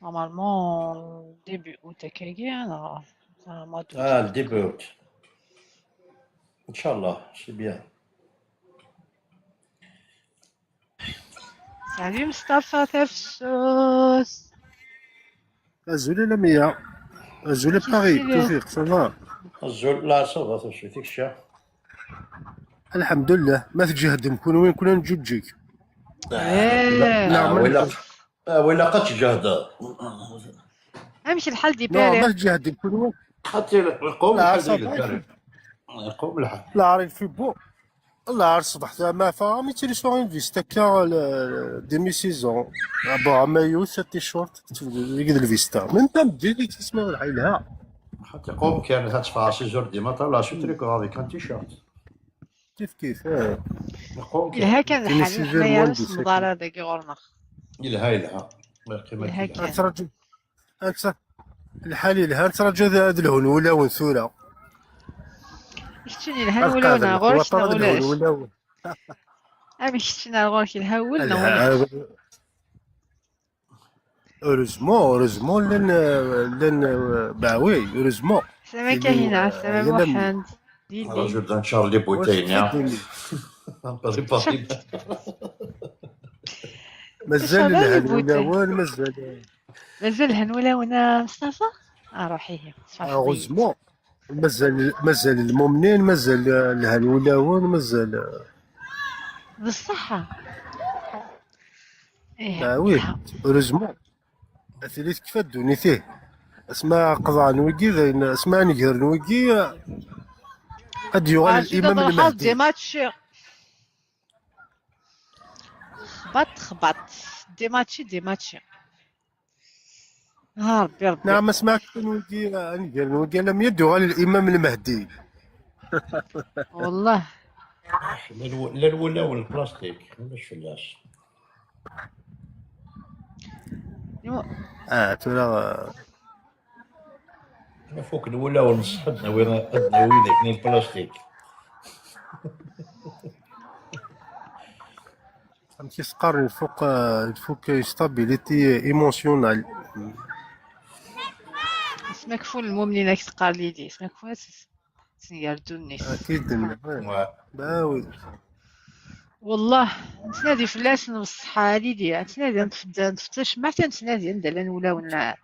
Normalement, début août هكاكي أنا mois d'août Ah, le donc début août. Inch'Allah, c'est bien. salut مصطفى تفسوس Azul la Mia. Azul كيف Paris. دير توفيق ça va. الزول لا صافا تمشي ديك الشا. الحمد لله ما تجهد نكون وين كنا نجو تجيك. ولا ايه نورمال ولا قد تجهد. امشي الحل دي نو بيري ما تجهد نكون وين. حتى يقوم لا الحال ديال صباح الدرب. يقوم الحال. لا عارف في بو. لا عارف صبحت ما فهمي تيري سو ان فيستا كا ديمي سيزون. با مايو سيتي شورت يقد الفيستا من تم ديري تسمع الحيلها. حتى يقوم كان تفاصيل زور ديما طلع شي تريكو هذيك كان تيشيرت. كيف يقوم كان. إلها كان تيني الحل سيزون حنايا موان نفس دي المدار ساكن. هذاك غورنا إلها ما قيمة إلها لها. انت كان رجل انت الحالي لها انت رجل هذا الهون ولا ونثوره. شتيني الهن ولا القاعده ونا غورش الوطن الهون نغولاش ولا امي شتينا غورش الهول الها. نغولاش هوريزمون لن باوي هوريزمون سلامة اللي كاهنة سلامة هي لم محمد ديلي الرجل دا شارلي واش بوتينيا. تفدني باري باري. مازال تشربها لي الهن ولا بوتي وين مازال مازال الهن ولا ونا مصطفى روحي هي صافي هوريزمون مازال المؤمنين مازال الهن ولا وين مازال بالصحة ايه باوي بالها هوريزمون اثريت كيف الدنيا فيه اسماء قضاء نويكي ذين اسماء نقهر نويكي قد يغال واش الامام دابا الحظ دي المهدي ماتشي خبط دي ماتشي ربي نعم اسماء نويكي نقهر نويكي لم يدعو الامام المهدي والله لا الولا والبلاستيك مش فلاش. ترى انا فوق الولا والنص عندنا وين ذاك البلاستيك. فهمتي كيسقر الفوق ستابيليتي ايموسيونال. اسمك فول المؤمنين راك تقال لي دي اسمك فول سنيردو الناس اكيد باوي والله نتنادي فلاش نصحى ليدي نتنادي نفتش ما حتى نتنادي ندلن ولا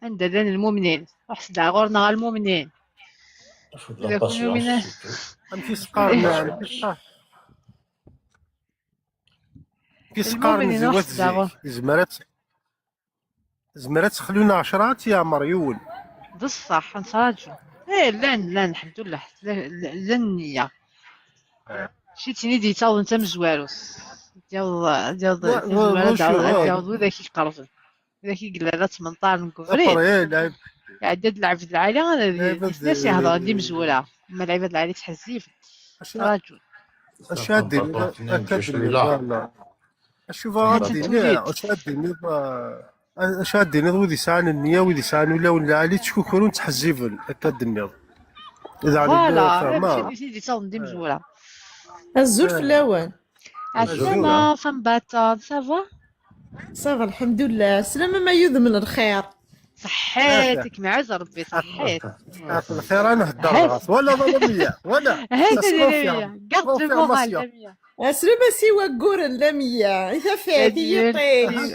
ندلن المؤمنين واحد غورنا غا المؤمنين فوت إذا كل يومنا لاباسيونس سيتو. فهمتي سقار كيسقار المؤمنين نزوات واحد غور زيك زمرات تخلونا عشرات يا مريول. بصح نتراجعو لا الحمد لله لا النية شي تيني تعوض انت مزواروس ديال مزوارة تعوض وذاك يقرفن وذاك يقول لا 18 نكفرين ابري عدد العبد العالي لعبة ناس يهضر دي مزورة اما العباد العالي تحزيف تراجعو اش هادي فوالا شوف هادي اش هادي وذي سان النية وذي سان ولا علي تشكوكرون تحزيفن هكا النيض اذا على فوالا فما ماشي دي تعوض دي مزورة الزول في الاوان عسلامة فنباطة صافا صافا الحمد لله سلامة ما يذ من الخير صحيتك معز ربي صحيت الخير انا هدر ولا ظلمية ولا هاي ديالي قرط المغال دمية سلامة سوى قورن لمية إذا فاتي يطيش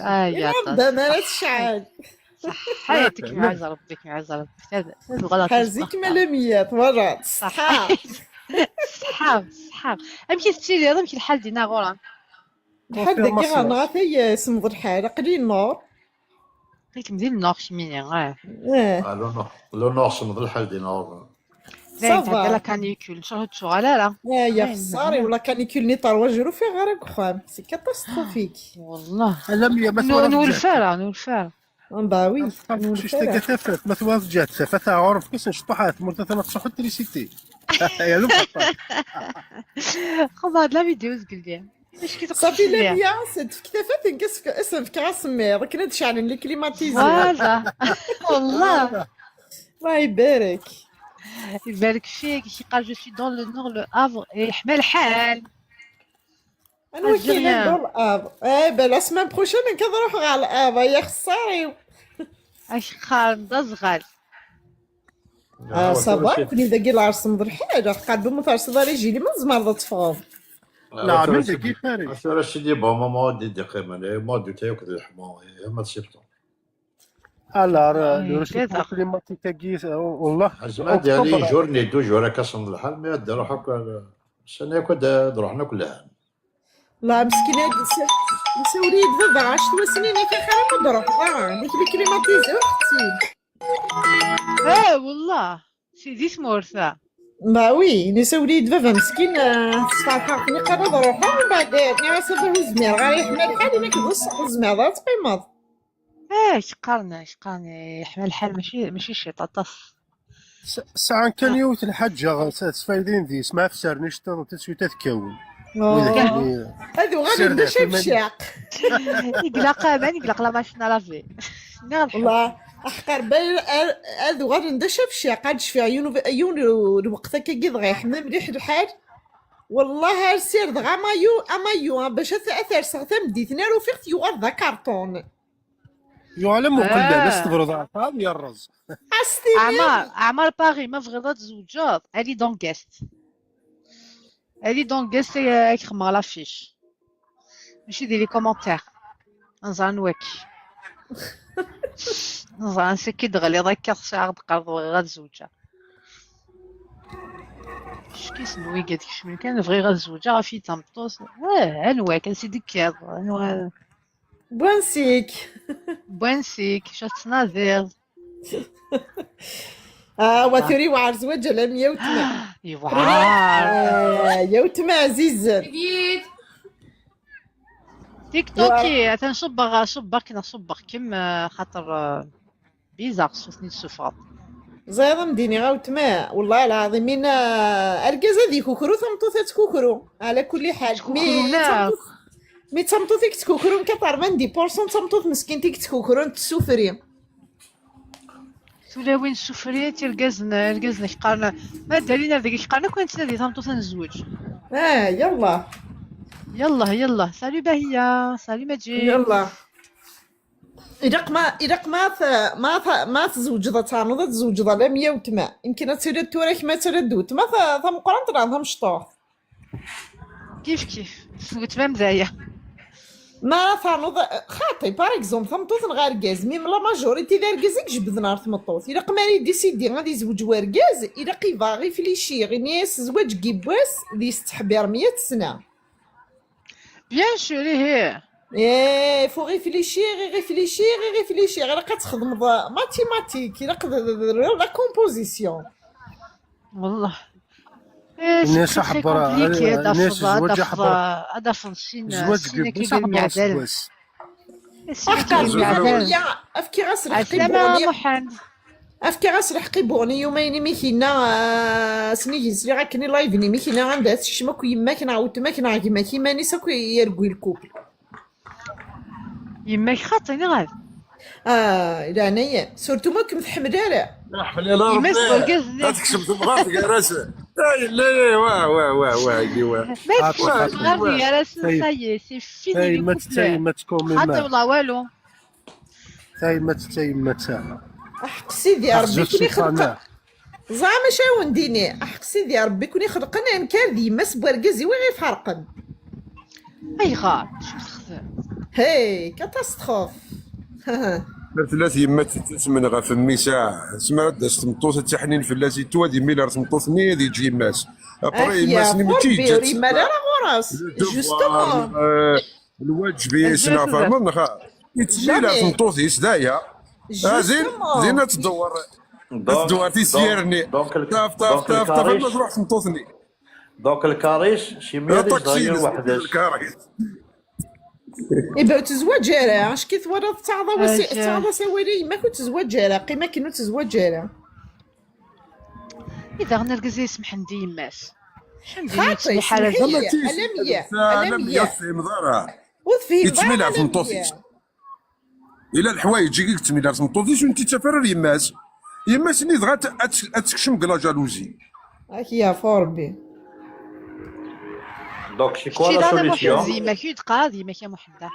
ربما ما تشعل صحيتك معز ربك معز ربك هذا الغلط حازيك ملامية مرات صحاب امشي تمشي امشي الحال دينا غوران لحد كي غنعطي اسم الحال قليل النور قلت مدير النور شميني لو نور صمد الحال دينا صافا لا كانيكول شهد شغاله يا خساري ولا كانيكول ني طروجرو في غرق خام سي كاتاستروفيك والله لم نور الفارة باوي شو تكتفت ما توافجات سفتا عرف كيس شطحات مرتثنا تصحت تريسيتي يا لو خذ لا فيديو زقلدي اش كي صافي لا بيا سد في كتافات نقص اسم في كاسمير كنا تشعل لي كليماتيزي فوالا والله الله يبارك يبارك فيك شي قال جو سوي دون لو نور لو افر يحمل الحال انا كاين دون الاب بلا سمان بروشين كنروح على الاب يا خساري اش خارم دزغال. صباح كوني ذاكي العرس الحاجة قلب متعرس ريجي لي ما زمر تفغض. لا من ذاكي فاري أثر سيدي بوما مودي دي قيمة مودي تايوك ذي حمو ما تسيبتو. alors le réchauffement climatique كي والله زعما ديالي جورني دو جورا كاصن الحال ما دارو هكا السنة كدا روحنا كلها. لا مسكينة مساوري بابا 10 سنين كي خرا مضرب ديك الكليماتيزور اختي. والله سيدي سمورثا. با وي نساوري بابا مسكين صفاقا كني قرب روحها ومن بعد نعسب الزمير غير يحمل الحال انا كنبص الزمير تقيمض. شقرنا يحمل الحال ماشي شي طاطس. ساعة كان يوت الحاجة تفايدين ذي سمع في سار نشطة تسوي تتكون. هذو غادي نبدا شاق. يقلق لا ماشين لافي. والله احقر بال هذو غادي نبدا شاق هاد شفي عيون الوقت هكا كي دغيا يحمل مليح الحال. والله سير دغا مايو باش اثر سغتم ديتنا لو فيخت يوغ ذا كارطون. يعلم وكل الناس تبرد عطاب يا الرز. اعمار باغي ما بغيت تزوجات علي دون غيست يخمر لافيش ماشي دير لي كومونتير نزار نواكي نزار نسكي دغلي ضاك ساعه تقرض غير زوجه شكيس نوي قالك شمن كان بغي غير زوجه في تمطوس نواك سيدي كيض بوانسيك شاتناذير وثري وعر زواج على 108 يوعر يوتما عزيز تيك توكي تنصبغ كي نصبغ كم خاطر بيزار سوسني السفرات زايد مديني غاوتما والله العظيم من اركز هذيك كوكرو ثمطوثات كوكرو على كل حال مي تمطوثيك تكوكرون كتعرفان دي بورسون تمطوث مسكينتيك تكوكرون تسوفري وين السفريه تلقازنا قالنا ما دالينا داك قالنا كنت نادي تمطوث نزوج يلا سالي باهيه سالي مجيد يلا إذا ما تزوج ذا تانو تزوج ذا لا 108 يمكن ترد تورك ما تردوت ما ثم قران ترى ثم شطوح كيف سويت ما مزايا ما ثانو خاطي باغ اكزومبل ثمطوط غير كاز ميم لا ماجوريتي دار كازك جبد نهار ثمطوط الا قماري ديسيدي غادي يزوج وركاز الا قيفاغي فليشي غنيس زواج كيبواس دي استحبير 100 سنه بيان سور هي فو غيفليشي غير كتخدم ماتيماتيك الا لا كومبوزيسيون والله الناس حبرا الناس زواج حبرا هذا فنسين زواج كيبواس حبرا سواس افكي غاسرح السلامة محمد افكي غاسرح قيبوني يومين ميكينا سنيجي سلي غاكني لايفني ميكينا عندها تشما كيما كنعاود ما كنعاود ما كيماني ساكو يرقوي الكوبل يماك خاطيني غاد لا انايا سورتو ما كنتحمل حلال ربي لا تكشف ضمراتك يا راسل لا واه ما تكونش غير يا راسل ساي سي فيني ما تكون حتى والله والو ما احق سيدي يا ربي كوني خلق زعما شاون ديني احق سيدي يا ربي كوني خلقنا ان كان ديما سبوركازي وين غيفرقن اي غار شو تخدم هاي كاتاستروف ثلاث يمات تسمن غا فمي ساعة سما داش تمطوس تحنين في اللازي تو هذه ميلار تمطوسني هذه تجي ماس ابري ماسني ما تيجي ما لا غراس جوستومون الواجب يسنا فاهمين خا تجي لا تمطوسيس دايا زين تدور تيسيرني طاف ما تروح تمطوسني دوك الكاريش شي ميري صغير وحداش إبا تزواج جارة اش كي ثورة تعضى سوالي ما كنت تزواج جارة قيمة كنو تزواج جارة إذا غنركز يسمح ندي يماس خاطي ألمية مضارع وتفهم يتملع في مطوطيش إلا الحوايج يجيك تملع في مطوطيش وانت تفرر يماس نيت غا تكشم كلا جالوزي هاكي يا فوربي دوك شي كوا لا سوليسيون زي ما كي تقاضي ما كي محدا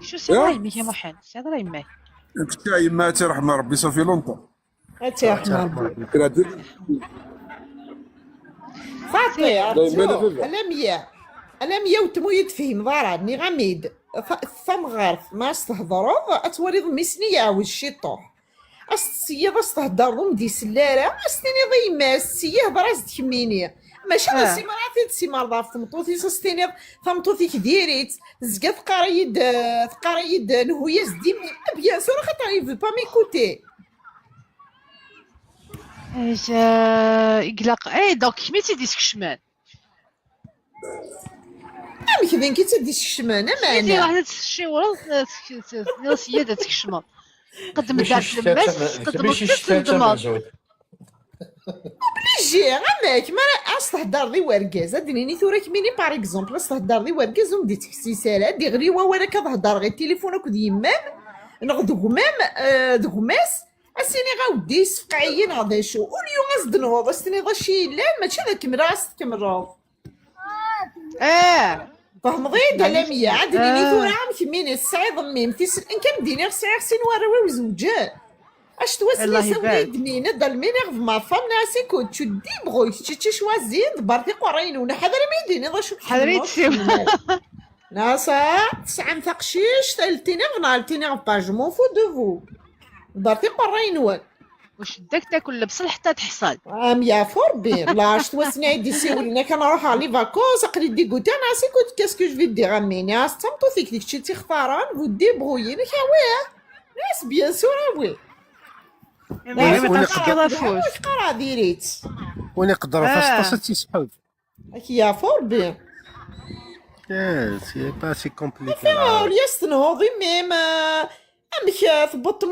شو سي راي ما كي محد سي راي ما انت يما ترحم ربي صافي لونطون هاتي رحمة ترحم ربي. ربي. كرا دير فاطي دايما عرفتو لافا ألمية وتمويد فيهم ضرعني غميد ثم غارف ما استهضروا أتوريض ميسني يعاود شي طوح السيد استهدر ضم دي سلارة استني ضيما السيه هضراز تكميني ماشي غسي مراتي تسي مرضى في ثمطوطي سستيني ثمطوطي كديريت زكا ثقاريد نهويا زديمي بيان سور خاطر يفو با ميكوتي ايش يقلق دونك كيما تيدي سكشمان كذا كي تدي الشمانة سيدي معنا واحد تشي ورا سيادة تكشمر قدم ماشي دار الشتاء الماس قدم ماشي الشتاء تما الدمار زود. جي غماك ما استهدر ذي ورقاز ادنيني ثورا كميني باغ اكزومبل استهدر ذي ورقاز ومدي تكسيسالا دي غريوه ولا كتهدر غير تليفونك ودي يمام نغدو غمام دغماس اسيني غاودي يسفقعين هذا شو واليوم ازد نوض استني ضا شي لا ماشي ذاك مراس كمروض فهمضي دلامية عدنيني ثورا عام كميني السعي ضميم تيس ان كان ديني غسعي خسين وراوي وزوجان اش تواسلي الله سوي يبارك. دمينا دالمين يغف ما فهم ناسي كنت تشدي بغوي تشي شوازين دبرتي قرين ونا حذر ما يديني ضا شو حذري تسيو. ناسا تسعة ثقشيش تلتيني غنالتيني غف باجمون فو دوفو دبرتي قرين وان واش داك تاكل لبصل حتى تحصل يا فوربي لا اش تواسني عيدي سيولينا كنروح على لي فاكونس اقري دي كوتي ناسي كنت كاسكو جو في دي غاميني استمطو فيك ديك شي تختاران ودي بغويين كاويه ناس بيان سور وي ما تنقضافوش قرا ديريت وين يقدروا فاش تصل تيسحب. يا فوربي سي با سي كومبليكي. يستنهض ميم امك ثبط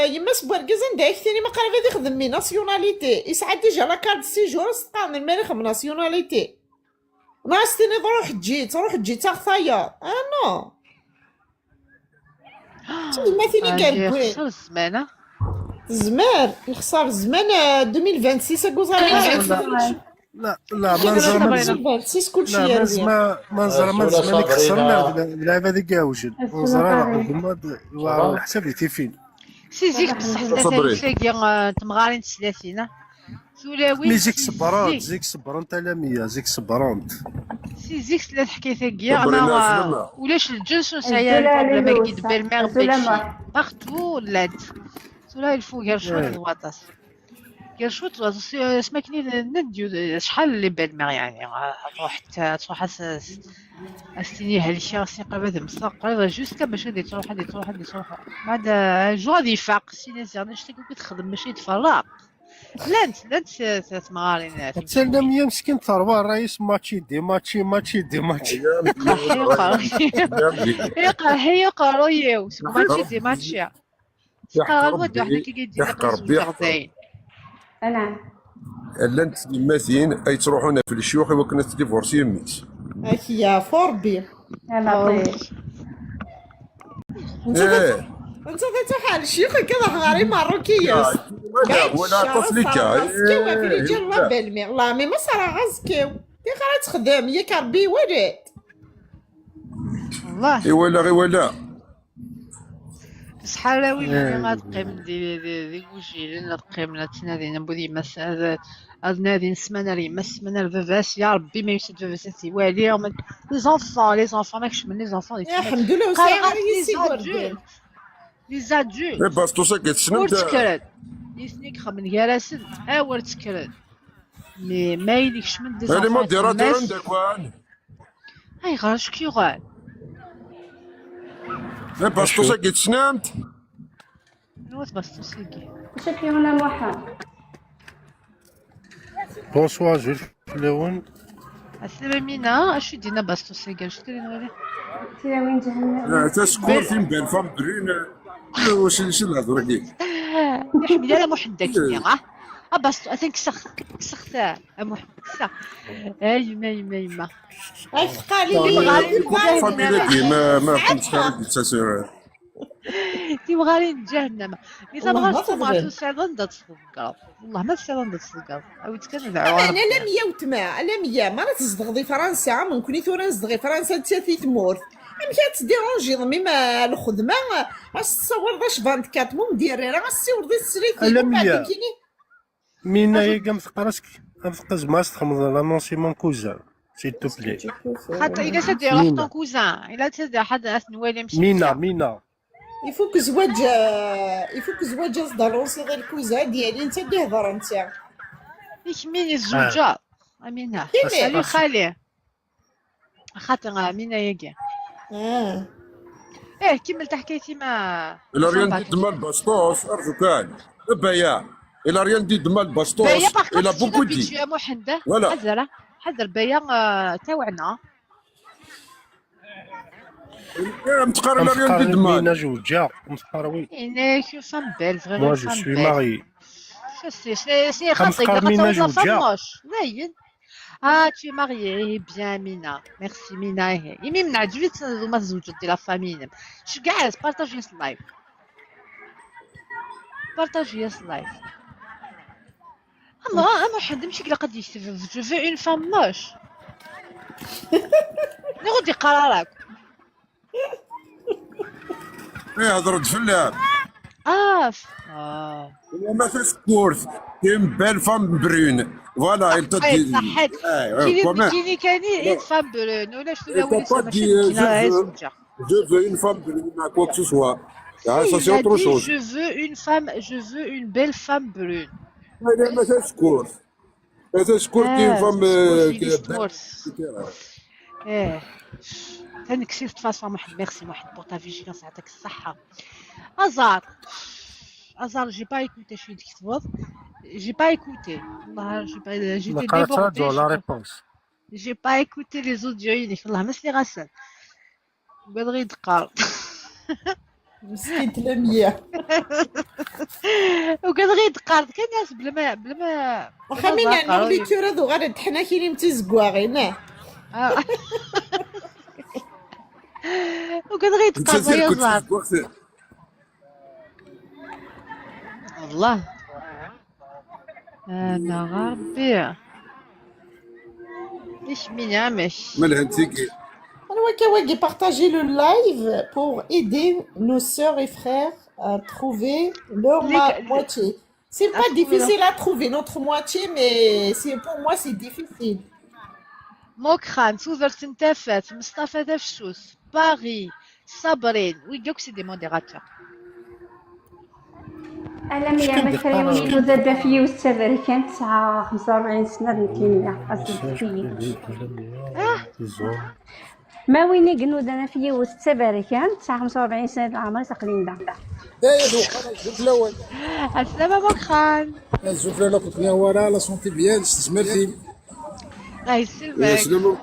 يمس بوركزن دايك ثاني ما قرا غادي يخدم مي ناسيوناليتي يسعد ديجا لا كارت سيجور سقام الماريخ من ناسيوناليتي ناس ثاني تروح تجي تا خطايا نو ما ثاني قال بوي خسر الزمانه زمان يخسر الزمان 2026 اكوزا لا ما نزر ما نزر 2026 كلشي لا يرجع ما نزر كسرنا اللعبه هذيك كاوجد نزر على حساب تيفين. سي زيك بصح صبري. تلاقي تمغارين تسلاسينا سولاوي مي زيك صبرانت على زيك صبرانت سي زيك سلا حكايتها كيا صبري انا ناس لما. ولاش الجنس وسايا البروبليم كي دبر الماغ بلشي بارتو ولات سولا الفو غير شوط الواطاس غير شوط الواطاس سماكني نديو شحال اللي بالماغ يعني تروح استني هالشي راسي قبل مستقر جوسكا باش غادي تروح بعد جو غادي يفاق سي نزير نشتي كتخدم ماشي تفرق لانت تمغارين تسلم يا مسكين ثروه الرئيس ماتشي دي ماتشي هي قرويه ماتشي ماتشي قالوا واحد كي يدير قرص نعم. الا انت ماتين اي تروحون في الشيوخ وكنا تديفورسي ميت يا فوربي انت تروح على الشيخ كذا غاري ماروكيوس ولا تصليكا في الجنة بالمي الله مي ما صرا غازكيو دي خرا تخدم يا كربي ولد والله ولا شحال وين غتقيم دي وجهي لنا تقيم تنادي نبودي مسا هاد نادي نسمانا لي مسمانا الفافاس يا ربي ما يمشي الفافاس يوالي لي زونفون ماكش من لي زونفون يا الحمد لله وساير لي زادول باش توصل شنو ورتكرد يسنيك خمن جالسن ورتكرد مي ما يليكش من دي هاني زونفون موديراتور عندك وان هاي غاش كي غال باش توصل شنامت نوت باش توسيكي شكي هنا موحد. بونسوار جوج فلون. السلام مينا اش دينا باش توسيكي شتي نوري تلاوين جهنم. تسكور فين بان فام برين واش نهضروا عليك نحمل على محدك يا باش اثنك سخت محمد سخ يما هاي ثقالي فاميلا ديما ما كنتش خارج تساسير تيبغالي جهنم اذا والله ما بغات تبغي. ما تسعد تصدق والله ما تسعد تصدق او تكندعوا انا لا 100 وتما لا 100 ما تصدغ دي فرنسا ممكن يثورا نصدغي فرنسا تساتي تمورت كانت تديرونجي ميما الخدمه تصور باش 24 مو مديري راه غتصور دي السريتي ألا وبعد ميا. كيني مين هي قام في قراسك أفقز ما استخدم لانونسي مون كوزان سي تو بلي. خاطر إلا تدي روح طون كوزان إلا تدي حد ناس نوالي مشي مينا يفوك زواج صدالونسي غير الكوزا ديالي انت اللي هضر انت ياك مين الزوجة أمينة سالي خالي خاطر أمينة ياكي كملت حكايتي مع إلا ريان دي دما الباسطوس أرجوك بايا إلا ريان دي دما الباسطوس بايا باغ إلا كونتر بوكو تي دي يا محمد ولا حذر بايا تاوعنا متقارن إلا ريان دي مينا دما جوجا متقاروي. إنك يو فام بيل موا فغيغ جو فام سوي بيل ماري. سي خاطرك متقارن مينا لقد جوجا. فماش زين tu es mariée bien Mina merci Mina يمي من عجبت هما الزوجات ديال لا فامي شو كاع بارطاجي اللايف بارطاجي اللايف اما حد مشي كلا قد يكتب جو في اون فام موش نغدي قرارك هضرت في اللعب ما فيش كورس كاين بال فام برون فوالا انت صحيت كاينين كاني اون فام برون ولا شنو لا ولا ماشي كاينه زوجه Je veux une femme brune à quoi que ce soit. Ah, ça c'est autre chose. Je veux une belle femme brune. Mais c'est court. C'est court une femme qui est belle. تنكسير تفاصيل محمد ميرسي محمد بور تا فيجيلانس يعطيك الصحة. Azar, j'ai pas écouté, je suis discours. J'ai pas écouté. J'étais débordée. La réponse. J'ai pas écouté les audios. Allah مسلي غسل. بدغي يدقر. مسكين تلامية وكدغي يدقر كان ناس بلا واخا مين يعني اللي كيرادو غير حنا كاينين تيزكواغينا وكدغي يدقر يا زار والله انا غربي ايش مين يعمش مالهنتيكي Waki partager le live pour aider nos sœurs et frères à trouver leur moitié. C'est pas difficile à trouver notre moitié, mais pour moi c'est difficile. Mokran, Souvert Sintefet, Mustafa Defchous, Paris, Sabrine, oui, donc c'est des modérateurs. أنا ميا مثلا وليدو زاد في والسبر كان 45 سنة كيميا أصل فيه ما ويني قنود أنا في والسبر كان 45 سنة العمر تقريبا يا دوك الزوج الاول السلامة مكران الزوج الاول كنت فيها ورا لا سونتي بيان تسمرتي الله يسلمك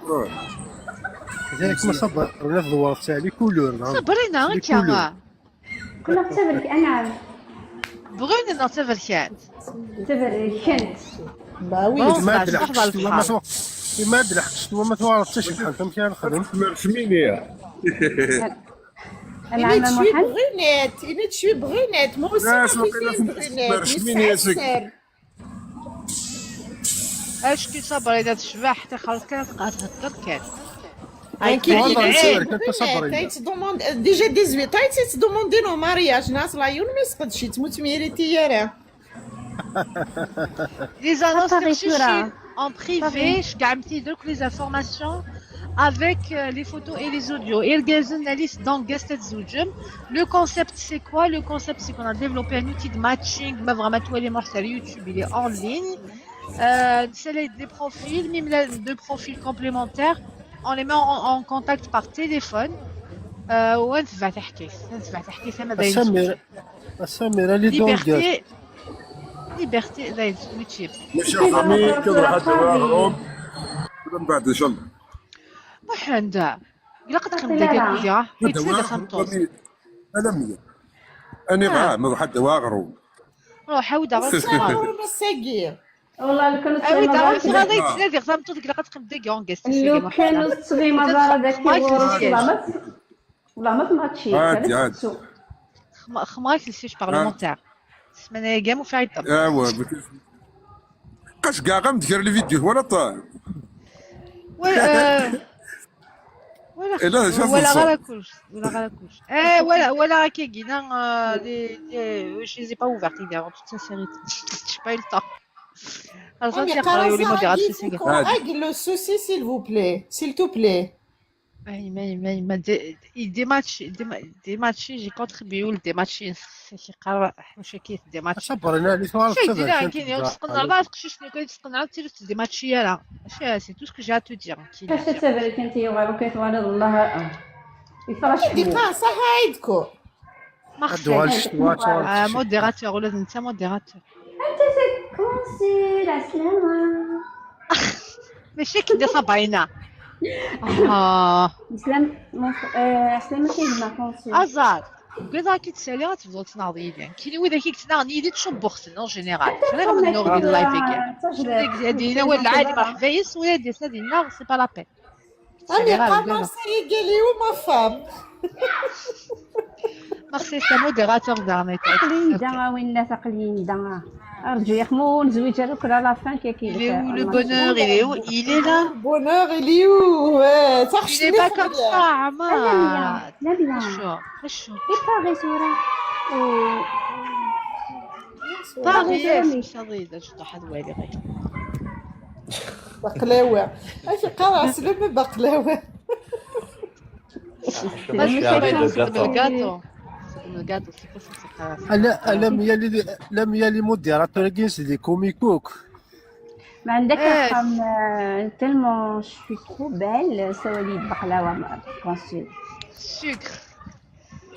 كذلك ما صبرنا في الدوار تاعي كولور صبرينا كيما كنا في سبر أنا بغينا نعتبر كانت سبر كنت Bah oui. ما دلحقش ما دلحقش وما توارثش بحال فهمتي نخدم مرشمينيا أنا عم محمد Il est brunette. Moi aussi, ma fille c'est brunette. اش كي صبرينا تشبع حتى خلاص كانت تهضر كانت Déjà 18 ans, tu te demandes nos mariages. Nas la youn mais c'est que tu m'as mérité hier. Les annonces en privé, je gagne donc les informations avec les photos et les audios. Et le journaliste dans Guest Zoujum. Le concept c'est quoi? Le concept c'est qu'on a développé un outil de matching. Mais vraiment tous les morceaux sur YouTube, il est en ligne. C'est des profils, même deux profils complémentaires. On les met en contact par téléphone. وين تبع تحكي سما داير السميرة اللي ليبرتي داير يوتيوب ماشي حميد كذا حتى واغروب من بعد ان شاء الله محمد إلا قد خمت دقيقة كلها يتسدى خمطوس أنا مية أنا غا حتى واغروب روح عاود عاود مساقي والله لو كانوا عاود عاود تصغيما غادي يتسدى خمطوس إلا قد خمت دقيقة اونكاس لو كانوا تصغيما داك والله ما تماتشي عادي خماك السيج بارلمونتير السمانة كاع وفيها يطب ايوا قاش كاع غندير لي فيديو ولا طال ولا الا ولا شاف غير الصوت كلش ولا غير كلش ولا كيغينا لي je les ai pas ouvertes hier en toute sincérité j'ai pas eu le temps Ah, mais غنمشي نقراو لي Karazar a موديرات dit في faut سيكا qu'on هادي règle le souci, s'il vous plaît. S'il te plaît. ما ديماتشي جي كونتريبيو لديماتشي كيقرا مشاكل ديماتشي صبرنا عليك ما عرفت شي هذا ديري كان كاين تبدا تسقنا على راسك شنو كاين تسقنا على تيري ديماتشي يالا ماشي سي تو سكو جي ا تو دير كاين فاش تتبرك انت يوغالو كيتوالد الله يفرش عندي حمو قاصة عيدكم. هادو مارسيل الشتوات موديراتور ولا انت موديراتور انت كونسيل عسلامة ماشي كي دير صابعينا عسلامة عسلامة كيما كونسيل ازار كذا كي تسالي غتبداو تناضي يعني كاين وذا كي تناضي دي تشبختن اون جينيرال شنو من نور ديال اللايف كاع شنو ديالنا ولا العالم راه فايس ولا ديالنا ديالنا سي با لا بين أنا قاعدة سيقلي وما فهم. مارسيل سي موديراتور دارنا تقليدة وين تقليدة ارجو يا خمون زويت هذوك لا فان كي Il est où le bonheur? Il est où? Il est là. Bonheur, il est où? Ouais, ça Il n'est pas comme ça, Amar. لا بلا خشو باغي صورة طاغي مش هذا شو حد والي غير بقلاوة. اش قرا سلم بقلاوة. الجاتو سي بوسيبل سي خلاص انا لم يلي موديراتور كينس دي كوميكوك ما عندك رقم تلمون شوي ترو بال سوالي بقلاوة كونسيل sucre.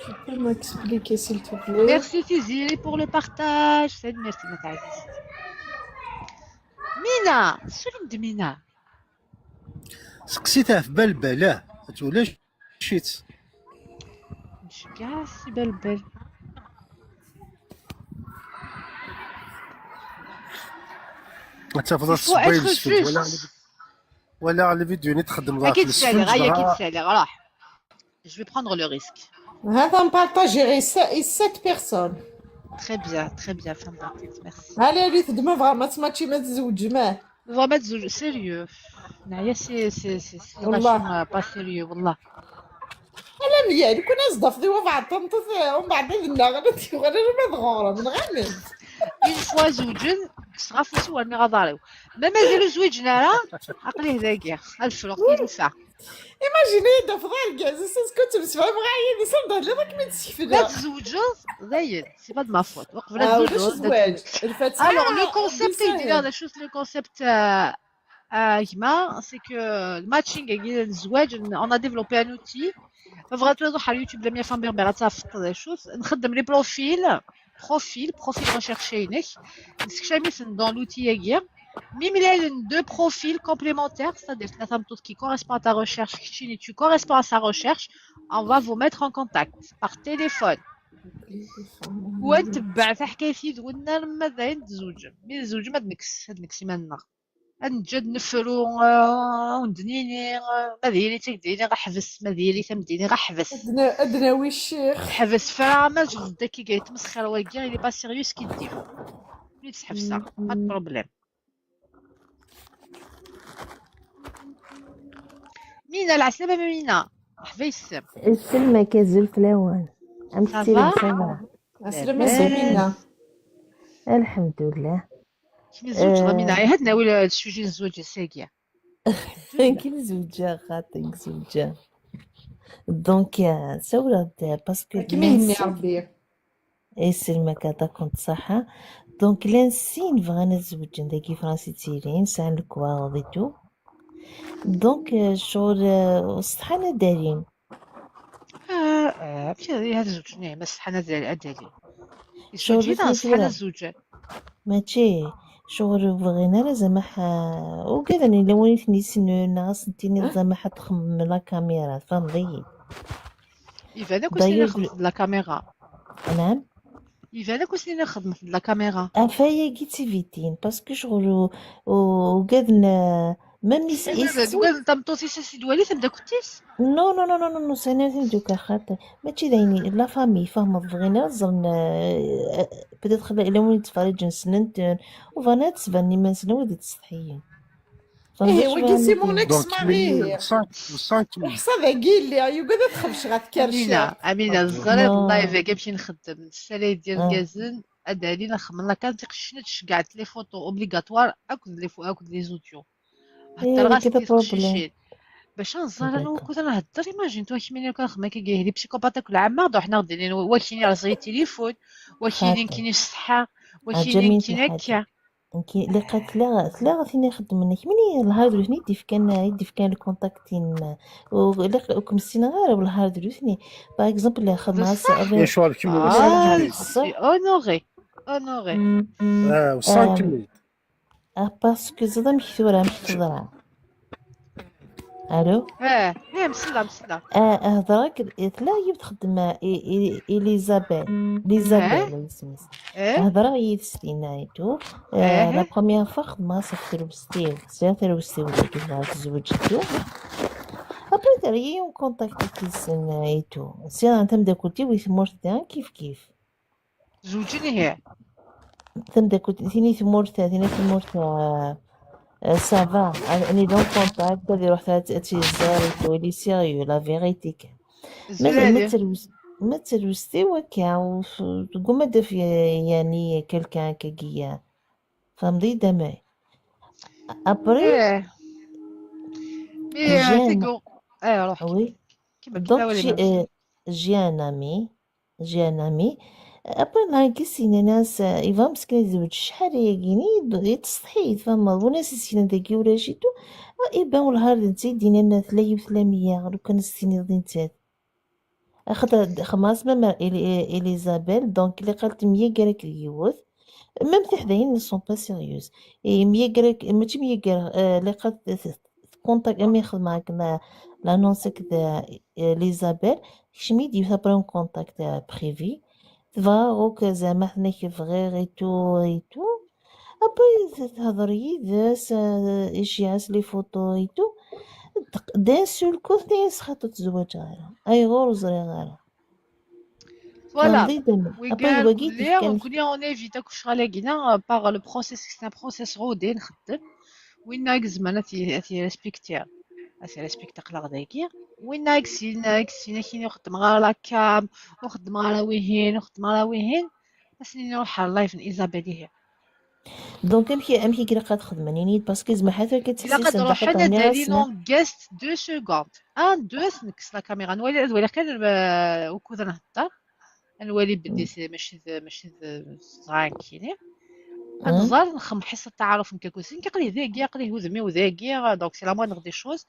Tu peux m'expliquer s'il te plaît? Merci Tiziri pour le partage. C'est merci Nathalie. Mina, سلم د مينا. سقسيتها في بالبلاه تقول شيت مش كاع سي بلبل. تفضل السبايل ولا على الفيديو نتخدم ضاف اكيد سالي غاية اكيد سالي راح. Je vais prendre le risque. هذا نبارطاجي 7 personnes. Très bien, femme d'artiste, merci. هالي اللي تدمى فغا تسماتشي ما تزوج معاه. Vraiment sérieux. نعيا c'est والله. pas sérieux والله. انا مليان كنا صدفضي وبعد تنطفي ومن بعد قلنا غنتي غير ما تغورة من غنم. Une fois زوجن صغافو سوا مي غضاريو. ما مازالو زويجنا راه عقليه ذاكيا. الفرق ينفع. ايماجيني دا فضال كاع سكوت تمسفها معايا دي صندوق اللي راك ما تسكفنا. لا تزوجوا زايد سي با د ما فوت وقف لا واش تزوجوا زواج الفتحة. الوغ لو كونسيبت يدير هذا شوف لو كونسيبت كيما سي كو الماتشينغ كاع الزواج اون ا ديفلوبي ان اوتي بغات نروح على اليوتيوب لمية فان بربرة تصافط شوف نخدم لي بروفيل recherché dans l'outil Mimilel deux profils complémentaires, c'est-à-dire qui correspondent à ta recherche, tu corresponds à sa recherche, on va vous mettre en contact par téléphone. ونتبع في حكايتي قلنا لما زاين تزوج مي الزوج ما تنكس هاد نكسي مالنا نجد نفرو وندنيني ما ديري تكديري غحبس ما ديري تمديني غحبس ادنى الشيخ حبس فرا ما جد كي قايت مسخر واكيا اللي با سيريوس كي دير ملي تحبسها ما بروبليم مينا العسلامة مينا مرحبا يسام السلمة الزلفلاوان صافا عسلامة سمينة الحمد لله كيما الزوج مينا هاد ناوي السوجي الزواج ساقية كاين زوجة خاطيك زوجة دونك يا سورة باسكو كيما يهني ربي السلمة هذا كنت صحة دونك لانسين بغانا نتزوجن داكي فرنسي تيرين سان الكوا غيتو دونك شغل وسطحنا دارين هذا الزوج نعم بس حنا دارين شغل جينا صحنا الزوج ماشي شغل بغينا زعما وكذا لو وليت نيسن ناقص نتيني زعما تخمم لا كاميرا فنضيع يبانك وسنين خدمت لا كاميرا نعم يبانك وسنين خدمت لا كاميرا افايا قيتي فيتين باسكو شغل وكذا ميم دوكا تمطوسي سي دوالي تبدا كنتيس نو نو نو نو نو سنة دوكا خاطر ماشي دايني لا فامي فاهمة بغينا زرنا بدات خلا الا وليت تفرج نسننتن وفانا تسباني ما نسنا ودي تستحيين ايه فهمتش وكي سي فهمتي. مون اكس دونك ماري 5 ميل. وحصى ذاكي اللي يقعد تخرج غتكرشي. امينه الصغيره اللايف نو كنمشي نخدم السالي ديال اه كازن ادالي نخمم لا كان تقشنتش كاع لي فوتو اوبليغاتوار اكد لي زوديو حتى ايه كده الغاستي بروبليم. تقشيشين باش نزار انا داكا وكنت نهضر ايماجين تو كيما كنخدم كي لي بسيكوباتاك العامه دوك حنا غاديين واكينين راه صغير تليفون واكينين خاطر كاينين الصحه واكينين عجبني في كاين الحاجة هكا انكي لقات لا غادي نخدم منك مني الهارد روثني يدي كان الكونتاكتين وكم السنة غير بالهارد روثني باغ اكزومبل خدمة بصح واش راك كيما لا 5 ميل. سي بصح اونوري اونوري اه 5 ميل. باسكو زادا مكثورة مش تضرع. الو مسلا هضرك تلاقي تخدم إليزابيل سميت هضرا يدستينا ايتو لا بروميير فوا خدمة صافي تروستيو ديك تزوجتو ابري تري يوم كونتاكتي كيسن ايتو سي انت مداكلتي ويث مورتا كيف زوجيني هي تمداكلتي ثيني ثمورتا سافا اني دون كونتاكت غادي روح تيزار لي سيريو لا فيغيتي ما تروستي وكا تقوم داف يعني كلكان كاكيا فهمتي دماي ابري جينا روح وي كيما دونك ولي جي ان امي ابري ناقصين ناس يفهم مسكين يزوج شحال ياكيني تستحي فما وناس سين داكي ولا شيتو يبان والهارد نتي دينا 300 لو كان السيني نتات اخذ خماس ماما اليزابيل دونك اللي قالت 100 كراك اليوث ميم تي حداين سون با سيريوز 100 كراك ماشي 100 كراك اللي قالت كونتاكت امي ياخذ معاك لانونسك اليزابيل شمي دي برون كونتاكت بريفي تفا روك زعما حنا كيف غير ايتو ابري تهضري داس اشياس لي فوتو ايتو دان سول كو ثنين سخاطو تزوج غيرها اي غور وزري غيرها فوالا فهمتي دم ابري وقال الوقيت كان قولي اون ايفيتا كل شغله لقينا باغ لو بروسيس سي ان بروسيس غودي نخدم وين ناقص زعما تي ريسبكتيها اسي ريسبكت قلق داكيا وين ناقصين كاين نخدم غير لا كام نخدم غير ويهين اسني نروح على اللايف ايزابيل هي دونك امشي كي لقات خدماني باسكو زعما حتى الا كتحسي قد سنت روح حط انا هنا داري راسنا لون جيست 2 سكوند 2 نكس لا كاميرا نولي كان وكذا نهضر نولي بدي ماشي صغار كيني نزار نخم حصه تعارف نكاكوسين كيقلي ذاكيا قلي هو زعما وذاكيا دونك سي لا موان دي شوز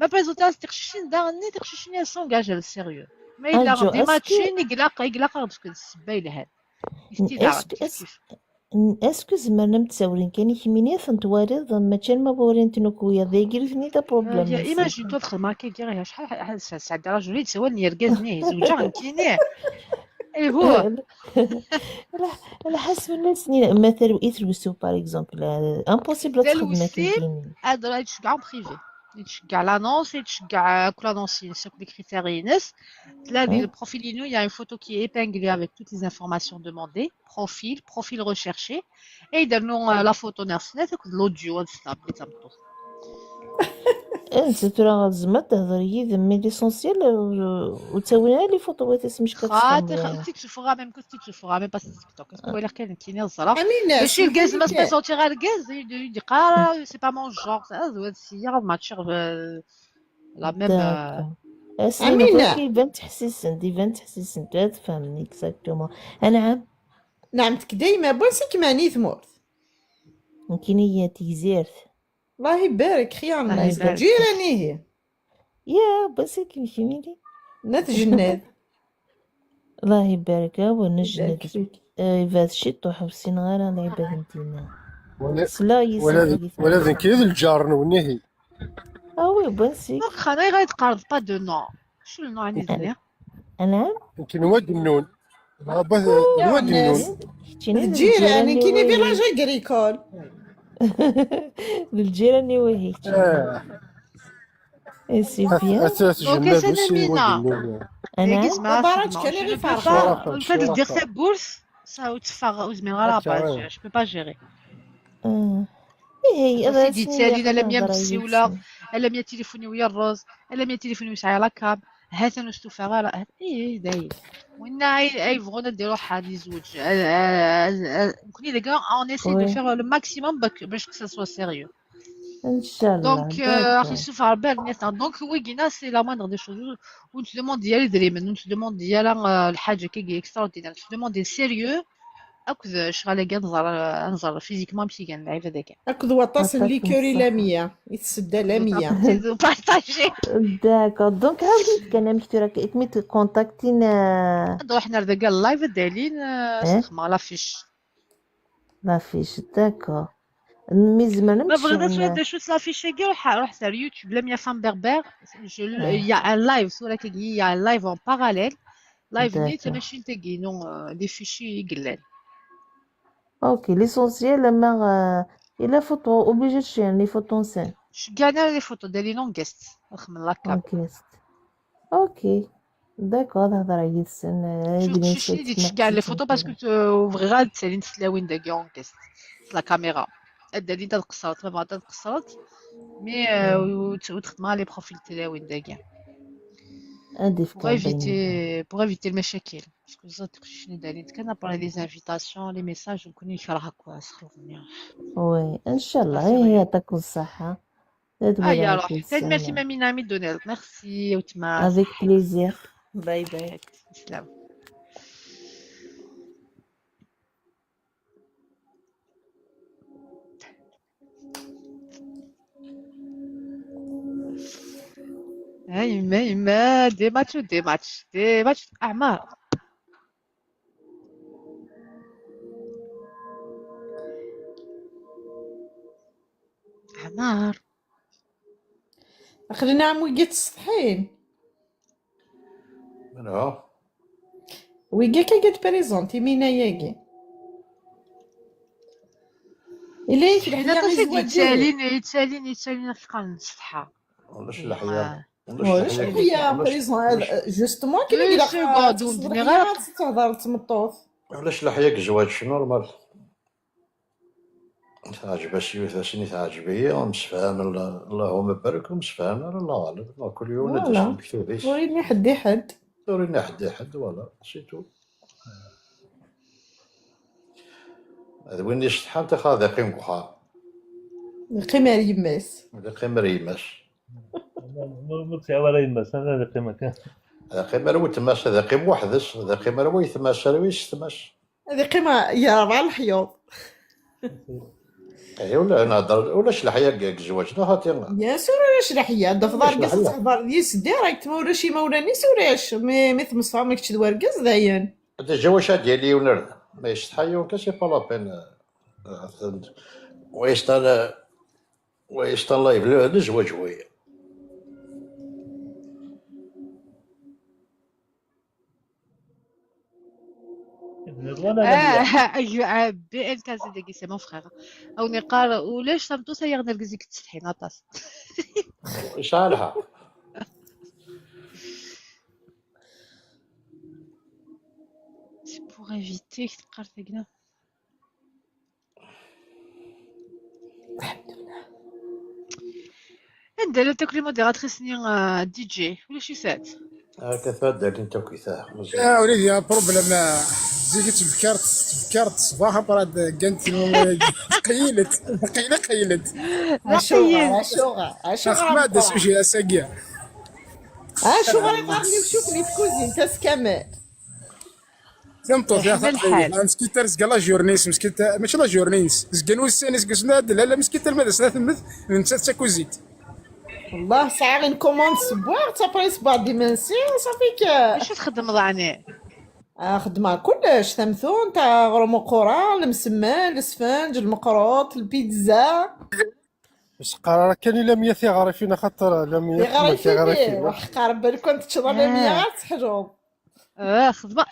ما بريزونطاس تخشين دارني تخشين سونغاجا للسيريو ما الا الجو غادي اسكو ماتشين يقلق باسكو السبايله هاد استدارة كيف اسكو زعما نمتساورين كاين كيميني فنتوارد ماشي ما بورين تنوكويا ذاكير فيني تا بروبليم يا ايماجين تو دخل معاك كيغيها شحال سعد راجل يتسوالني يرقزني زوجة غنكينيه اي هو على حسب الناس مثلا يتربسو باغ اكزومبل امبوسيبل تخدم كاين هذا يتشجعوا بريفي يتشجع لانونس يتشجع كل انونسي sur les critères ينس تلاقي البروفيل il y a une photo qui est épinglée avec toutes les informations demandées profil recherché et يدير لهم لا فوتو نفسها تاخذ الاوديو والسناب اللي تمطو انت ترى زعما تهضري ذمي ليسونسيال وتسوينا لي فوتوات اسمش خاطر تشوفوها ميم كنت تشوفوها ميم باس تيك توك اسكو الا كاين الزرا امينه ماشي الكاز ما سبيسونتي غير الكاز يدي قال سي با مون جور هذا السيا ما تشير لا ميم امينه يبان تحسيسن تفهمني اكزاكتومون نعم نعمتك دايما بونسيك معني ثمورت يمكن هي تيزيرت الله يبارك خيار الناس جيراني هي يا بونسيك مشيميلي نات جناد الله يبارك ونجناد إذا شيت وحوسين غير الله يبارك انتينا ولا ذنك هذا الجار نونيه وي بونسيك خانا غيتقارض با دو نو شو النوع نيزني نعم يمكن واد النون واد النون الجيراني كاين فيلاج اغريكول للجيراني وهي سي بيان اساس جناد ماشي واد انا ما باراتش كان غير فارقه الفات دير سا بورس سا تفاغ وزمين غير با جو بو با جيري إيه هذا سيدي سنين تالي اللي الا ميا قنهضر مسيوله يتسن. الا ميا تليفوني ويا الروز الا ميا تليفوني ويسعى لاكاب هاتا نستوفى غير ايه داير وين اي بغونا نديرو حادي زوج كوني لي غا اون اسي دو وي فيغ لو ماكسيموم باش كو سوا سيريو إن شاء الله. دونك راح داكور. يشوف على بالنا دونك هو كينا سي لا موindre دي شوز ونت دوموند ديالي دريمن ونت دوموند ديالها الحاجه كي اكستراوردينير نت دوموند سيريو اكد شغال كاع نزر فيزيكمون ماشي كاع نلعب هذاك هاكد واطاس يعطيكم الليكوري لا الصحة. 100 يتسدى لا 100. بارطاجي داكور دونك عاودي تكلم كي راك كميت كونتاكتين. نروح نرد كاع اللايف دايرين إيه سخمه لافيش ما فيش. داكور مي زعما ما نمشي بغيناش هاد شوت لافيشي كاع روح سير يوتيوب لا ميا فام بربر إيه. يا ان لايف سورا كي يا ان لايف اون باراليل لايف نيت داكور ماشي نتاكي نو دي فيشي قلال اوكي ليسونسيال لما الا فوتو اوبليجي تشين لي فوتو نسان. كاع انا لي فوتو ديالي نون غيست من لاكاب اوكي اوكي داكور هضر يتسن شو بنيسات شنو ديت كاع لي فوتو باسكو غاد تسالي نتسلاوين داكي اون غيست لا كاميرا دالي تقصرت ما تقصرت مي وتخدمها لي بروفيل تلاوين داكي ادي pour فكان باينين. éviter المشاكل باسكو زاد شنو دايرين كان ابري لي زانفيتاسيون لي ميساج نكون يشرح هكا سخوني وي ان شاء الله صافي هي غير يعطيكم الصحة. تدبر يا عليك روح تاد ميرسي يتسن. مامي نامي دونيلت ميرسي وتما افيك صحيت بليزير. باي باي. سلام يما دي ماتش ودي ماتش دي ماتش اعمار اعمار خلينا عم ويقيت السطحين من هو ويقا كي قد بريزونتي مينا ياقي إلا يفلح حنا ليا غير تصيد زواج يتسالين في قناة الصفحة ولاش الحياة واش ولاش هي بريزون جوستومون كي اللي دو سكوند تصدر وندني ليا غير تهضر تمطوط. علاش لحياك الزواج نورمال تعجب السيوث سني تعجبي ومسفهان اللهم بارك ومسفهان الله غالب كل يوم ندس فوالا مكتوبيس وريني حدي حد دورينا حد ولا سيتو هذا وين يشطحان تاخذ قيم كوخا قيمة يماس هذا قيم ريماس ما تسعى يماس انا اللي قيمه كان هذا قيم رو تماس هذا قيم وحدس هذا قيم رو يتماس رو يستماس هذه قيمة يا ربع الحيوط. اي ولا نهضر ولاش الحياة الزواج هاتي بيان سور ولاش رحية دفضار ولاش قص الحياة تهضر يسدي راك تما شي مولانيس ولاش مثل مصفى ماك تدوار قص داين هذا الجواشات ديالي ونرد ما يستحيون كاسي با لابين ويستان لايف الزواج هوية بي ان كان زيدكي سي مون فخير او نقار ولاش صمتو سيغ نركزيك تستحين عطاس يصالحها سي بور ايفيتي تقار ثقنا عندنا تاكلي موديراتريس ني دي جي ولا شي سات هكا تبدل انت وكيثاه يا مزيان وليدي يا بروبليم زيك تفكرت الصباح براد قنت قيلت قيلت عاشوغا ما داس وجهي اساقيا عاشوغا يضرني وشوفني في كوزين تاس كمال تمطوط يا احنا الحال مسكيت رزق لا جورنيس مسكيت ماشي لا جورنيس زكان وسانيس قسنا لا مسكيت المدرسه ثمث من تاكوزيت والله ساعة غير كوموند سبوار تابري سبوار ديمنسيون صافيك واش تخدم ضعني خدمة كلش ثمثون تاع غرم قرى المسمان السفنج المقروط البيتزا بس قرار كان الا 100 غارفين خاطر لا 100 غارفين واحد قارب بالك كنت تشرب 100 غير تحجب خدمة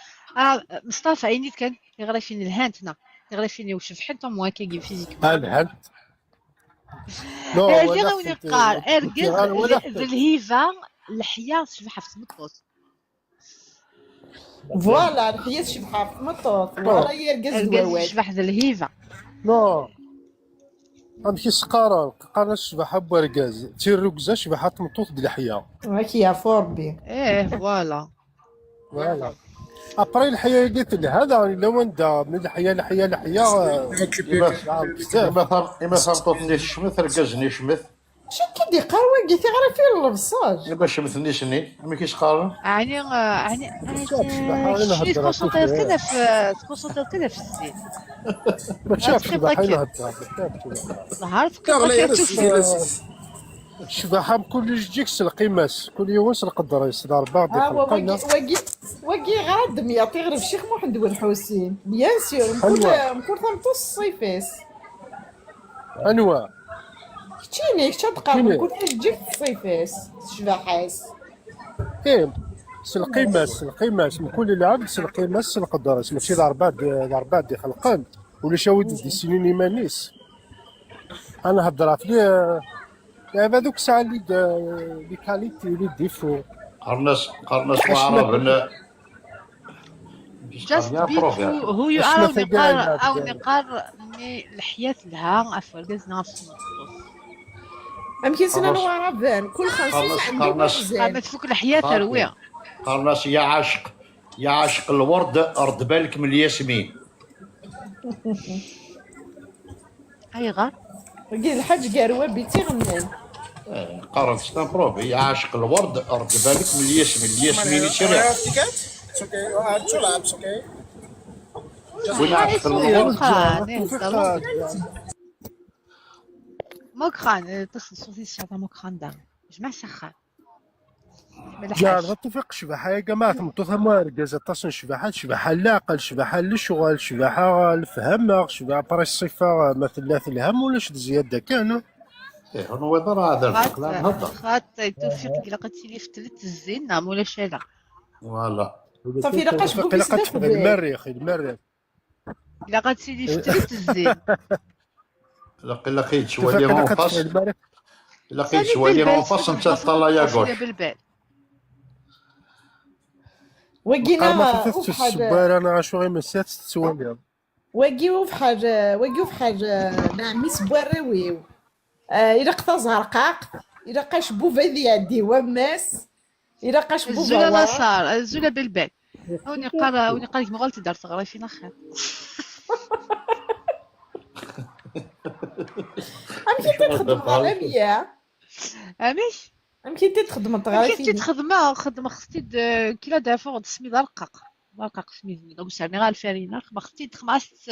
مصطفى عيني كان يغرفيني الهانتنا يغرفيني وشوف حتى مواكي فيزيك الحد اللي غاوني قار ارقد الهيفا الحياة شبحة في المطوط فوالا الحياة شبحة في المطوط فوالا يرقز ارقد دواوات شبح ذا الهيفا نو غنمشي سقارة قارنا الشبحة بوركاز تيروكزا شبحة تمطوط د الحياة. هاك يعرفو ربي. فوالا. فوالا. ابري الحياة قلت هذا الا وين دا من الحياة لحياة لحياة بزاف. إما ثمطوطني الشمث ركزني شمث. شو كيدي قروة قلتي غير فين البصاج. إما شمثني سني مي كيسقارن. يعني شنو تكونسونطير كذا في الزين. ما تشافش الشبحة نهضر. ظهرت الشبحة كل جيك سلقيماس كل يوم سلقدر يصدر بعض وقي غير دمية تغرب الشيخ محمد بن حسين بيان سور مكون ثمطوس الصيفاس. انواع كتشيني تقرب مكون تجيك الصيفاس الشبحاس. ايه سلقيماس من كل لعب سلقيماس سلقدر ماشي ضربات دي خلقان ولا شاود دي سنين يمانيس. انا هضرات لي هذوك الساعه اللي كاليتي اللي ديفو قرناس وعرب just beautiful who you are أو نقار الحياة لها أفرقز ناس أمكن سنة نواربان كل 50 عندهم قامت تفك الحياة تروية. قرناس يا عاشق الورد أرد بالك من الياسمين. أي غار قال الحاج قاروة بيتي غنان. قرن ستان بروفي يا عاشق الورد أرد بالك من الياسمين يشرع. وين عاشق الورد؟ مكران تصل صوتي الشاطئ مكران دام جمع سخان. لا غتوفيق شبحة يا جماعة مطوطة ماركز تصن شبحة اللاقل شبحة للشغل شبحة الفهم شبحة برا الصفة مثلا الهم ولا شد زيادة كانوا. إيه هو ضرا هذا الكلام هذا. خاطر توفيق إلا قلتي لي فتلت الزين نعم ولا شالا. فوالا. صافي لقاش بوكي لقات المريخ إلا قلتي لي فتلت الزين. لقيت شوية منفص. لقيت شوية منفص انت طلع يا غوش. وقينا السبار انا شو غير مسات تسوالي. وقيو في حاجة نعم سبوراويو. إلا قطع زرقاق إلا قاش بوفا ذي عدي وماس إلا قاش بوفا الزولة لا صار الزولة بالبال. وني قال ما غلطي دار تغري فينا خير. أمكن تخدم غالبية. أميش. أمكن تخدم غالبية. أمكن خدمة خصتي كيلا دافع سمي دارقق سمي دونك سامي غال فارينا خصتي تخماس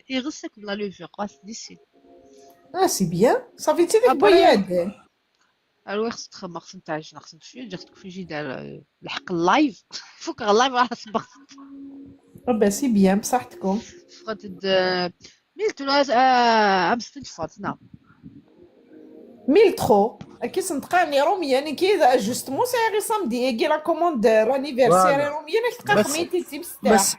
يغسك ولا لوفر قاس ديسي. سي بيان صافي تي ديك بوياد. الوغ خصك تخمم خصك تعجن خصك شويه جاتك في دار الحق اللايف فوق اللايف راه صبغت. ربي سي بيان بصحتكم. فقد ميلتو امستنفاتنا. ميل تخو كي صندقاني رومي يعني كي اجوستمون سي غير سامدي كي لا كوموند لانيفرسير رومي انا تلقى خميتي تيبستاح. بس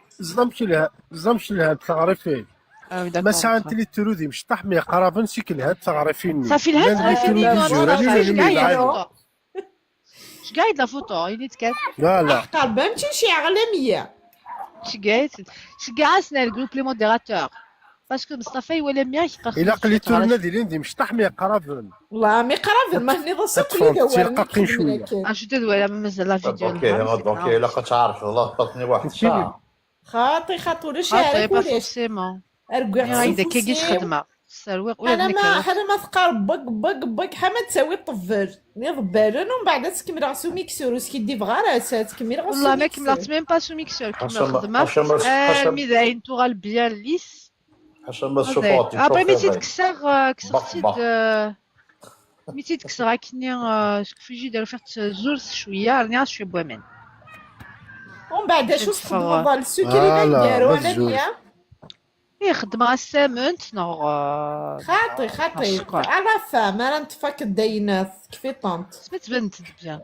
زلمش لها بتعرفين. مساعة انت اللي ترودي مش طحمي قرابن سيكل هاد تعرفين. صافي الهاد اش قايد لا فوتو ينيت كات. لا قلبه ماشي شي عالميه. اش قاعد الجروب لي موديراتور باسكو مصطفى ولا ميا الا قليتو لنا ديالين مش طحمي قرابن. والله مي قرابن ما هني ضسق لي دوار شويه. اش تدوي مازال لا فيديو. دونك الا كتعرف الله فاتني واحد الساعه. خاطي ولا شي عارف ولاش. هيدا كيجيش خدمه السرويق ولا انا ما ثقار بق حما تساوي الطفل ني ضبالون ومن بعد تكمل غاسو ميكسور وسكي دي فغا تكمل غاسو والله ما كملت ميم با سو ميكسور كمل خدمه ميداين توغال بيان ليس حسن ما سوبورتي ابري ميتي كسرتي ميتي تكسر كني سكفيجي دارو فيت زورس شويه راني شويه بوامن ومن بعد شو تخدموا السكري دارو انا يخدم السامنت نور خاطي على فام انا نتفك الدينات كيفي طنط سميت بنت بيان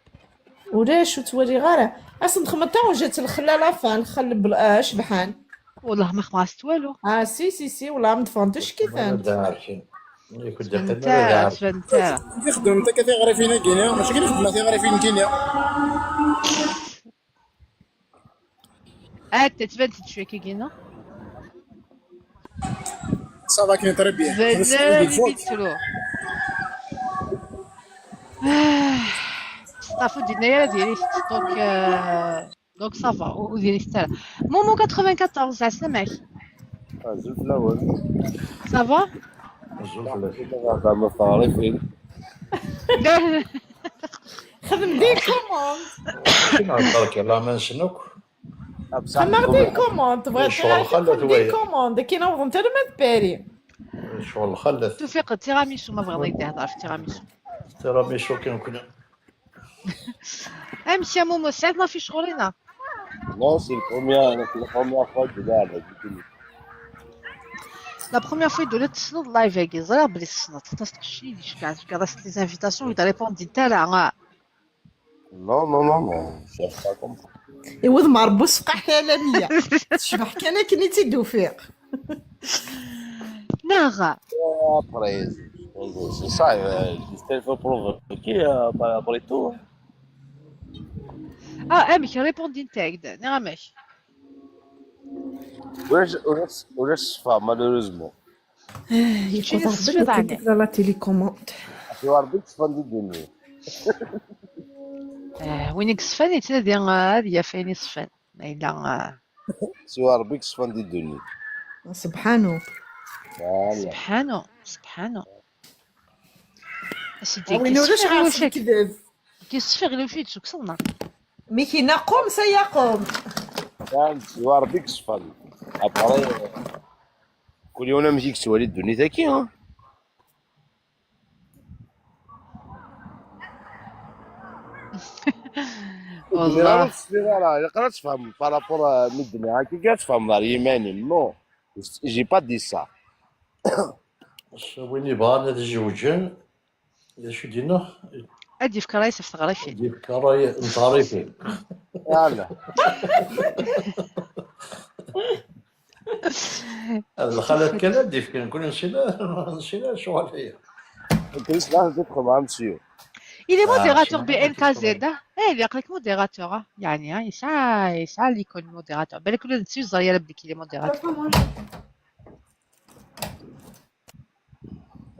ولاش تولي غير اصلا خمطه وجات الخلاله فان نخلب شبحان والله ما خمست والو سي والله ما دفنتش كيفان كنت فهمت يخدم انت كتغري فينا كينيا ماشي كاين خدمه تيغري فين كينيا تبنت شويه كي كينا صافا كاين طري بيان هذا السؤال بلا ديال الفوت ليميترو. صافو دينايا دياليست دونك صافا ودياليست تاعها. مومو 94 عسلامك. زوج في الاول صافا. زعما صاري خدم دي كوموند. شنو هضرك يلاه ما نسنوك. خمر دي كوموند تبغي شغل خلت تخدم دي ويا كوموند كي نوض انت ما تباري. شغل خلت توفيق التيراميسو ما بغا يدي يهضر في التيراميسو. تيراميسو كنكون امشي يا مومو ساعدنا في شغلنا. Non, c'est la première fois que je vais à la Guinée. لا بروميير فوا يدو تصنت لايف هاكي زرا بلي تصنت تسقشي لي شكاع راسل لي زانفيتاسيون ويدا ريبوندي نتا لا. Non, non, non, non, je cherche pas comme ça. يوض مربوس فقع عالمية تشبح كان كني توفيق. ناغا. Après, c'est ça, j'étais fait provoquer après tout. امك ريبوندي نتاعك نعمك. ولا الصفا malheureusement. شنو تصفيض عنك؟ لا تيلي كوموند. في ربك صفا دي الدنيا. وينك صفاني تنادي هذه فيني صفان الا سوى ربك صفا دي الدنيا. سبحانه. سبحانه سبحانه. اسيدي وين ولاش عارف كذاب. كيصفي غير فيه تسكسلنا. مي كي نقوم سيقوم. كان سوى ربك صفا. ابري كل يوم نمشي كسوالي الدنيا تاكي ها. والله لا قرات تفهم بارابور من الدنيا كي كتفهم دار يماني نو جي با دي سا. وين يبغى نتزوجن شو دينا ادي في كرايس في تغريفي ديك كراي نطاريفي يلا الخالات كان ديف كنكون نسينا شو هي كنت لازم تدخل مع مسيو. Il est modérateur BNKZ. Il est avec modérateur. يعني يسعى اللي يكون موديراتور. بالك كل نسيو زريا ربك اللي موديراتور.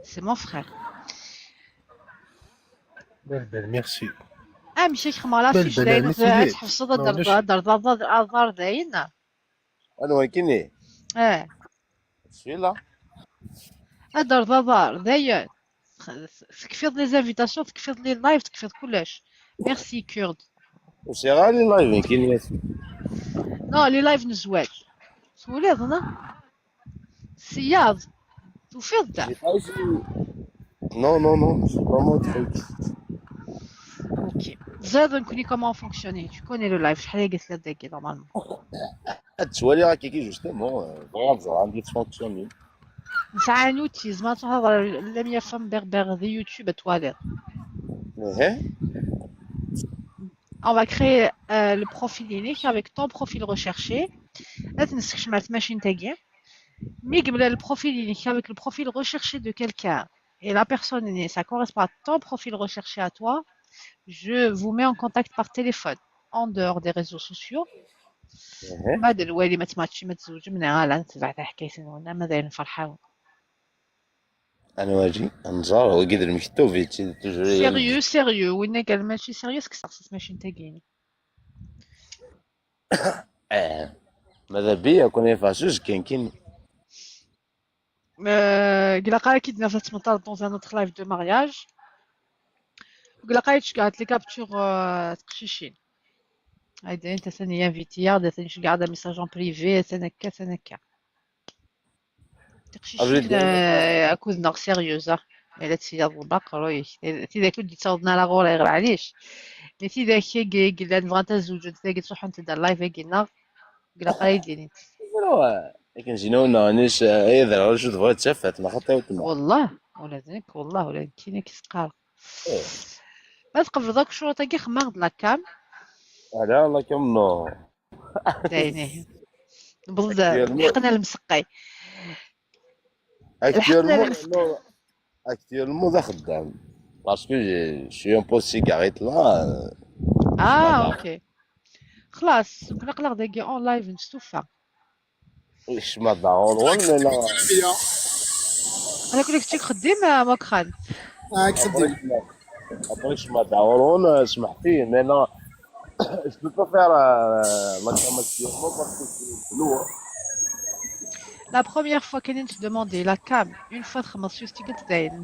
C'est mon frère. بل ميرسي. مشي خمر لا فيش داين تحفظ الدار داين. انا وكني. سيلا. الدار داين. تكفيض لي زانفيتاسيون تكفيض لي اللايف تكفيض كلش. ميرسي كورد. وسي غالي لايف كاين نو لي لايف نزواج. توليض انا. سياض. توفيض دا. نو نو نو سي با مو تريك. اوكي. زاد نكوني كومون فونكسيوني. تكوني لو لايف شحال قلت لك داكي نورمالمون. تسوالي راكي كي جوستومون فوالا عندي تفونكسيوني. نسعى نوتيز ما تهضر لم يفهم بربر ذي يوتيوب تواليت. On va créer le profil unique avec ton profil recherché. Là, tu ne sais machine taguée. Mais le profil unique avec le profil recherché de quelqu'un et la personne, ça correspond à ton profil recherché à toi. Je vous mets en contact par téléphone en dehors des réseaux sociaux. بعد الوالي ما تماتشي ما تزوج منها لا تبعتها حكايتنا ولا ماذا نفرحاو. انا واجي نزار وقدر مكتوب في سيريو وين قال ماشي سيريو سكسرس ماشي انت كاين. ماذا بيا كون يفاسوس كاين قال قال كي درنا في المطار دون ان اوتر لايف دو مارياج قال قالت قالت لي كابتور تقشيشين هايدا انت ثاني انفيتيا دا ثاني قاعده ميساج اون بريفي ثانكا ثانكا تقشيشين اكود ناق سيريوزا الا تسيا الباق روي تي كنت تصاوبنا لا غور غير عليش مي تي داك قال نبغى نتزوج تلاقي تروح انت دار لايف كينا قال قايدين لكن جينا ناس يضرب شو تبغى تشفت ما خطيتنا والله ولا ذاك والله ولا كاين كيسقال ما تقبل ذاك الشروط كي خماغ لا كام لا الله كم نو داينه بلد حقنا المسقي اكتيرمون ذا خدام باسكو شي اون بوست سيغاريت لا اوكي خلاص نقلق داكي اون لايف نستوفى واش ما ضروري ولا انا كنت خدام مكران. هاك خدام. Après, je m'adore, je m'appelle, mais non, je peux pas faire la caméra parce que c'est lourd. La première fois qu'elle te demandait la cam, une fois تخمص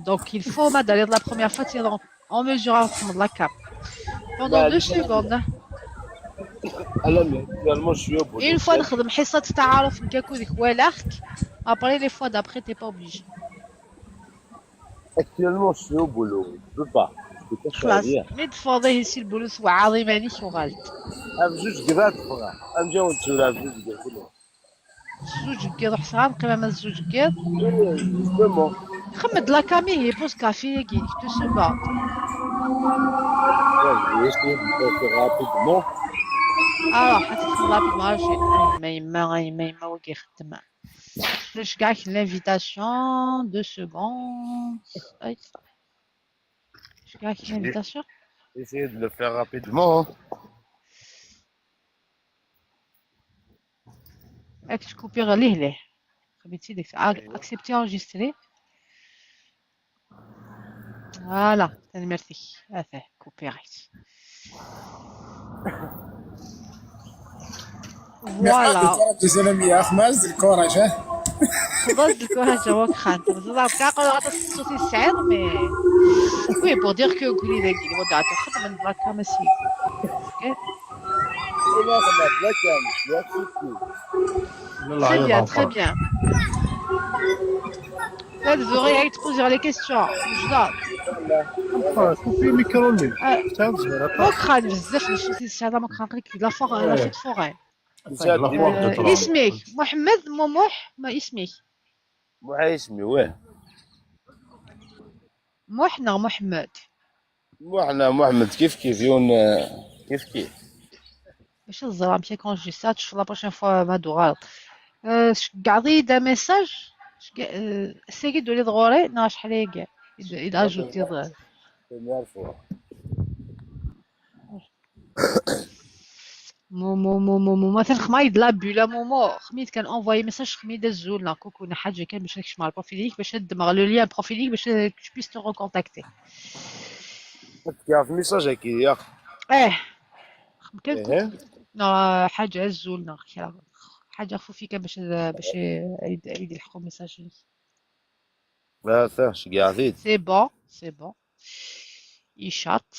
donc il faut d'aller la première fois tu es en mesure à prendre la cam pendant 2 secondes. Mais actuellement, je suis au bout. Une fois نخدم حصة تعارف نكاكو ديك والاخك après les fois d'après t'es pas obligé. Actuellement, je suis au boulot. Je peux pas. Je peux pas خلاص choisir. مي تفاضي يسي البولوس وعاظي مانيش وغالط. بجوج قرات فوقها. نجاو نتسولى بجوج قرات. زوج كيض حصان قيمة زوج كيض. Justement. خمد لا كامي هي بوس كافي كي 2 secondes. Je vais essayer de faire rapidement. Alors حتدخل rapidement ما يما وكي يخدم. باش كاع l'invitation 2 secondes. أي باش كاع l'invitation. Essayer de le faire rapidement. راك تكوبي غير ليه خبيتي ديك accepter enregistrer. فوالا ثاني ميرسي هذا كوبيرايت. فوالا جزائرية خماس الكوراج ها. خلاص الكوراج هو كخانت بزاف كاع قالوا غادا الصوتي السعيد مي وي بور دير كو قولي داك الوضع تاخذ من بلاكا ماشي très bien très bien. Là vous aurez à te poser les questions. كوفي ميكرو لي مكران بزاف الصوتي هذا مكران غير لا فوغ لا فيت فوغين. لا اسمك محمد موح ما اسمك محي اسمي واه. محنا محمد. وحنا محمد كيف يون كيف. باش الزرام كي كونجي سا تشوف لا بروشين فوا ما دو غلط. قاعدي دا ميساج سيكي دولي دغوري نا شحال هي كاع إذا أجوتي ضغط. مومو مثلا خمايد لابولا مومو خميد كان انفواي ميساج خميد الزولنا كوكونا حاجه كان باش نكشف مع البروفيليك باش ندمغ لو ليان بروفيليك باش تو بيس تو ريكونتاكتي. كيف ميساج هكي ياك. كان حاجه الزولنا حاجه خفيفه باش يلحقوا ميساج. لا فاش قاعدين. سي بون يشاط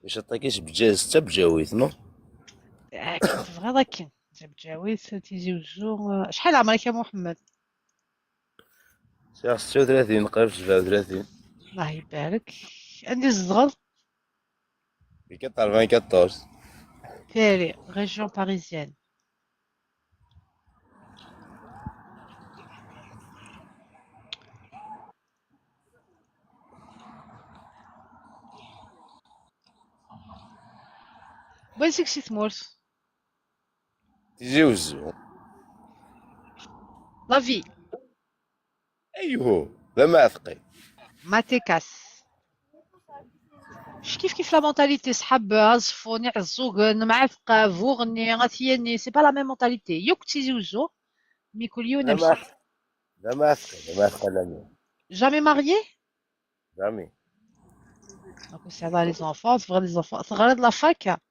واش عطاكيش بجاز حتى بجاويت نو. كنت فغير كاين بجاويت تيجي وجو. شحال عمرك يا محمد؟ 36 قريب 37. الله يبارك. عندي الصغر في 94. Paris, région parisienne. وين سكسي تموت؟ تيجي وزو. لا في. ايوه لا ما ثقي. ما تكاس. كيف لا مونتاليتي صحاب عزفوني عزوغن معفقة فوغني غاتياني سي با لا ميم مونتاليتي يوك تيجي وزو مي كل يوم نمشي. لا ما ثقي لا. جامي ماريي؟ جامي. دونك سي على لي زونفون صغار لي زونفون صغار لا فاك.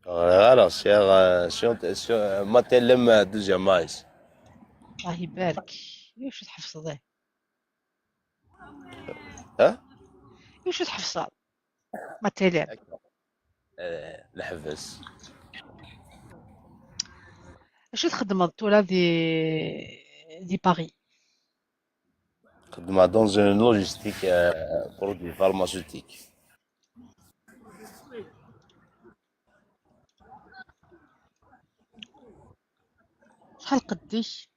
Alors, sur ماتلم دوزيام مايس. الله يبارك. واش تحفظيه؟ ها؟ واش تحفظها؟ ماتلم. نحفظ. اش تخدم الطولة دي باري؟ خدمة dans une logistique produit pharmaceutique. شحال قديش؟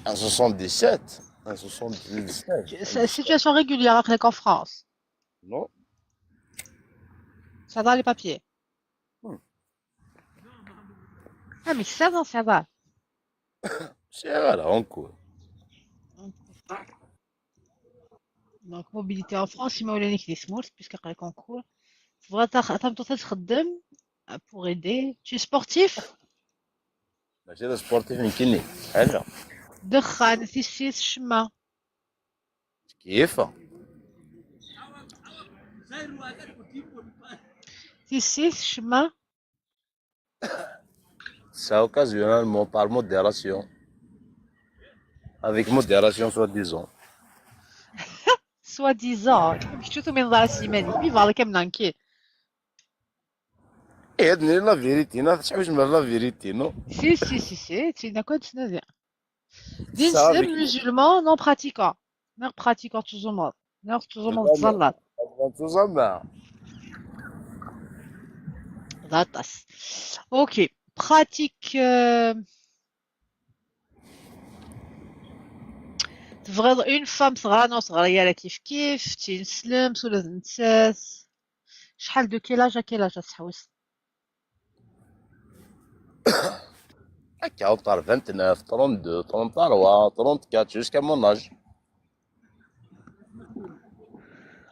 77. 77. Situation régulière avec en France. Non. Ça va les papiers. Ah mais ça va, ça va. شغال en cours. Donc mobilité en France يما ولاني كدي سمورت puisque قالك en cours. تبغى تخدم pour aider. Tu es sportif? ماشي هذا سبورتيف يمكنني حاجه دخان تيسيس الشمة. كيف تيسيس الشمة. c'est occasionnellement par modération avec modération soi-disant سوا ديزون كشتو من ضاع سيماني في بعض كاملانكي. ايه هاد لا فيريتي نا تحويج من لا فيريتي نو سي تينا كنت نادي دين صافي سلم مسلمان نون براتيكون نغ براتيكون توزومون نغ توزومون تزلط تزمع ضاطس. اوكي براتيك تبغض اون فام صغرانه صغيره كيف كيف تينسلم ولا تنساس. شحال دو كيلاج كيلاج تحوس هكا وطار 29 32 33 34 jusqu'à mon âge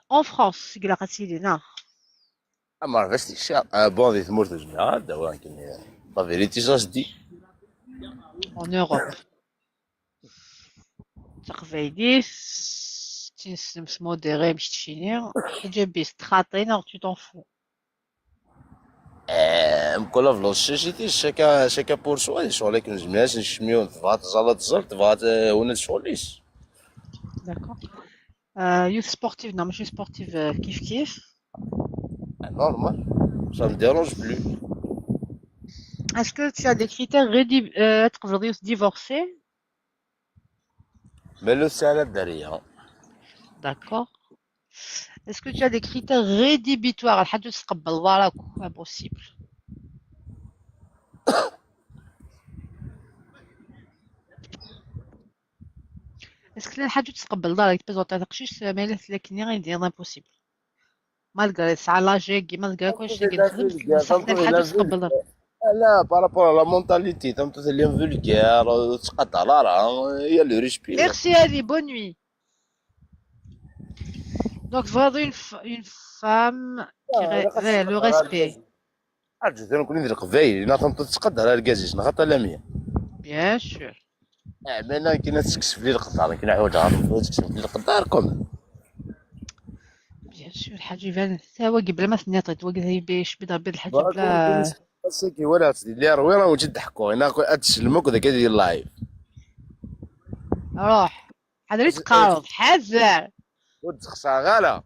en France قلا قتيلي نا ما عرفتش الشعب بون دي تمورت الجماعه هذا هو يمكن لا فيريتي جاش دي en Europe تقفايديس تنسلم موديري مش تشيني جابيس تخاطينا و tu t'en fous. كل فلوس شيتي شاكا بور سوا شغل كي نجمعش نشميو تبغى تزال تزال تبغى وانا شغليش D'accord. Youth sportif, non, mais je suis sportive kiff kiff. نورمال ça me dérange plus Est-ce que tu as des critères être divorcé? mais le salaire derrière D'accord. Est-ce que tu as des critères rédhibitoires? الحاجة تتقبل voilà quoi, impossible. Est-ce que الحاجة تتقبل دارك تبغى تقشيش مالك لكن غير امبوسيبل. مالغري سالاجي مالغري كلشي كنخدم بصح الحاجة تتقبل دارك. لا بارابور لا مونتاليتي تم تسلم فولغير تقطع لا راه هي لو ريش بي Merci Ali, bonne nuit. Donc vraiment une femme qui le respect. عرفت انا كون ندير قبايل انا تقدر الكازيش نغطى لامية Bien sûr. انا كاين تكشف لي القدار كاين حوايج تكشف لي القدار كوم Bien sûr الحاج يبان حتى هو قبل ما تنيط توقف باش بدا بيض الحاج بلا ساكي ولا تدير لي رويره وجد ضحكوا انا اتسلمك وذاك ديال اللايف روح حضري تقارض حذر وتخسر غالا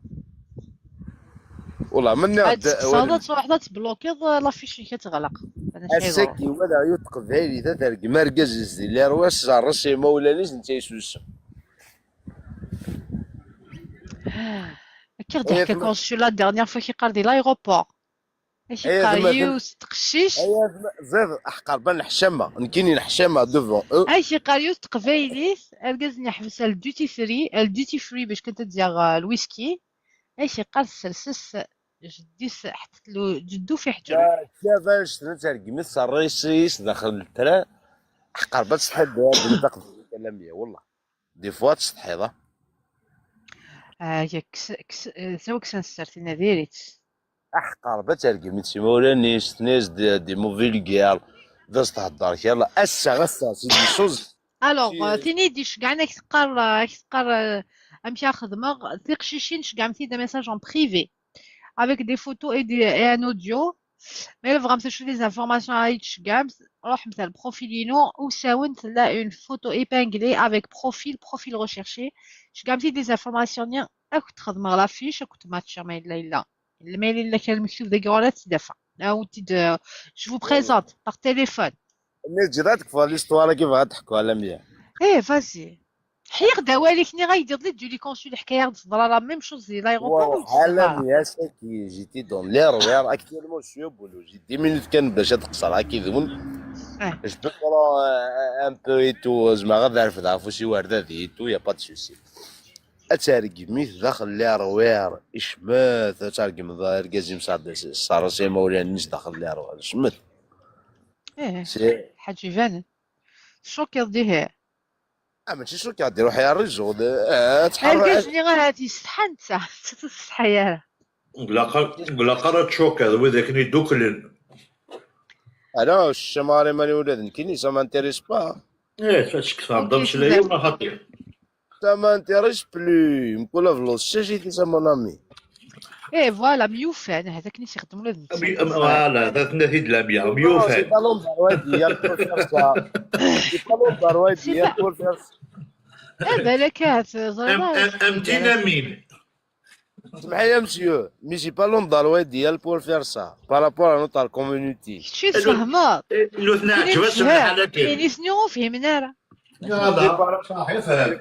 والله مني هاد الصادات وحده تبلوكي لافيش كتغلق الساكي ولا يتقف عيني تدرك مركز ديال لي رواش رشي ما ولانيش انت يسوس كي ضحك كونسول لا ديرنيير فوا كيقال دي لايغوبور اش قاريوس تقشيش زيد احقر بان الحشامه نكيني الحشامه دوفون اش قاريوس تقبايليس الكازني حبس الديوتي فري باش كنت ديال الويسكي اش قال سلسس جديس حطت له جدو في حجرو كيفاش ترجمت الريسيس داخل الترا احقر بان تحد هذا تقدر كلام والله دي فوا تستحيضه يا سواك سنسترتينا ديريت احقر بترجمت سي مولانيش تنيز دي موفيلغيال داز تهضر يلا غسا سي دي شوز الوغ تيني ديش كاع انك تقار امشي خدمه تيقشيشين كاع مثي دي ميساج اون بريفي avec des photos et un audio mais vraiment c'est des informations à Hitchgams روح مثلا بروفيلينو وساونت لا une photo épinglée avec profil recherché شكامتي des informations نيا كنت خدمه لافيش كنت ماتشا ما الا الا الميل اللي كان مكتوب ديكورات تدفع او تد je vous présente par téléphone الناس جراتك في ليستوار كيف غتحكوا على مية ايه فاسي حيق دوالك ني غايدير لي تجولي كونسول حكايه تهضر لا ميم شوز زي لايغوبور عالم يا ساكي جيتي دون لير وير اكتيرمون شويه بولو جي 10 مينوت كان باش تقصر هكا يذون جو بو ان بو اي تو زعما غير نعرفوا شي ورده ديتو يا با دو سوسي اتارقمي داخل لير وير اشمات اتارقم ظاهر كازيم صار شي مولانيش داخل لير وير شمت ايه حاج يبان شو كيرديه ماشي شو كيديروا حيا الرجل تحرك الكاجني غير هاتي استحنت تستحيا لا قرا تشوك هذا وذاك دوكلين انا الشماري مالي ولاد نكيني سا مانتيريس با ايه فاش كتفهم اوكي مش ليا سوزان. ولا خاطر سا مانتيريس بلو مكولا فلوس شاشيتي سا مون امي ايه فوالا ميوفان هذاك نيس يخدم ولاد نتسان. فوالا ذات نتي دلابيا نو سي ميوفان. با لون دار ديال بور فير سا سي با لون دار سي ديال با بور فير بالك زربا امتينا مين سمح يا مسيو مي سي با لون دار ديال بور فير سا بارابور ا نوتر كوميونيتي شي تفهمات لو ثنا كاين عجبتهم تفهم الحالات كاين يسنيو فهمنا راه. هذا صحيح فهم.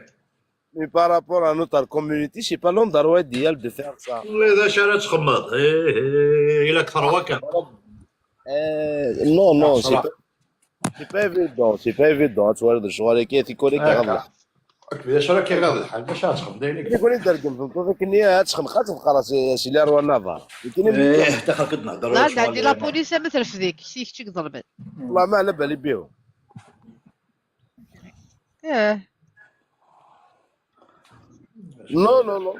مي بارابور ا نوتر كوميونيتي سي با لون دار ديال دو فير سا اذا شرات تخمض الى كثر وكان نو نو سي صراحه سي با ايفيدون سي با ايفيدون تورد الشغل كي تيكوني كيغلط كيفاش شرا كيغاض الحال باش تخدم دايرك يكون يترجم فهمتوا ديك النيه تخنقات خلاص سي لا روا نافا ايه حتى خلك نهضر لا عندي لا بوليس مثل في ذيك شتيك ضربت. والله ما على بالي بيهم نو نو نو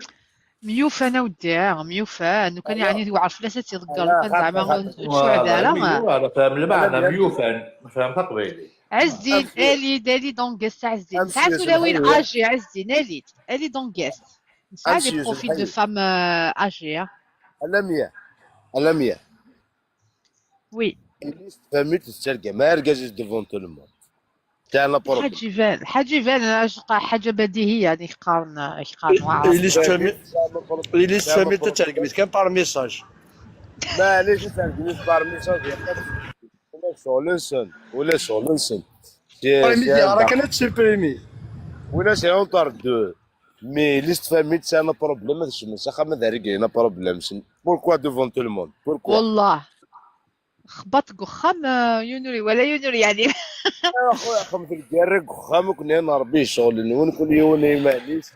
ميوفان اودي ميوفان وكان يعني يعرف فلاسات تيضقر وكان زعما شعداله. انا فاهم المعنى ميوفان فهمت قبيلي. عز الدين الي دونغيست عز الدين ساعات ولا وين اجي عز الدين الي دونغيست ساعات دي بروفيل دو فام اجي. على 100 وي فهمت تسترقى ما رقاش ديفون تو المون تاعنا بروبليم حاج يبان حاجه بديهيه يعني يقارن إليس فهمت تترقميت كان بار ميساج معليش ترقميت بار ميساج ولا سولنسون راك انا تسبريمي ولا سي اونتر دو مي ليست فهمت سانا بروبليم هادشي من ساخا ما داري بروبليم بوركوا ديفون تو المون بوركوا والله خبط قخام يونوري ولا يونوري يعني. اخويا خم في الكرك وخام كنا نربي شغل نون كل يوني معليش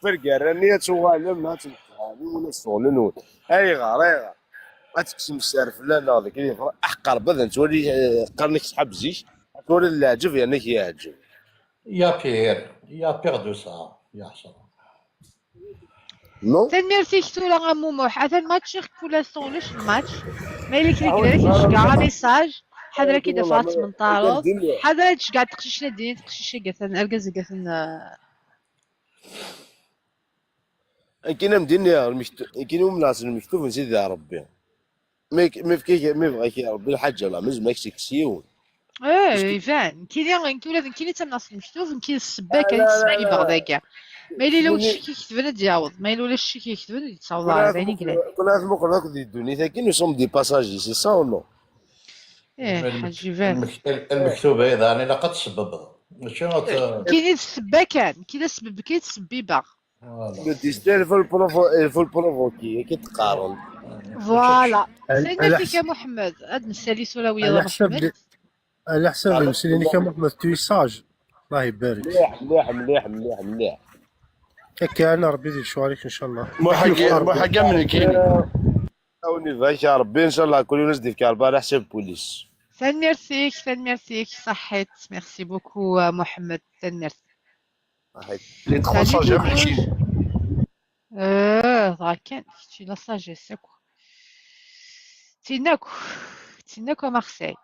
في الكرانية تسوالم ما تمحاني ولا شغل نون اي غير غتقسم السارف لا هذاك اللي احقر بدن تولي قرنك تسحب زيت تولي العجب يعني يعجب يا بيغ دو سا يا حسن نو تنميرتي كتولا موموح هذا الماتش كولا صونلش الماتش ما إلا كي كاع ميساج حضرة كي دفعت من طارق حضرة تشقع تقشيش الدين تقشيش قاثن ارقز قاثن كاين مدينة كاين ناس المكتوب نسيت يا ربي ما يبغى يا ربي الحاجة لا مز ماكش كسيون يفان كاين تم ناس المكتوب كاين السباك كاين تسمعي بغداك ما إلا لو الشي كيكتبن تجاوز ما إلا ولا الشي كيكتبن يتصاوب عيني كلا كنا نسمو كنا كدي الدنيا لكن نو سوم دي باساجي سي سا او نو حاج يفان المكتوب هذا يعني لا قد تسبب ماشي كاين السباكان كاين السبب كاين السبيبه لو ديستيل فول بروفوكي كي تقارن فوالا سيدنا يا محمد هاد نسالي ويا محمد على حسب المسلمين كمحمد تويساج الله يبارك مليح هكا انا ربي يدير شواريك ان شاء الله محاكا من كاين اوني فاش يا ربي ان شاء الله كل الناس ديك كاربا على حساب البوليس ميرسيك صحيت ميرسي بوكو محمد ميرسي لي تخوا ساجا ماشي كان شي لا ساجيس تيناكو مارسيل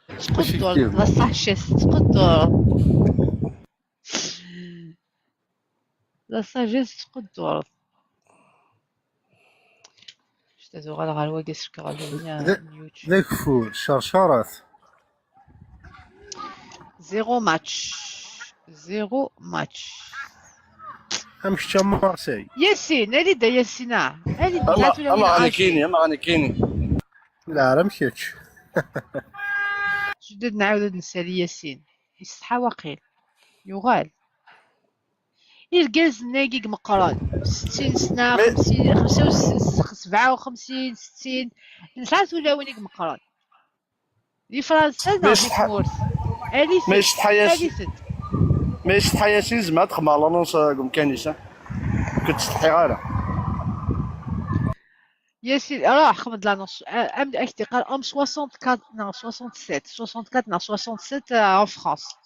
تقدر لا ساجيس تقدر لا ساجيس تقدر شتازو غالغال واقيس كغالونيا يوتيوب ذاك فور شرشرات زيرو ماتش امك تشام مارسي ياسين اللي دا ياسينا اللي الله غاني كيني لا راه مشيتش جدد نعاود نسالي ياسين يصحى واقيل يغال الكاز ناقيق مقران 60 سنة 50 57 60 نسات ولا وينيك مقران لي فرنسا ناضيك مورس ما يستحيا زعما تخمر لا نونس كانيسا كتستحي غير ياسين راه خمد لا نص ام احتقال ام 64 non 67 non 67 en France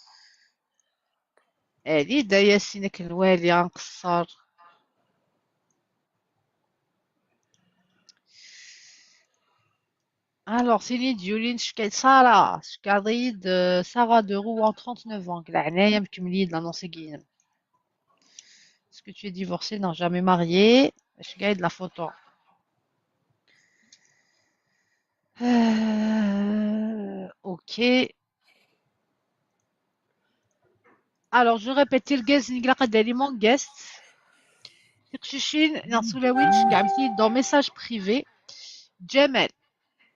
هادي دا ياسين كالوالي غنقصر Alors, Céline Dion, Sarah, Sarah de Rouen, 39 ans. العناية مكملين l'annonce Guillaume. Est-ce que tu es divorcé? Non, jamais marié. Je gagne la photo. Ok. Alors, je répète, le guest, نقرا قدامي mon guest. تقشيشين نصولوينش قاعدين dans message privé.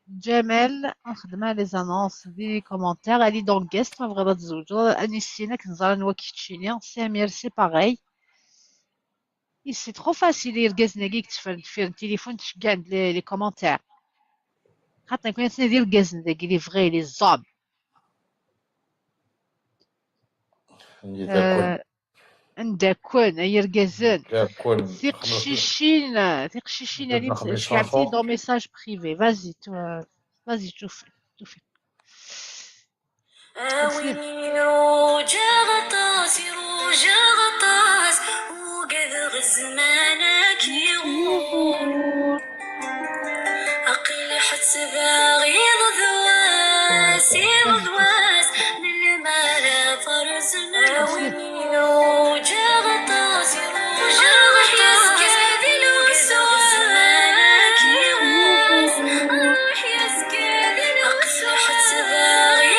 جمال نخدمها لي زانونس دي كومونتير اللي دون guest ما بغيت تزوج انيسينا كنزرا نواكي تشينيا سامير سي باغاي سي ترو فاسيل يركز ناكي كتفر في التليفون تشكاع لي كومونتير خاطر نكون ندير الكاز داكي لي فغي لي زاب نداكون يركزن ثقشيشين اللي كاعتي دون ميساج بريفي فازي شوفي ويني روجا غطاس روجا غطاس وقد غزمانك يغور أقل حتى باغي ضواس ضواس من المال فرز ويني روجا غطاس روجا غطاس كذي الوسواس زمانك يغور أروح يسكذي أقل حتى باغي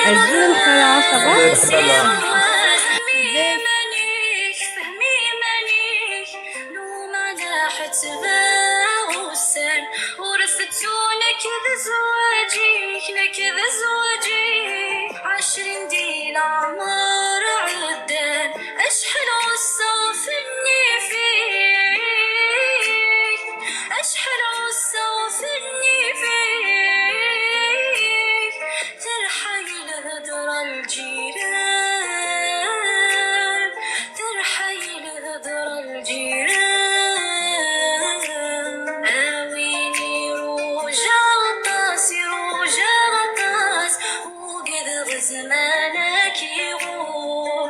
الزول الحلا صباح ورثتونك ذا زواجي 20 دينار عدن اشحن وصافني فيك اشحن وصافني فيك ترحل هدر الجيران ترحل هدر الجيران زمانك يغور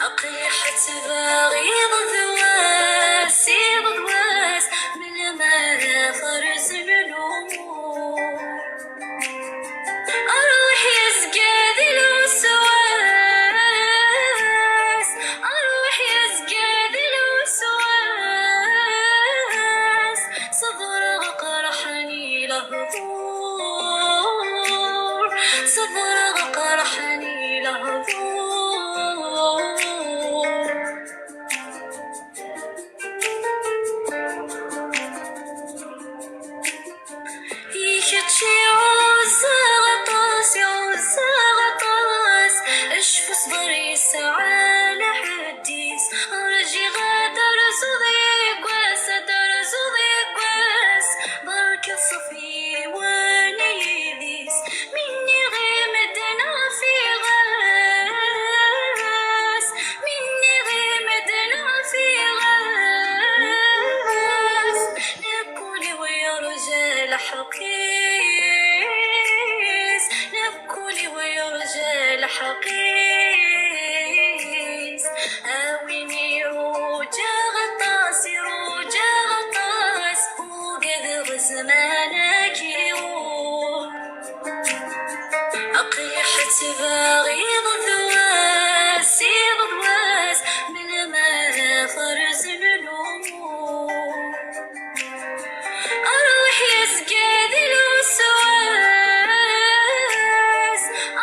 أقيحة باغيض ذواس ضواس من المال فرز الأمور أروح يزقاد الوسواس أروح يزقاد الوسواس صبر قرحني لهضور صبر قرحني لهضور يكتشي عوزة غطاس عوزة غطاس اشفو صبري ساعة لحديس رجي غادر زضيق واس در زضيق واس برك صفي ونيديس مني غمدنا في غاس مني غمدنا في غاس نبكولي ويا رجال حقيس نبكولي ويا رجال حقيس اويني روجا غطاس روجا غطاس وقد غزمانك يغور أقيحة باغيض ذواس ضواس من المال فرز الأمور أروح يزقاد الوسواس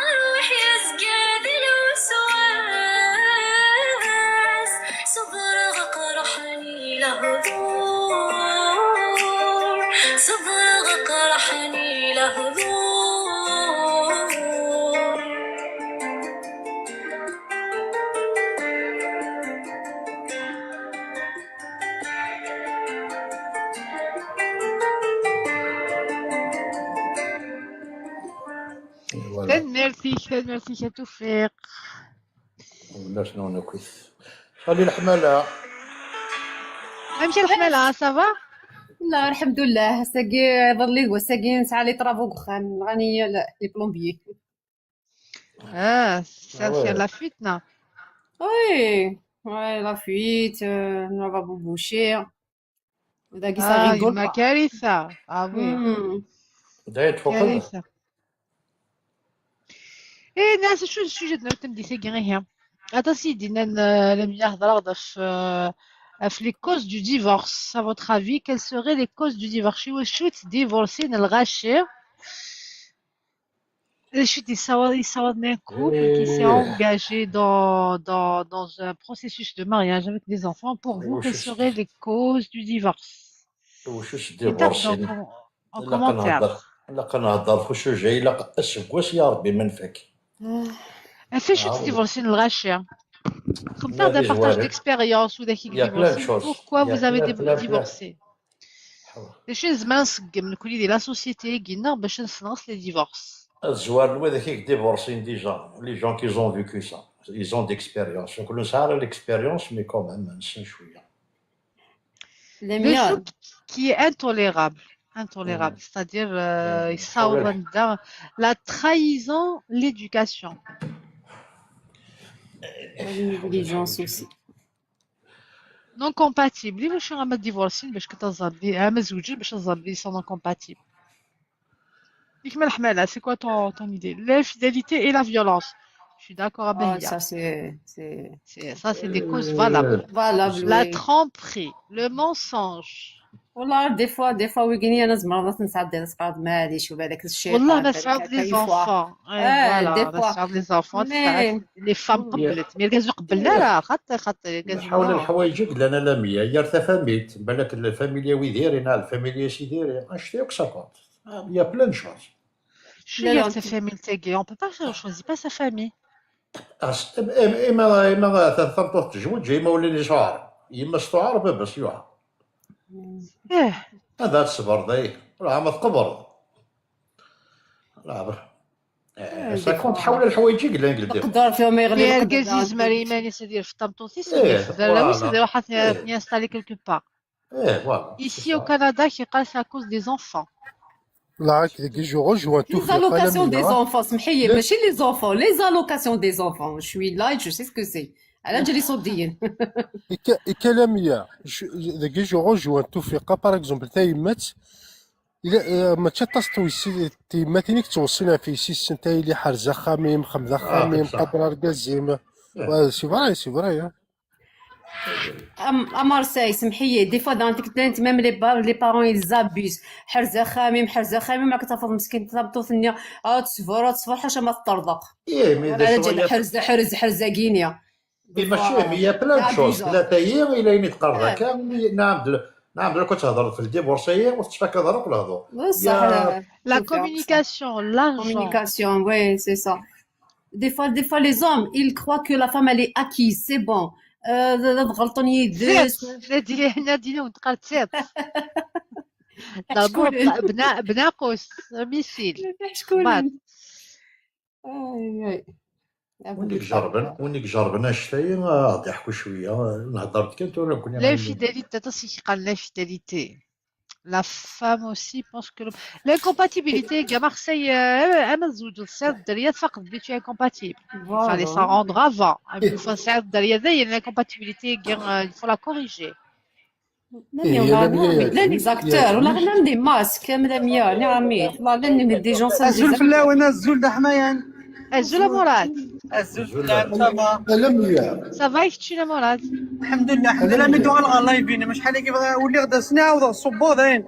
أروح يزقاد الوسواس صبر قرحني لهضور صبر قرحني لهضور ميرسي يا توفيق ولا شنو نكويس خلي الحمالة نمشي الحمالة صافا لا الحمد لله ساقي ظلي هو ساقي نسعى لي طرافو كخان غاني لي بلومبيي. Ça tient la fuite, non? وي وي لا فويت نافا بوشي وداكي سا Ah, ريغول ما با. كارثة. Ah oui, بداية تفوقنا. كارثة. إيه ناس شو السوجي نرتم دي سيغيريها. Attends, سيدي لم يهضر غدا في les causes du divorce. À votre avis, quelles seraient les causes du divorce? شو تديفورسي الغاشي شو يصور d'un couple qui s'est engagé dans un processus de mariage avec des enfants. Pour vous, quelles seraient les causes du divorce? وشوش Et tape ديفورسي en إلا commentaire. كنهضر إلا كنهضر في وشو جاي إلا أسكواس يا ربي من فك. فاش شو تديفورسي الغاشي Comme faire d'un هذه partage زوارد. d'expérience ou d'un Il y a plein de divorcé. choses. Pourquoi Il y a vous avez plein. divorcé? Les choses minces de la société qui n'ont pas les divorces. الزوار هذاك ديفورسين ديجا لي جون كي زون فيكو سا ils ont d'expérience نقولوا ساعة l'expérience mais quand même نسن شوية. Le choc qui est intolérable, c'est-à-dire la trahison, l'éducation. نيجليجونس aussi. Non compatible. اللي واش غاما ديفورسين باش كتزابلي هما زوجين باش تزابلي sont non compatibles. Dikma l'hmala, c'est quoi ton idée? L'infidélité et la violence. Je suis d'accord avec Ah, Bahia. ça C'est des causes valables. Valable, La oui. tromperie, le mensonge. والله دي فوا ويكيني انا مرات نسعد نسقط معليش ولا داك الشيء والله ما تسعد les enfants. Voilà, دي ما فوا تسعد les enfants. مي Les femmes قبلت. مي كازو قبلنا راه خاطر نحاول الحوايج لنا لا مية يرتا فاميت بالك الفاميليا وي دايرين الفاميليا سي دايرين اشتي وكساكوت يا بلان شوز. Je veux dire, ta famille, on peut pas faire, on choisit pas sa famille. إما تنطط تزوج إما وليني شعر يما استعار بابا سيوعر. هذا الصبر ذي راه ما تقبر. ساكون تحول الحوايج قلنا نقدر. تقدر فيهم ما يغلي يا الكازيز مريماني سيدير في طمطوسي سيدير في الدراوي سيدير واحد ينستالي كيلكو بار. Ici au Canada, qui passe à cause des enfants. لا كي جو rejoins tout Les allocations des enfants سمحي ماشي les enfants les allocations des enfants je suis là et je sais ce que c'est على جالي صديين. كلامية كي جو rejoins tout في باغ اكزومبل تايمات إلا ما تشطستو تيما تينيك توصينا في سيس نتاي اللي حرزة خميم خمذة خميم قدرار كازيم سي فراي à Marseille سمحي دي فوا dans تكتلانت même les parents ils abusent حرزة خامم راك تفضل مسكين تطبطو ثنيا تصفر حاشا ما تطرطق على جال حرزة كينيا ماشي هي بلان شوز ثلاثة أيام إلا يتقرر كامل نعم كنت تهضر في الديفورسية وتشفى كهضر في الهضور. بصح La communication, l'argent. Communication, oui, c'est ça. Des fois, les hommes, ils croient que la femme, elle est acquise, c'est bon. غلطوني يدس نادي ونتقال تسيط بناقوس ميسيل شكون وينك جربنا شتاي ضحكوا شويه نهضر كنت ولا كنا l'infidélité تصي قال l'infidélité la femme aussi pense que l'incompatibilité à Marseille انا زوج السيد الدريه فقط بيتو incompatible il fallait s'en rendre avant il faut السيد الدريه ذي l'incompatibilité il faut la corriger لا لي زاكتور ولا غير دي ماسك مداميا نعمي والله لا دي جون سان الزول فلاوي الزول ده حمايان الزول مراد الزول صافا لميا صافا يفتشينا مراد الحمد لله ميدو غلغا الله يبينا ما شحال كيف ولي غدا سنعاود الصبو داين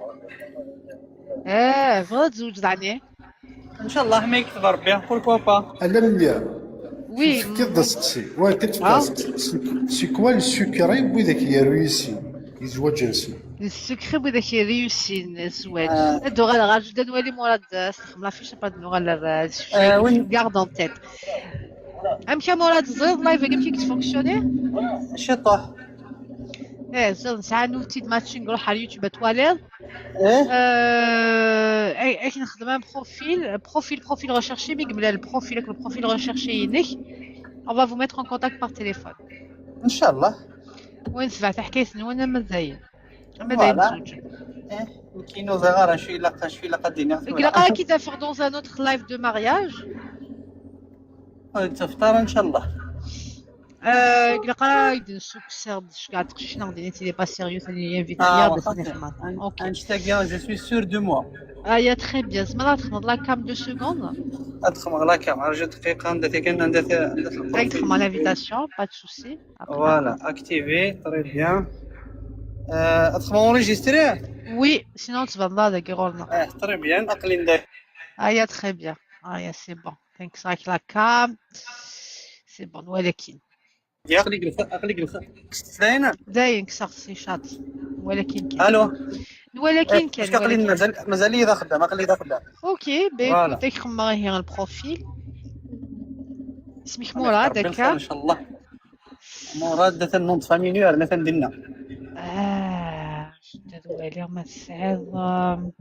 بغا تزوج دعني ان شاء الله ما يكتب ربي بوركوا با لميا وي كيف سقسي وكتبقى سي كوا السكري بوذاك يرويسي يزواج جنسي السكر بذاك يريوسين الزواج هادو غير غاج نولي مراد استخدم لا فيش با نغال وين غارد اون تيت امشي مراد زيد لايف كيف كتفونكسيوني شطح زيد ساعه نوتي ماتشينغ نروح على اليوتيوب توالير اي نخدم بروفيل ريشيرشي مي قبل البروفيل ريشيرشي ينك on va vous mettre en contact par téléphone ان شاء الله وين سمعت حكايه وانا مزاين زوج كاينو صغار شويه لا قادين إلا كي تفر dans un autre live de mariage. تفطر ان شاء الله. إلا قايد نسوق سرد قاعد تقشنا غادي تي با سيريو ثاني انفيتي يا بس نخدم. اوكي انشتاق جو سوي سور دو موا. يا تري بيان زعما تخمض لا كام 2 سكوند. ادخل لا كام رجع دقيقه ندير كان ندير تدخل لافيتاسيون با دو سوسي. فوالا اكتيفي تري بيان. ادخل اونجستري. وي سينون تبان لا داكيرولنا. تري بيان اقلي ندير. يا تري بيان. يا سي بون ثانكس راك لا كام سي بون ولكن اقلي داين كسرت سي شات ولكن كاين. الو ولكن كاين. واش اقلي مازال لي ذا خدام اقلي ذا خدام. اوكي بي كنت خمر هي البروفيل. اسمك مراد هكا ان شاء الله. مراد ثان نوض فاميليار انا تندنا. شدد ويلي ما تسعد.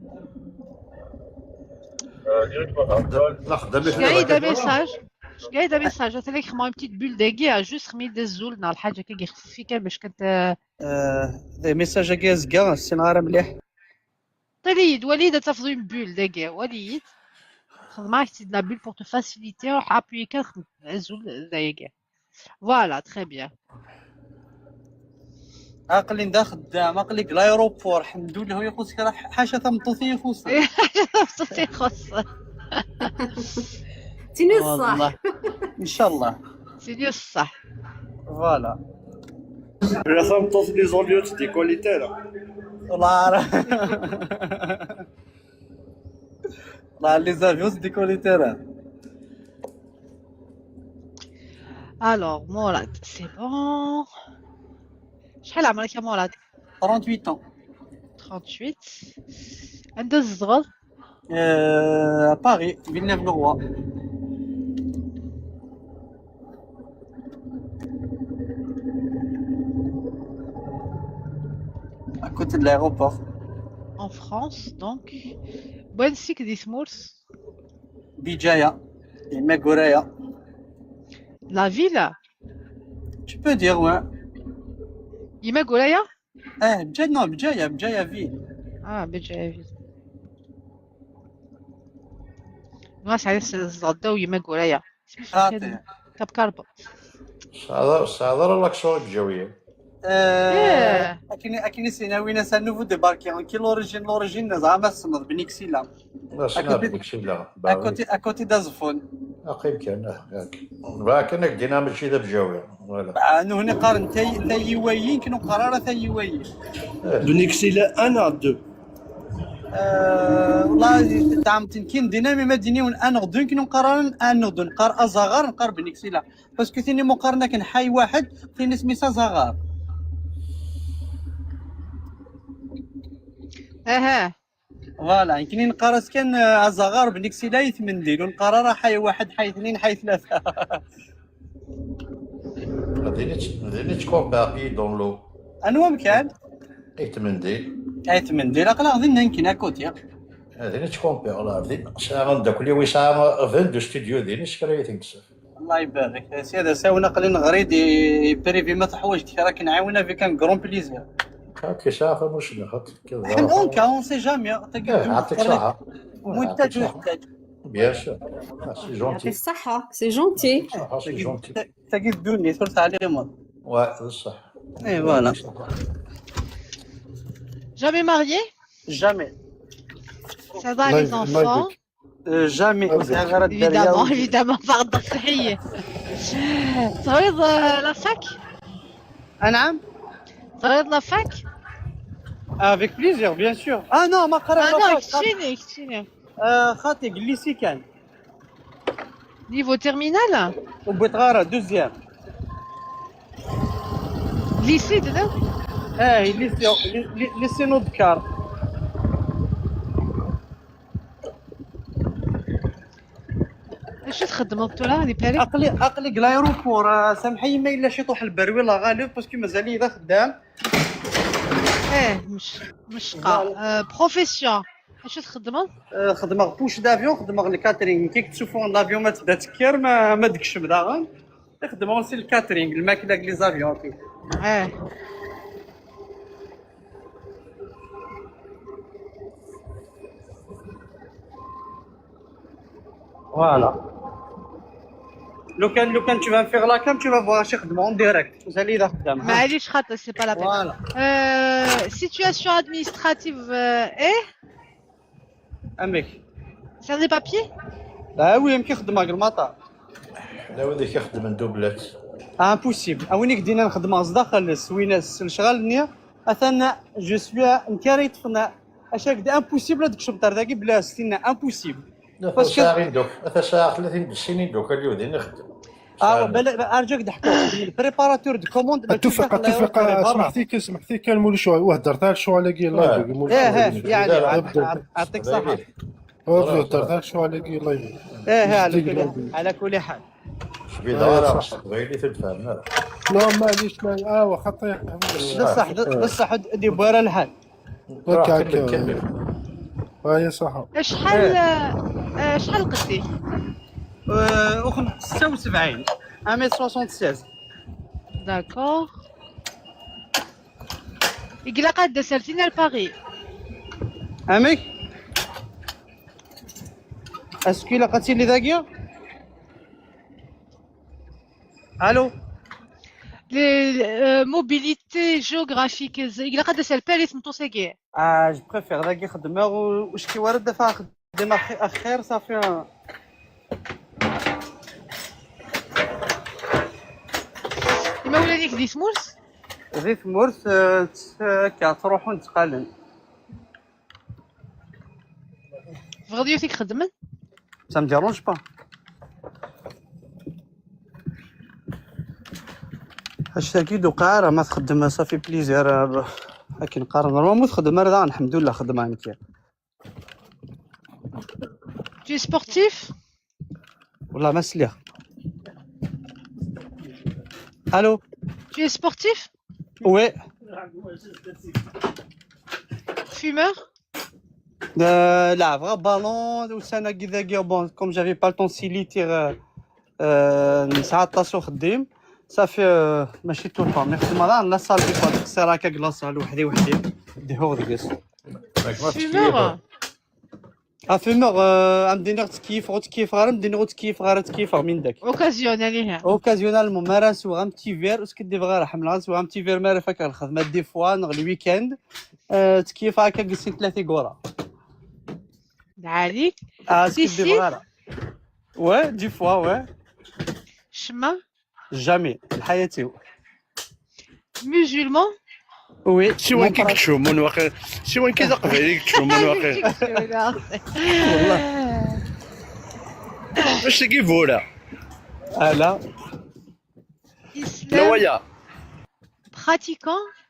قايده ميساج قايده ميساج قلت لك خمر بتيت بول داكيا جوست خمي داز زول نهار الحاجه كي يخفف فيك باش كنت ذا ميساج كاز كاع السيناريو مليح. وليد تفضل une bulle داكيا وليد خدمه كتي de la bulle pour te faciliter راح ابوي كان زول داكيا فوالا تري بيان. عقلي ندا خدام عقلي لايروبور الحمد لله هو يخصك راه حاشا تمطوطي يخص. تمطوطي يخص. تيني الصح. ان شاء الله. تيني الصح. فوالا. لا تمطوط لي زوليوت دي كوليتيرا. والله والله لي زافيوس دي كوليتيرا. الوغ مراد سي بون. شحال عمرك يا مراد؟ 38 ans. 38. عند الصغر؟ باري فيلنيف لو روا. à côté de l'aéroport. En France donc. وين دي سمورس؟ بجاية المقورية. La ville? Tu peux dire ouais. يمقورية؟ بجاية فيل. بجاية فيل. ناس عايز الزغدة ويمقورية. خاطئ. كربو. صادر لك شو بجوية. اكيني سيناوينا سان نوفو ديباركي كي لوريجين زعما الصمد بنيكسيلا. بنيكسيلا. اكوتي دازفون. يمكن ياك كانك دينا ماشي ذا بجوية. فوالا. انو هنا قارن تاي يويين كنو قراره تاي يويين. بنيكسيلا انا دو. والله تعم تنكين دينامي ما دينيون انا غدون كنو قرارن انا غدون قار ازغار نقار بنيكسيلا باسكو ثاني مقارنه كان حي واحد ثاني سميتها زغار. فوالا يمكن نقارس كان ازغار بنيكسيلا يثمنديل ونقرر حي واحد حي اثنين حي ثلاثه. هذيني تكون باقي دون لو. انو مكان؟ ايتمنديل اقلا غادي يمكن اكوتي. هذيني تكون باقي ساعه داك اللي وسام 22 ستوديو ديني شكريتين بزاف. الله يبارك سي ساونا قليل غريدي بريفي ما تحوجتي راك نعاونا في كان كرون بليزير. هاكي صافي مشكل كذا. اون كا اون سي جامي يعطيك الصحة. محتاج محتاج. بيان سور. سي جونتي. الصحة سي جونتي. سي جونتي. تاكي دوني ثلث عليهم. الصح. اي فوالا. Jamais marié? Jamais. Ça va les enfants? Jamais. Évidemment, pardon, صحية. صويد la fac? نعم. صويد la fac? Avec plaisir, bien sûr. Ah non, ما قرأت. non, اكتشيني. خاطي جليسي كان. Niveau terminal? وبتغارة دوزيام. lycée دنا؟ ليسي نودكار. اش تخدموا بطولة هذه باري؟ عقلي لايروبور سامحي ما الا شي طوح البروي لا غالب باسكو مازال اذا خدام. مش قا بروفيسيون اش تخدموا؟ خدمه بوش دافيون خدمه الكاترينغ كي تشوفوا لافيون ما تبدا تكر ما دكش بداغن خدمه سي الكاترينغ الماكله لي زافيون فوالا. لو كان tu vas faire la cam tu vas voir شي خدمه اون ديريكت وسالي اذا خدام. معليش خاطر سي با لا بين. فوالا. Situation administrative ايه امك سير دي بابي. لا وي يمكن خدمه المطار. لا ولدي كيخدم ندوبلات. امبوسيبل اوينيك دينا نخدم صداخل سويناس الشغل نيا اثنا جو سوي نكاريت فنا اشاك دا امبوسيبل هذاك الشبطار ذاك بلا ستينا امبوسيبل باسكو دوك ساعه 30 سنين دوك اليودي نخدم. ارجوك ضحكوا البريباراتور دو كوموند. اتفق سمحتي كان مول شو وهدرتها شو على كي لايف. يعني اعطيك صحه. هدرتها شو على كي لايف. على كل حال. شبي دار بغيتي تفهمنا. لا معليش واخا طيح. بصح دي بويره الحال. هكا هاي صح. شحال قدي؟ 76 1m76. داكور. يقلا قاده سالتينا لباري. امك اسكو لقيتي لي ذاكيا؟ الو لي موبيليتي جيوغرافيك يقلا قاده سال باري تمطوساكي. جو بريفير ذاكي خدمه واش كي ورد دفع خدمه اخير صافي. مولانيك ذي ثمورث؟ ذي ثمورث تروحوا نتقالن. فغديو فيك خدمن؟ سا مديرونج با. هاشتاكي دوكا راه ما تخدم صافي بليزير هاكي نقارن نورمالمون تخدم راه الحمد لله خدمه انت. Tu es sportif? والله ما سليخ. الو Tu es sportif? Oui. Fumeur? لا فغا بالون وسنه كذا بون كوم جافي با طون 6 ليتر ساعات طاسو خديم صافي ماشي تو طون نخدم راه لا صال دي فوا تكسر هكا كلاصه وحدي ديهو ديكس. Fumeur? فيمور مدينة تكيف غير مدينة تكيف من داك. اوكازيونالمون ما راه نسوغ تي فير واش كدير غير حمل نسوغ تي فير ما راه فاكر الخدمة دي فوا نغ الويكاند تكيف هكا قسين 3 كورا. عليك؟ سكدير غير. دي فوا شما؟ جامي الحياتي. musulman? وي شي وين كيكشومون واقع شي وين كيدق عليك كشومون واقع والله واش تجي فولا لا نوايا pratiquant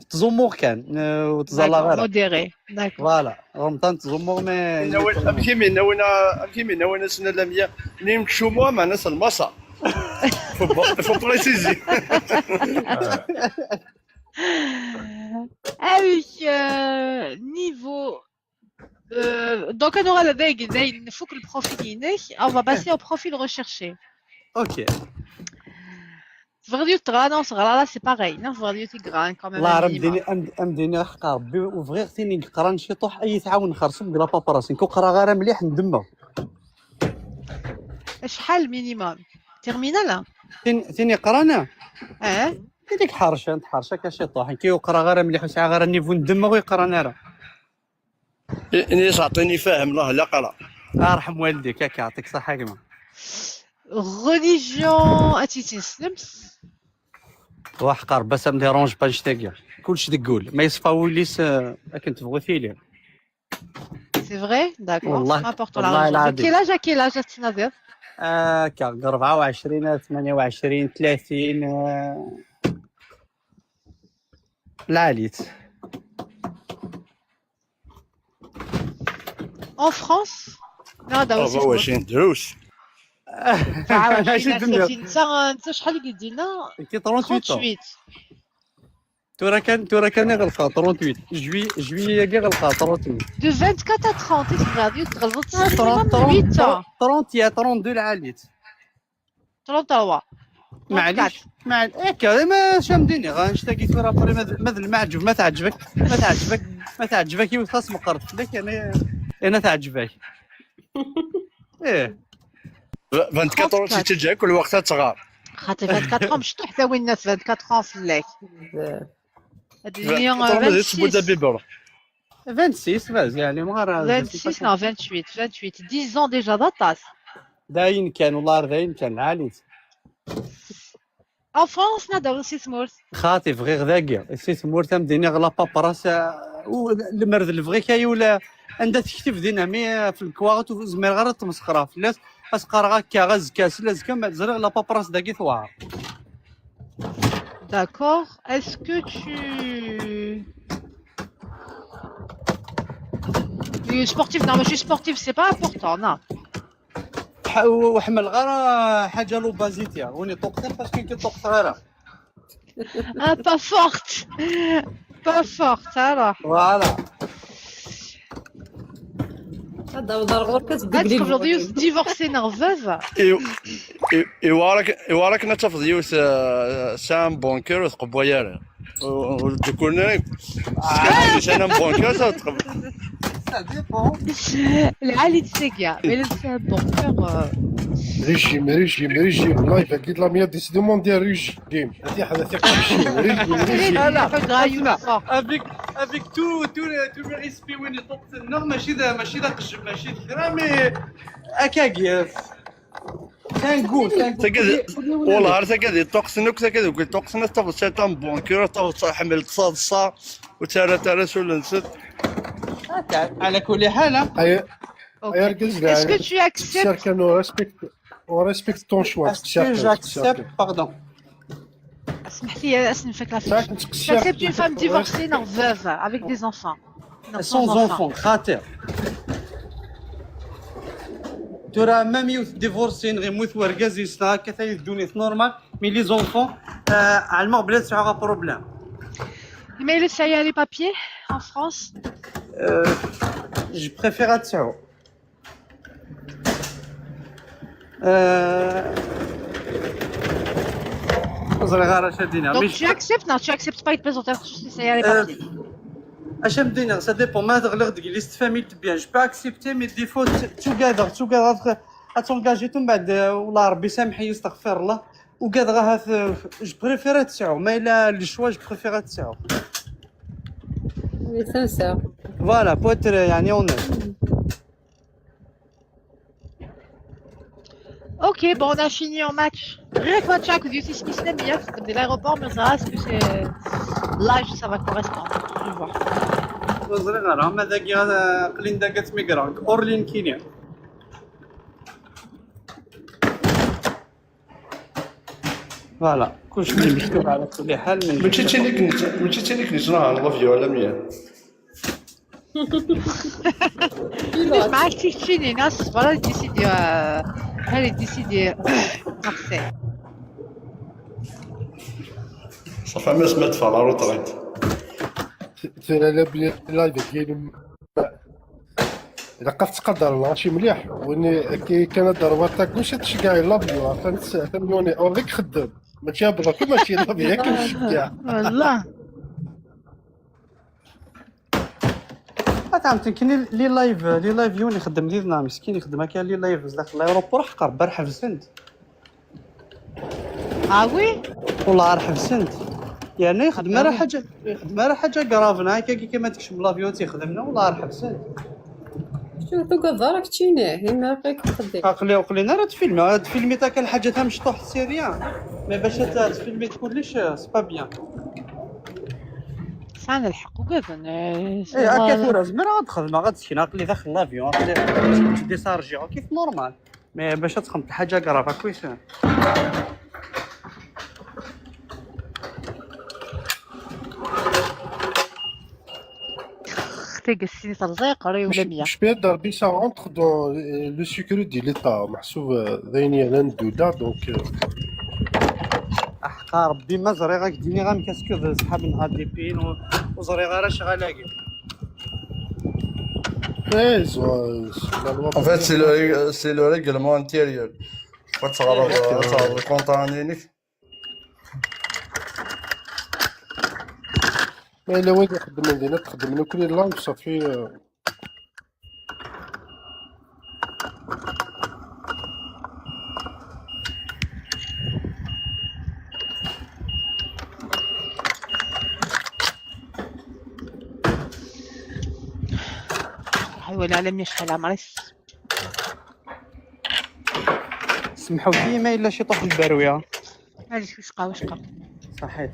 تزمر كان وتزلا غير موديري فوالا رمضان تزمر ما كيمين نوايا سنه لاميه نيم كشوموا مع ناس المصا faut préciser. Avec niveau donc on aura il faut que le profil on va passer au profil recherché. Ok. Vraiment tu là c'est pareil non vraiment tu grain quand même. الله ربي امديني حق ربي وفغير ثاني نقرا نشي طوح اي تعاون نخرصم قرا بابراسين كو قرا غير مليح ندمر. شحال مينيموم تيرمينال ثاني قرانا هذيك حرشه كاشي طاح كي يقرا غير مليح وساعه غير النيفو ندمر ويقرانا راه اني تعطيني فاهم الله لا قرا ارحم والديك هكا يعطيك الصحه كما ريليجيون اتي تسلم وحقر بس ما ديرونج با نشتاقي كلشي تقول ما يصفاوليش كنت تبغي فيلي سي فري داكور والله العظيم كي لاج تناظر كا 24 28 30 العاليت en France هذا واش دروس انت شحال قدينا 38 تورا كان غلقا 38 جوي كاع غلقا 38 de 24 à 30 تغادي تغلط 38 32 العاليت 33 معليش هكا ما شامديني غنشتاقي تورا بري ماذا المعجب ما تعجبك يوثاس مقرط لك انا تعجبك ايه 24 سي تجي كل وقت تصغر خاطر 24 مشطوح حتى وين الناس 24 في الليل هاد الدنيا 24 تسبو 26 دابا 26 باز يعني مغار 26 non 28 10 ans déjà d'attache. داين كان والله 40 كان عاليت En France نادا الاستثمار خاطي فغي غداكيا الاستثمار تمديني غلا بابراس المرض الفغي كاي ولا عندها تكتب دينا مي في الكواغط وزمير غير تمسخرا فلاس اسقر غاكا غاز كاس لا زكا ما تزرغ لا بابراس داكي ثوار D'accord. Est-ce que tu... Tu es sportif? Non, mais je suis sportif, c'est pas important, non. وحمل غير حاجه لو بازيتيا وني طوقتين فاش كاين كيطوق صغيره Ah, pas forte. Pas forte, alors. فوالا هذا ودار غور Est-ce كتبدل qu'aujourd'hui, vous divorcez nerveuse? إيوارك نتفض يوس سام بونكر وتقبويا وتكون سام بونكر تقبل ça dépend العالي تسيقيا mais c'est un bon cœur. ريجيم والله اذا قلت لهم يا ديسيدو مونديال ريجيم هذه حاجه ثقه ريجيم افيك تو مي ريسبي وين يطوق النغ ماشي ذا قش ماشي ذكرى مي اكاكي كان قول والله عرفت كذا توقسنك كذا قلت توقسنا تفضل سيتام بونكر تفضل حمل اقتصاد الصا وتارا شو نسيت على كل حال Est-ce que tu acceptes? On respecte ton choix. J'accepte, pardon. اسمح لي اسنفك لا فيش. J'accepte une femme divorcée, non veuve, avec des enfants. Non, Sans enfants, خاطر. ترى مام يوث ديفورسين غير موث ورقاز يسنا كثا يدوني نورمال مي لي زونفون على المغبلات ساعه بروبليم. Mais le ça y a les papiers en France? Je préfère أتسعو. Donc tu acceptes? Non, tu acceptes pas, il te présente un truc, ça y a les papiers. اش بدينا ça dépend ما تغلق ديك ليست فاميل تبيان جو با اكسبتي مي ديفو توغادر اتونجاجيتو من بعد والله ربي سامحني استغفر الله وكادغا هاث جو بريفير تسعو ما الا لي شوا جو بريفير تسعو وي سانسير فوالا بوتر يعني اونيت. Ok, bon, on a fini en match. Rien que match à cause du 6 qui se lève, il y a l'aéroport, mais ça reste que c'est l'âge, ça va correspondre. Je vais voir. وزرنا راه هذاك قلين داكات ميكرا اورلين كينيا فوالا كلشي مكتوب على كل حال من ماشي تينيك نجرا لافيو ولا مية معاك تشتري ناس برا ديسيدي هل ديسيدي مارسيل صافي ما سمعت فلا روطريت ترى لايف ديالي الا قدرت تقدر ماشي مليح واني كي كنهضر واتاك واش هادشي كاع لافيو فهمتوني اوريك خدام ماشي برك ماشي لافيو ياك كاع والله فهمت كاين لي لايف يوني يخدم لينا مسكين يخدم هكا لي لايف داخل الايروبور حقر برحب سنت وي والله رحب سنت يعني يخدم راه حاجه كرافنا هكا كيما تكشف لافيو تيخدمنا والله رحب سنت شو تو كضارك تشينيه ما بقيك تخدي عقلينا راه تفيلمي تاك الحاجه تاع مشطوح سيريان مي باش تفيلمي كلش سي با بيان صان الحق وكذا هكا ثورة زمرا غتدخل ما غتسكن عقلي داخل لافيون عقلي ديسارجي كيف نورمال مي باش تخمط حاجه كراف كويسه تيقسيني ترزيق راه ولا 100 Je peux dire que ça rentre dans le sécurité de l'État. محسوب ذيني انا ندودا دونك حقا ربي ما زري غاك ديني غنكاسكو صحاب نهار دي بين وزري غير شغال هكا En fait, c'est le règlement intérieur. Faut te savoir le compte en ligne. ما الا وين يخدم لنا تخدم لنا كل لايف صافي ولا على شحال عمري سمحوا لي ما الا شي طوح البرويه. معليش واش بقى صحيت.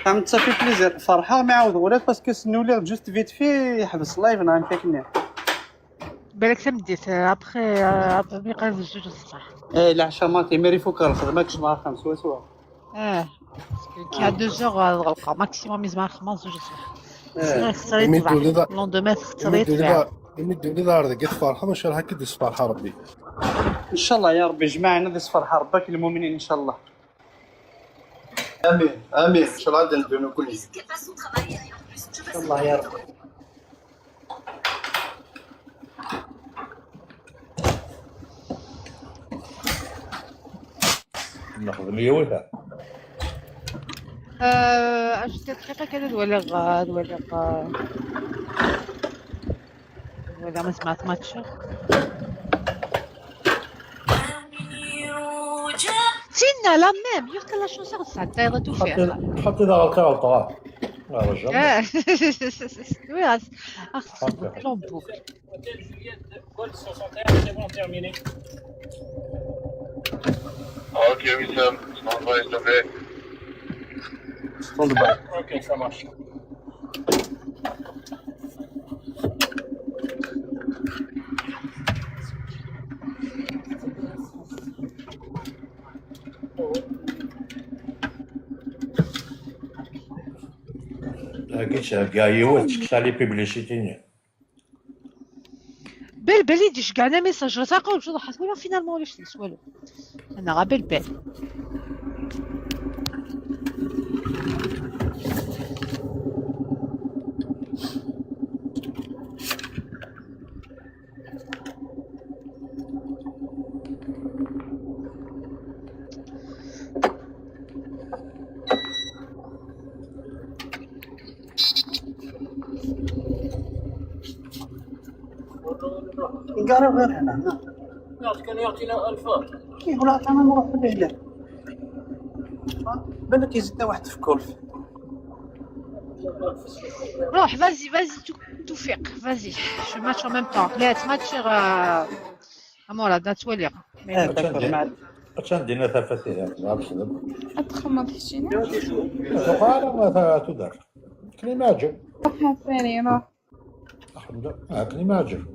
عم تصافي بليزير فرحه ما عاود ولات باسكو سنولي جوست فيت في يحبس لايف انا فيكني بالك تمديت ابخي بقى بجوج الصباح. العشاء ماتي ميري فوق الخدمه كجمعه خمس سوا كي 2 غلقه ماكسيموم يزمع 5 جوج الصباح. خسرت الصباح لوندومان خسرت يمدوا لي دار ديك فرحه ماشي راه كدير فرحه ربي ان شاء الله يا ربي جمعنا ديس فرحه ربك المؤمنين ان شاء الله. امين امين ان شاء الله عندنا نديرو كل ان شاء الله يا رب. نخدم يوثا اش دقيقه كذا ولا ما سمعت ماتش سينا لا ميم يوكا لا شونسور ساعه تو فير حطي ذا غلطه رجل وي لومبو Ok, Wissam, on va s'il te plaît. ستوند باي. Ok, ça marche. كي كاع تكسالي بيبليسيتي بالي ديش كاع ميساج رتاقه وجو ضحك ولا فينالمون ولا شتي والو انا غا بالبال نقارب غير هنا كان يعطينا 1000 كيف ولا عطانا نروح في الليل بالك يزيدنا واحد في كولف. روح فازي توفيق فازي شو ماتش en même temps لا ماتش امورا دا تولي عندنا ثلاثه ما بخدم أتخمض حشينا وقال ما تدار كلي ماجر ثاني روح الحمد لله كلي ماجر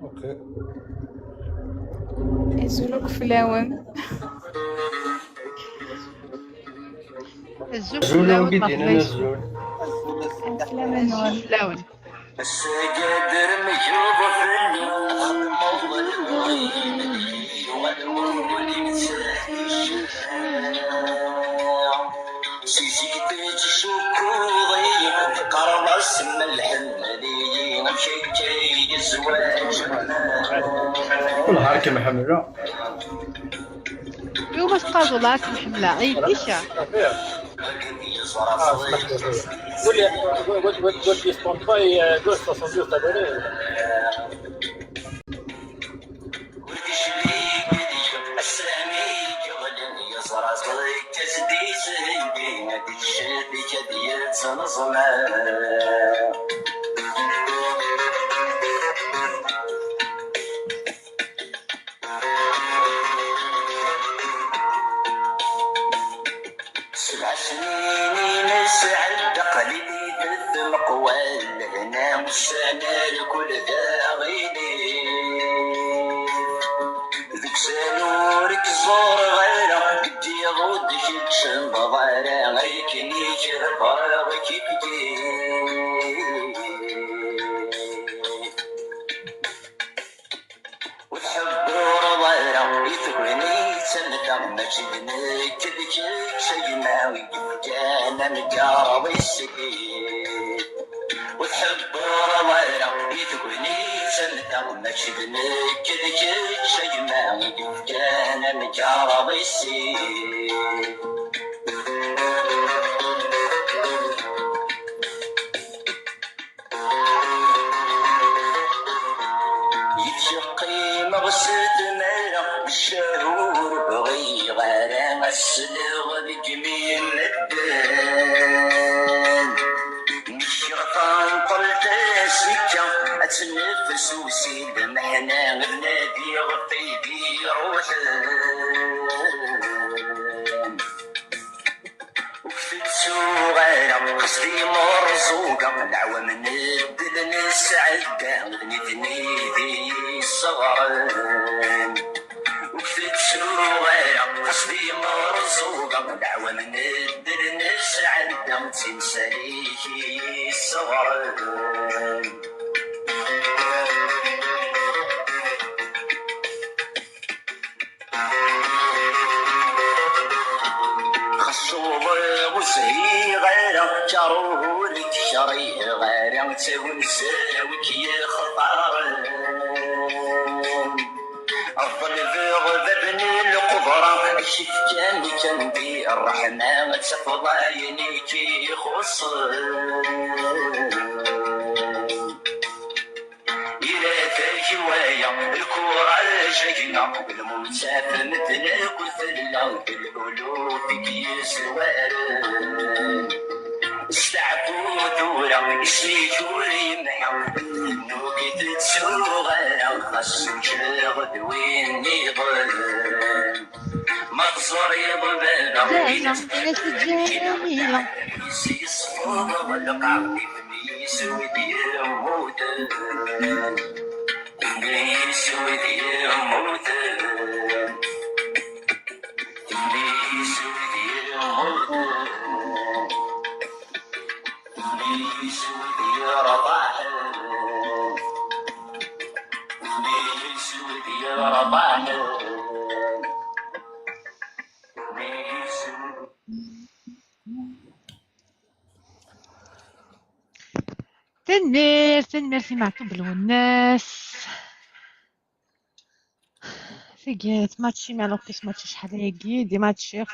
اوكي يزولوك فلاون الزول بدينا نزول فلاون السجادر مجروب في الموضوع والورد مساحي الشفاع سيزيد شكوضي قرب اسم الحملين مشيكي الزواج كل حركه محمله يوم استقاضوا لك محملة أي ديشة قول لي سبونتفاي دوز 72 abonnés سبع سنين نسعد قلبي تذمق والهنا والسنة الكل داغيني ذيك سنورك زور غيره بدي غودك تشم ضيره غيكني جربارك كدي وتحب رضيره يثبني سنة مجدني كذك شي ما ويقف انا مقارب السكين وتحب رضيره يثبني سنة مجدني كذك شي ما ويقف انا مقارب السكين يتشقي مغسد ميرا الشهور بغي غير السلغ بجميل الدين الشغفان طلت سكة أتنفس وسيد محنا غنادي غطيبي روحين وكفت صغيرة قصدي مرزوقة دعوة من الدل نسعدة غنيتني ذي الصغرين وكفت صغيرة قصدي مرزوقة دعوة من الدل نسعدة تنساليكي الصغرين وزهي غير جارولك شري غير تونساوك يا خطر أفضل بغضبني القدرة شف كان بي الرحمة تفضى عينيك يخصر إلى تجوايا الكورة الجينة بالموتى مثل كثلة بالقلوب يسوارن استعبوا دورة يسيجوا يمحى نوكي تتسوغر خاصو شغد وين يضل مقصر يضبنا جميلة يسيصفوغ والقعب يسود يموتن يسود يموتن يسود يموتن يسود يرضعن يسود يرضعن تنمير في معكم بالوناس سيجيت ماتشي مع لوكيس ماتشي شحال هيكي دي ماتشي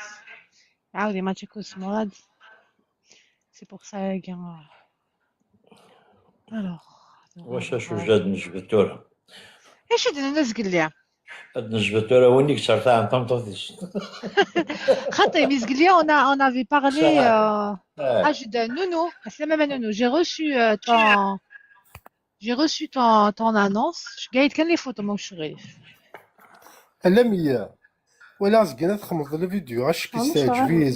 عاودي ماتشي كوس مراد سي بوغ سا كاع الوغ واش وجد نجبتوها ايش هاد الناس قال لي نجبتوها وينك صرتها عن طمطوطيش خاطر ميزقليا on avait parlé de Nounou, Assalama Nounou, j'ai reçu ton annonce. قايد كان لي فوتو مو شريف ألمية ولا زقنا تخمض الفيديو اش كيستعجبي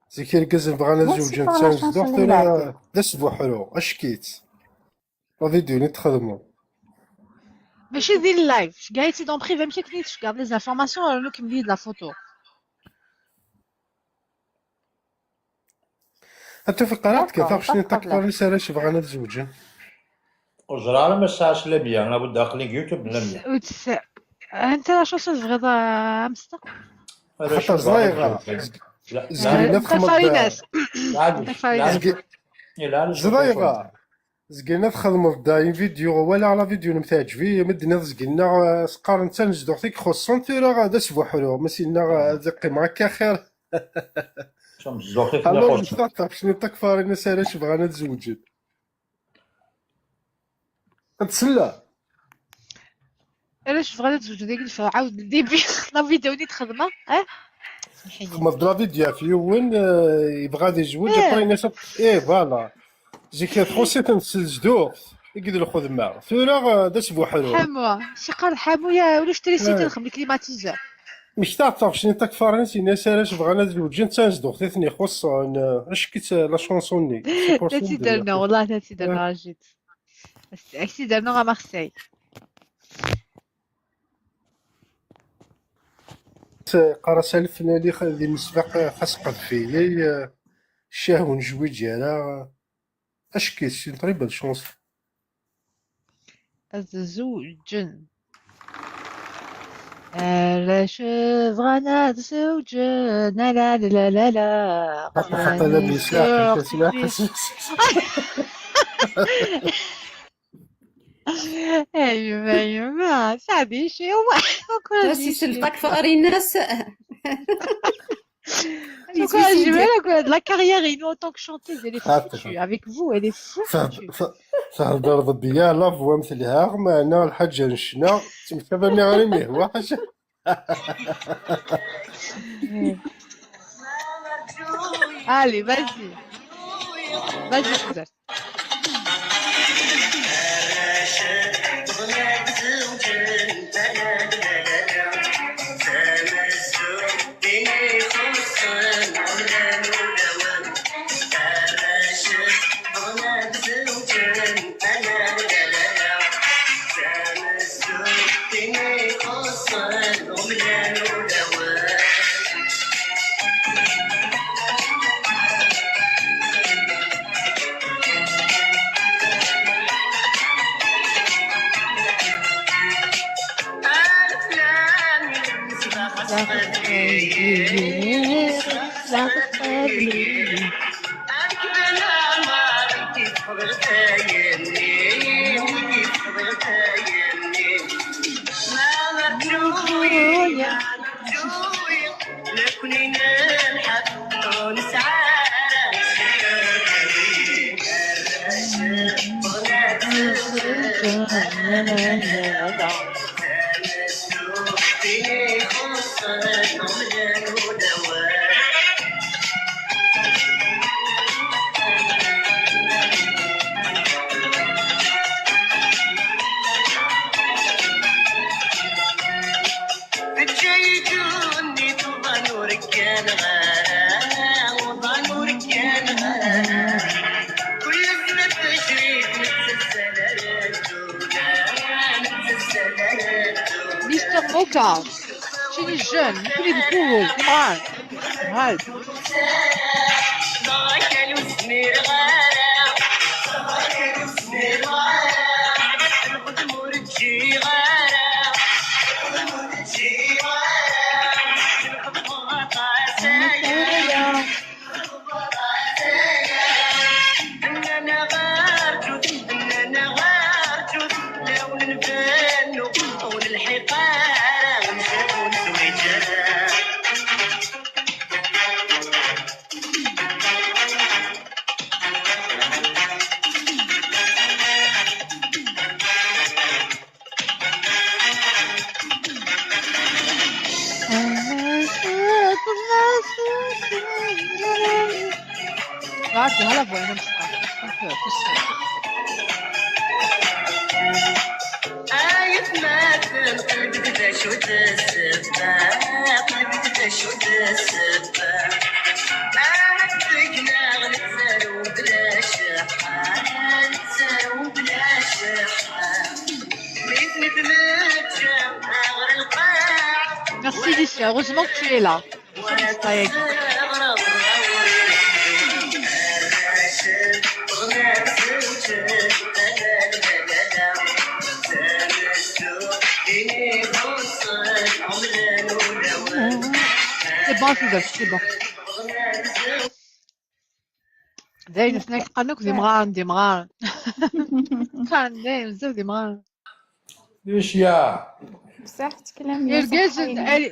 زي كيركز بغانا زوج نتسانج دكتور داس بوحرو اش كيت الفيديو اللي تخدمو ماشي ديال اللايف قايد سي دون بريفي ماشي كنيت تشكر لي زانفورماسيون رانو كملي لا فوتو انت في قراءتك تعرف تكبر رسالة بغانا زوجين وزرارة ما ساعش لمية انا بدا اقليك يوتيوب لمية انت شو صغير امستا خاطر صغيرة زقينا صغيرة زقينا تخدمو داين فيديو ولا على فيديو نمتاجبي مدنا زقينا سقار نتا نجدو خطيك خصو نتيرا غادا سبوحرو مسينا زقي معاك خير الله مستطاب شنو تكفارينا سالاش بغانا تزوجين تسلا علاش بغيت تزوج ديك الفا عاود ديبي لا فيديو اللي تخدمها خدمت لا فيديو في وين يبغى يتزوج عطينا فوالا جي كتخوسي تنسجدو يقدر الخدمه ثورا داس بوحدو حموه شي قال حمو يا ولا شري سيتي نخدم كليماتيزور مش تعرف شنو تكفارين سينا سالاش بغانا تزوجين تنسدو ثني خص اش كيت لا شونسوني تاتي درنا والله تاتي درنا جيت اكسي درنا غا مارسي قرا سالف لي خدي المسبق خاص قذفي الشاه ونجوي ديالها اش كيت شي تقريبا شونس الزوجن علاش بغانا تزوجن لا لا لا لا لا حتى لا بيسلاح ايوا سعدي شي سي سلطك فاري الناس Donc, je vais là, de la carrière, et nous, en tant que chanteuse, elle est foutue. Avec vous, elle est foutue. تهضر ضديا لا فوا مثلها معنا الحاجة نشنا تمتابع مي غير مهوى حاجة Allez, vas-y. Vas-y, Suzanne. Mr. Mocha, tu es jeune, tu es cool, mal. Guarda, olha a voz, não está. Merci Licia, heureusement que tu es là. C'est bon, c'est bon. دايما سناك قنوك ديمغان كان دايما بزاف ديمغان ليش يا بصح تكلم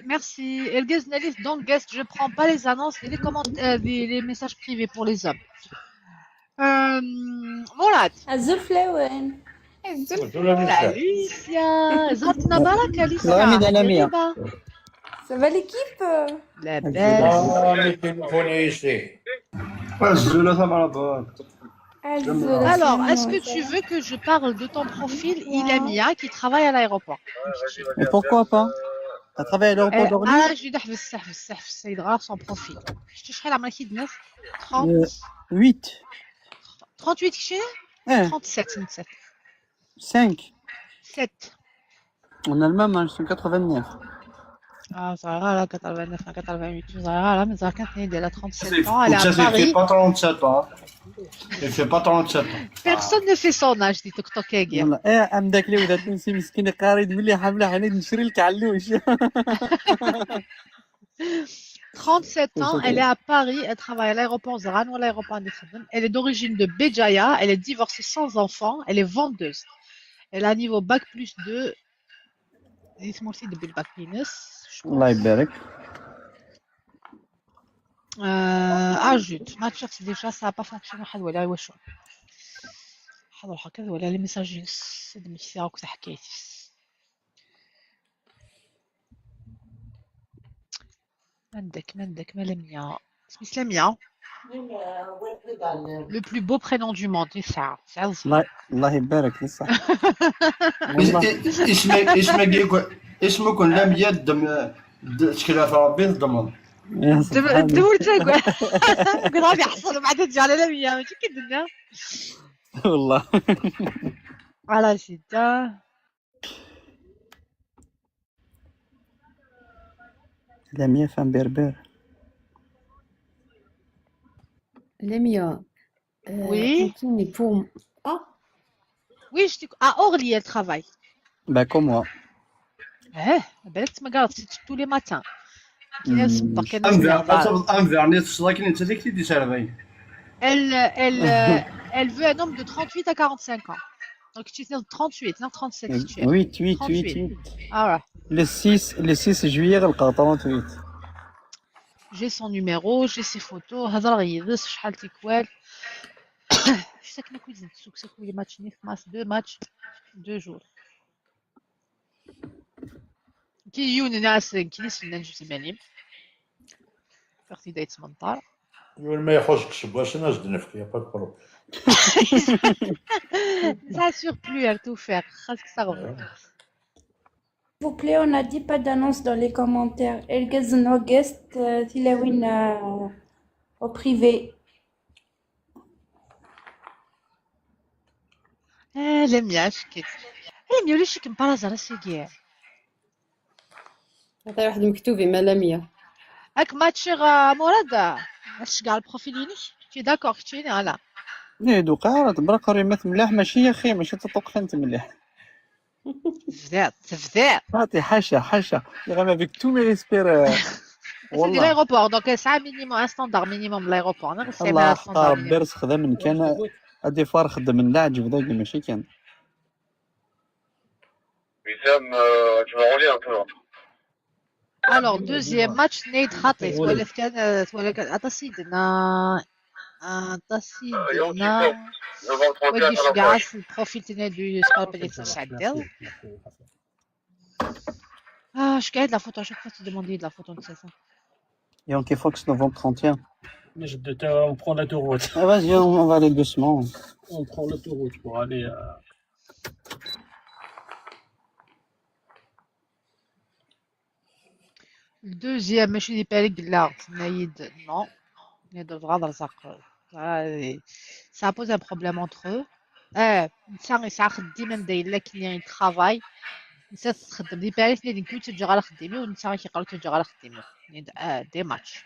merci Elgaz Nalis don't guest je prends pas les annonces et les commentaires les messages privés pour les hommes مراد الزلفلاوين Alicia زهرتنا بالك Alicia Lamia. Ça va l'équipe La belle. Alors, est-ce que tu veux que je parle de ton profil Ilamia qui travaille à l'aéroport? Mais pourquoi pas? Elle travaille à l'aéroport d'Orly? Ah, je vais dire c'est grave son profil. Je te ferai la moitié de 9. 38. 38 كشي؟ 37 5. 7. En Allemagne, je suis 89. Ah, صغيرة لا 89 88 صغيرة لا مازال كانت elle a 37 ans, elle est à Elle Paris. fait pas 37 ans. Elle fait pas 37 ans. Personne ne fait son âge دي توكتوكاكيا. والله ام داك اللي ولات تونسي مسكين قاري ملي حامله حنيت نشري لك علوش. 37 ans, elle est à Paris, elle travaille à l'aéroport Zaran ou à l'aéroport Ndefredem. Elle est d'origine de Béjaïa, elle est divorcée sans enfant, elle est vendeuse. Elle a un niveau bac plus 2. Dites-moi aussi de bac minus. الله يبارك. اجوت ما شفت ديجا سا با فونكسيون واحد ولا واش حضر هكذا ولا لي ميساجيس دمشتي راك حكيتي مندك ملميا اسمي لميا لو بلو بو برينون دو موند ساعة الله يبارك لي صح. اسمك لم يدم تشكيلة في ربي الضمن دور تاكل غادي يحصل بعد تجي على لميا ماشي كدنا والله على شتا لميا فان بربر Lamia, Oui. pour... Ah, Oui, à Orly, elle travaille. Bah comme moi. بالك ما قالت tous les matins. Elle veut un homme de 38 à 45 ans. Donc tu es 38, non 37 tu es. 8. Ah ouais. Le 6 juillet غنلقى 38. J'ai son numéro, j'ai ses photos, هضر غيدس شحال تيكوال. ساكنه كويزين السوق ساكنه لي ماتش نيف 2 ماتش 2 جور. كيجيوني ناس كينيسنا نجوز مانيم فرتي دايت 18 يقول ما يخرجكش باش نجد نفك يا با بروبليم ça assure plus à tout faire خاصك صغر. S'il vous plaît, on a dit pas d'annonce dans les commentaires. Elgaz no guest, Tilawin au privé. لميا شكيت لميا ولا شي كنبارازا راه سيكير هذا واحد مكتوبي ما لامية. هاك ماتشي مراد اش كاع البروفيل يونيك تي داكور تشيني على ني دوكا راه تبرق ريمات ملاح ماشي يا اخي ماشي تطوق انت مليح تفدات عطي حاشا غير افيك تو مي ريسبير والله لايروبور دونك ساعه مينيموم ان ستاندار مينيموم لايروبور انا غير الله حق ربي راه خدام من كان هادي فار خدام من لاعب جبداك ماشي كان وسام tu vas rouler un peu. Alors deuxième match نيد خاطيت ولا كان ولا كان عطاسيدنا ودي شكاع البروفيل تاعنا دو سبار بليك تشعدل je regarde la photo à chaque fois tu demandais de la photo de ça. Yankee Fox novembre 31. On prend l'autoroute. Ah vas-y, on va aller doucement. On prend l'autoroute pour aller à... Le deuxième, ماشي دي بالك لا نايد non. نايد الغرض رزق. Ça pose un problème entre eux. نسا خديمة داير لكن يعني travail. نسا تخدم دي بالك نايد كنت تجي على خديمي ونسا كيقراو تجي على خديمي. نايد دي ماتش.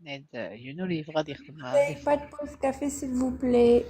نايد يونو اللي غادي يخدم. Pas de pause café s'il vous plaît.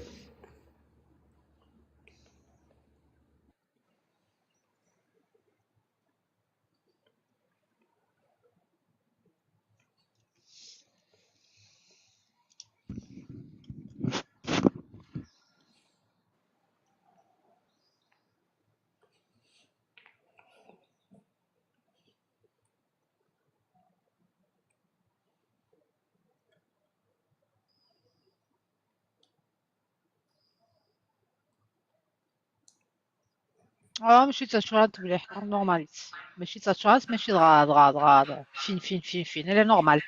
ماشي تشرات مليح نورماليت ماشي تشرات ماشي دغا فين elle est normale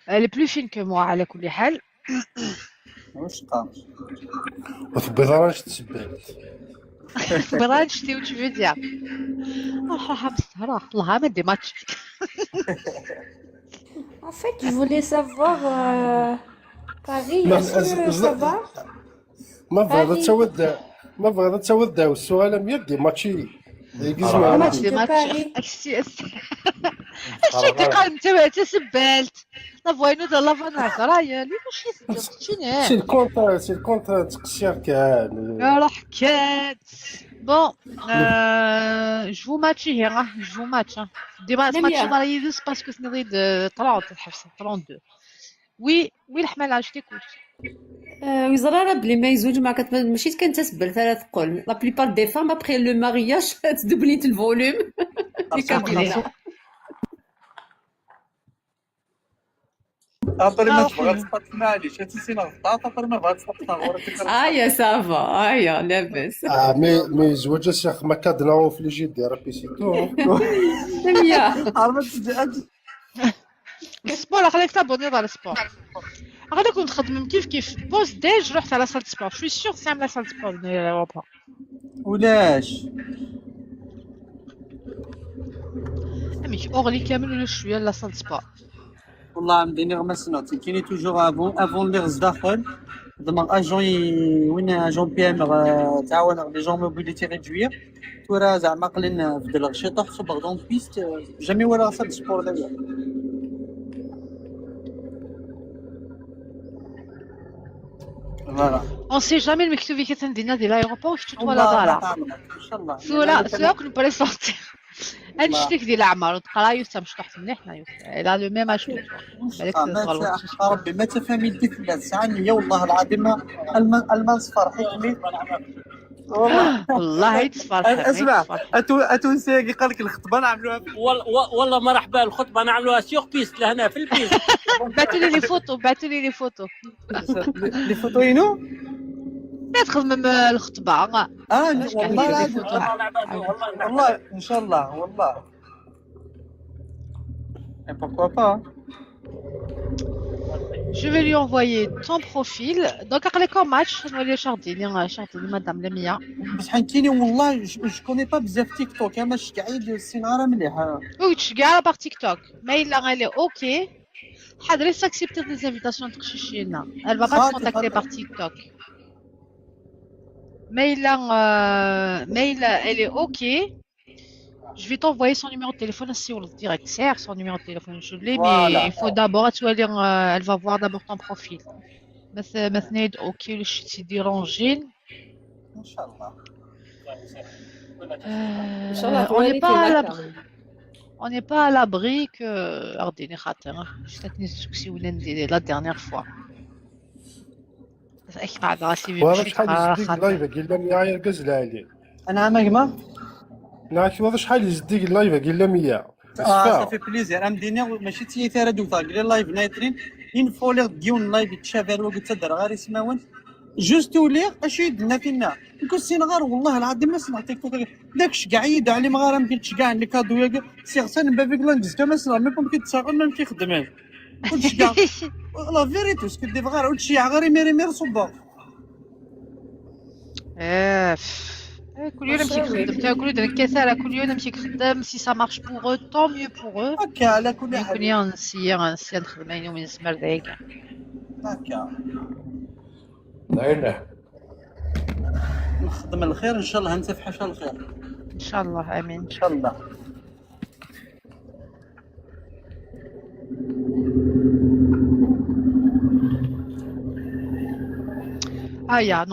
elle est plus fine que moi على كل حال واش قام وتبغيش تسبات بغيت نشتي و tu veux dire راح بصراحه الله ما دي ماتش. En fait, je voulais savoir Paris, est-ce que ça va? ما بغيت تودع السؤال ميدي ماتشي ماتش دي ماتش الشيء تقال انت سبالت لا فوينو دا لا فاناس رايا لي واش سي الكونت تقشير كان راه حكات بون جو ماتشي هي جو ماتش ديما ماتش راه يدوز باسكو سنيد 30 الحبس 32 وي الحمال عشتي كنت وزراره بلي ما يزوج ما ماشي كنتسبل ثلاث قول لا بليبار دي فام ابخي لو مارياج تدبليت الفوليوم اللي كنبينها عطري ما تبغى تسقط معليش هاتي غطات عطري ما بغا تسقط يا صافا يا لاباس مي زواج الشيخ ما كادنا في لي جي دي ربي سيتو السبور خليك تابوني على السبور غادي كنت نخدم كيف بوست ديج رحت على سال سبور شوي سيغ تعمل لا سال سبور ديال اوروبا ولاش امي اورلي كامل ولا شويه لا سال سبور والله عندي غير ما سنوت كاينين توجور افون اللي غز داخل ضمن اجون وين اجون بي ام تعاون لي جون موبيليتي ريدوير تورا زعما قلنا في الغشيطه حسب بغدون بيست جامي ولا سال سبور دابا On sait jamais le mec qui كتندينا ديال l'aéroport شتو ولا دارا ان شاء الله سولا كون بغي صوتي هاد الشتيك ديال عمر وتقرايو حتى مشطوح مليح حنايا لا لو ميم اج ربي ما تفهمي ديك الناس ساعه والله العظيم المان صفر حكمي والله تصفر اسمع اتونسيه قال لك الخطبه نعملوها والله مرحبا الخطبه نعملوها سيغ بيست لهنا في البيست بعثوا لي لي فوتو لي فوتو ينو تخدم الخطبه والله ان شاء الله والله et pourquoi pas. Je vais lui envoyer ton profil. Donc, après le match, je vais aller charder madame Lemia. بس حنتيني والله جو كوني با بزاف تيك توك انا شقعيد السيناره مليحه. Oui, tu gagnes par TikTok. Mais il elle est OK. Hadri s'accepter des invitations de Chichina. Elle va pas te contacter par TikTok. Mais elle est OK. Je vais t'envoyer son numéro de téléphone sur le direct. C'est son numéro de téléphone, je l'ai, mais il faut d'abord, elle va voir d'abord ton profil. Maintenant, OK, le ch'ti dérangé. Inch'Allah. On n'est pas à l'abri que. Ardini khater. Je t'ai dit que la dernière fois. وانا شحال يزديك اللايف قال لي معايا الكاز عليه انا عماك نعرف واش شحال يزديك اللايف قال لي 100 صافي بليزير ام ديني ماشي تي ثاره دوطا قال اللايف نايترين ان فولير ديون اللايف تشافر وقلت تدر غير يسمعون جوستو لي اش يدنا فينا نكون سينغار والله العظيم ما سمعت تيك توك داكش كاع يد علي ما غير مكنتش كاع لي كادو يا سي غسان بافيك لانجز كما سمع ما ممكن تساغل ما كيخدمش كلشي كاع لا فيريتي سكو دي فغار ولشي غير مير صبا كل يوم نمشي نخدم كل يوم كثاره كل يوم نمشي نخدم سي سا مارش بوغ او طون ميو بوغ او هكا على كل حال كل يوم نسيا نخدم يومين نسمر دايكا هكا نعينه نخدم الخير ان شاء الله نتفحش الخير ان شاء الله امين ان شاء الله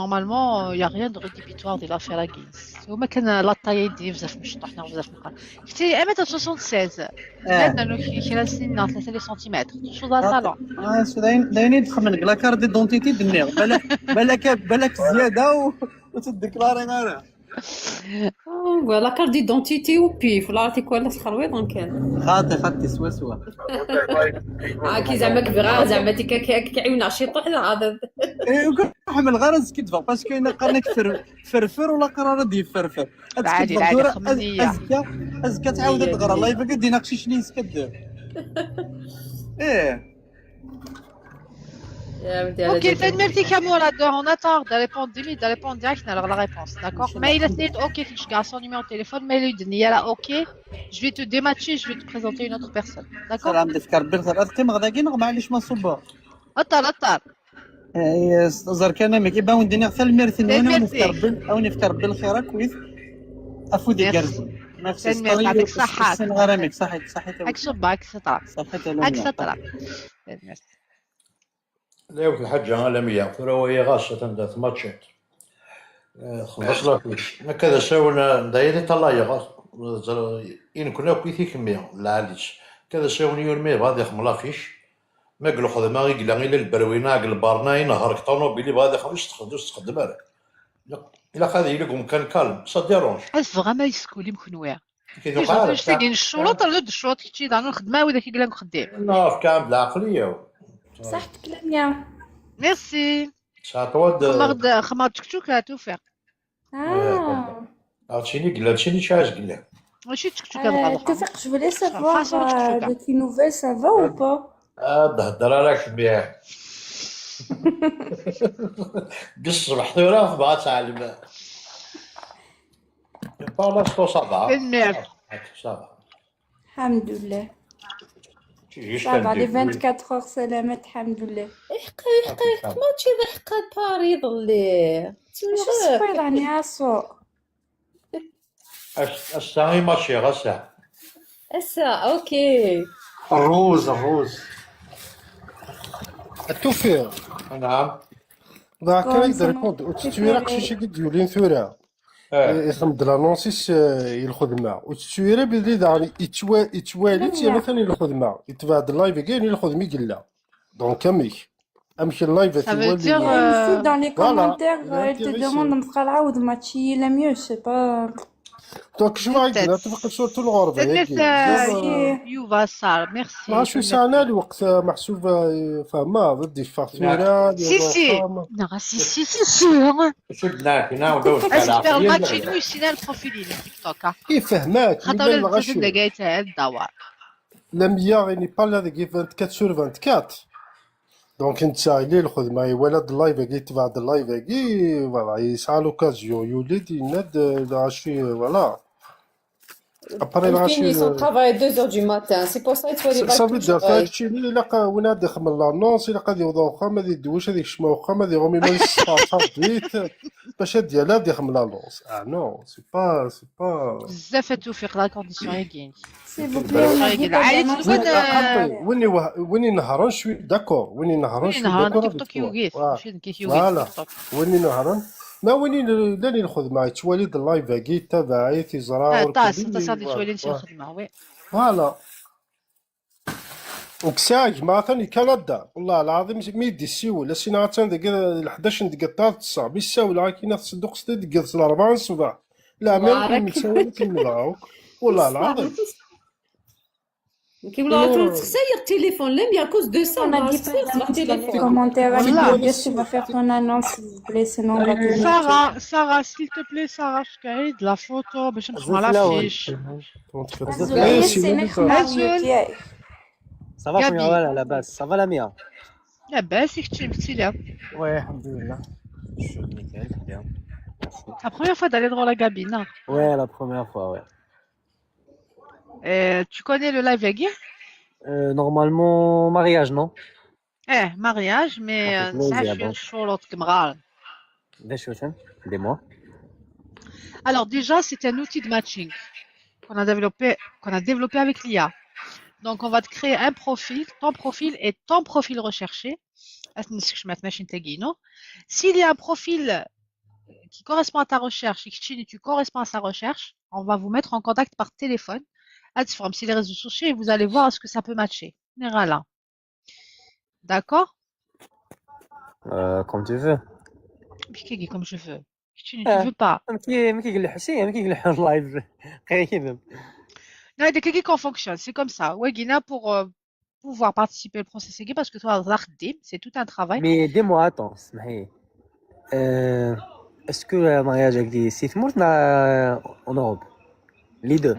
normalement, il n'y a rien de rédhibitoire de l'affaire à Guinness. وما كان لا طاي يدي بزاف مشطوحنا بزاف نقال شفتي امتى 76 لانه كي سنين 3 سنتيمتر شو ذا صالون داينين تخمنك لا كارت دونتيتي دنيغ بالك زياده وتديكلاري انا لا كارت دونتيتي وبيف ولا عرفتي كوالا الخرويط كان خاطي سوا كي زعما كبيره زعما كيعيون شي طوح هذا حمل غرز كتفا باسكو انا قرنك فرفر ولا قرار دي فرفر عادي ازكى تعاود تقرا الله يبقى دينا شي شنيس كدير Ok, faites merci Camora, on attend de répondre de répondre direct alors la réponse, d'accord? Mais il a dit ok, je garde son numéro de téléphone, mais il dit là ok, je vais te dématcher, je vais te présenter une autre personne, d'accord? سلام تفكر بالخير أذكر غدا معليش ما صبا أطر زركنا مك يبان ودينا غير الميرثين أو نفكر بالخير كويس أفودي كارز نفس يعطيك الصحة غرامك صحيت أكسب أكسطرا لا يوك الحاجة لمية فروية غاشة تندث ماتشات خلص لكوش هكذا ساونا دايري طلايا إن كنا كويثي كمية لعاليش كذا ساوني يورمي بغادي خملاخيش ما قلو خدمة غيقلا غير البروينة عقل البارنا نهارك طونوبيلي بغادي خمش تخدم هذاك إلا خذي لكم كان كالم سا ديرونج أس فغاما يسكولي مكنويا تيجي الشروط ولا الشروط كي دانو الخدمة وإذا كيقلا خدام لا في كامل العقلية صحتك لميا. ميرسي. تعطود خمر تكتوك توفيق. عرفتيني قلا هادشي اللي شاعش قلا. ماشي تكتوك هاد توفيق je voulais savoir de tes nouvelles ça va ou pas. تهضر عليك بيها. قص محثورة بغات تعلم. بالا سكو صافا. المير. صافا. الحمد لله. Ça va les 24 heures سلامة الحمد لله. حقيقة ما تشي ضحكة باري ضلي. شو صفير يعني عصو. الساعة ماشي غا الساعة. الساعة اوكي. الروز. التوفيق. نعم. ضاع كان يقدر يكون وتتويرا قشيشي قد يولين ثورة. يخدم لانونسيس الخدمة وتتويرا بدري داري يتوالي تي مثلا الخدمة يتبعد اللايف كاين الخدمة قلا دونك كميك امشي اللايف تولي ici dans les commentaires elle te demande de تبقى العاود ماتشي لا ميو سي با دونك شنو غايقول تفقد صورة الغربة يوفا صار ميرسي. ما شو ساعنا الوقت محسوب فما ضدي فاتورة سي شدناك هنا ودوش اسبر ماتشي نو سينا البروفيل تيك توك. كيف فهماك خاطر الغشو لقيت الدوار. لم يعني با هذيك 24 sur 24 دونك انت اللي الخدمه ولد اللايف كي تبعد اللايف كي فوالا يسعى لوكازيون يولد يناد العشي فوالا ابري العشي son travail à 2h du matin c'est pour ça il faut les صافي دار هادشي اللي لاقا وين داخل من لانونس الا قاد يوضا واخا ما يدوش هذيك الشما واخا ما يغومي ما يصافيت باش ديالها داخل من لانونس نو سي با بزاف توفيق لا كونديسيون كاين. سي بو بلي ويني نهران شوي داكور ويني نهران شوي داكور تيك توك يوغيث ماشي كيف فوالا يوغيث. ويني نهران ما ويني لاني الخدمه تواليد اللايف كي تبعي تزرع طاس انت صافي توالي نمشي الخدمه وي فوالا وكساج ما ثاني كندا والله العظيم ما يدي السيول السينا تان ديك 11 دقيقه تصا بيساول هاكينا تصدق 6 دقيقه 4 الصباح لا ما يمساول كنبغاو والله العظيم كيقولوا تسير التليفون لم يا كوز دو سا on a dit dans les commentaires Alice tu vas faire ton annonce s'il vous plaît sinon on va te Sarah s'il te plaît Sarah شكايد لا فوتو باش نخدم على فيش. صافا خويا ولا لاباس صافا لميا لاباس كنتي مبتلى. وي الحمد لله شو نيكال بيان. La première fois d'aller dans la cabine. Ouais, la première fois, ouais. Tu connais le live Agui? Normalement, mariage, non? Mariage, mais ça, je suis chaud l'autre camarade. Dis-moi. Alors, déjà, c'est un outil de matching qu'on a développé avec l'IA. Donc, on va te créer un profil, ton profil et ton profil recherché. S'il y a un profil qui correspond à ta recherche et que tu corresponds à sa recherche, on va vous mettre en contact par téléphone. Si les réseaux sociaux et vous allez voir ce que ça peut matcher. Voilà. D'accord? Comme tu veux. Comme je veux. Tu ne veux pas. Non, il y a quelqu'un qui fonctionne. C'est comme ça. Ouais, Guina, pour pouvoir participer au processus parce que toi, c'est tout un travail. Mais dis-moi, attends, est-ce que le mariage avec des sites en Europe? Les deux.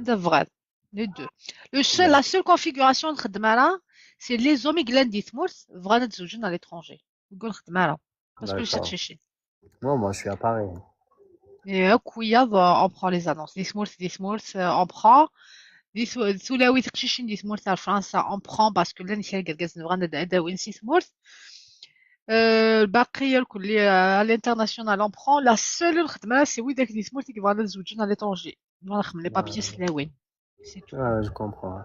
Les deux. La seule configuration de Khadmara, c'est les hommes qui ont dit vraiment à l'étranger. Parce que c'est chéché. Moi, je suis à Paris. Et on prend les annonces. Des smurfs, on prend. Sous la 8 chéchine des smurfs en France, on prend parce que là, il y a quelqu'un qui a dit smurfs. الباقية الكل على الانترناسيونال on prend la seule الخدمة c'est oui داك اللي سموتي كيبغيو نزوجين على l'étranger نخدم لي بابيي سلاوين c'est tout. Je comprends.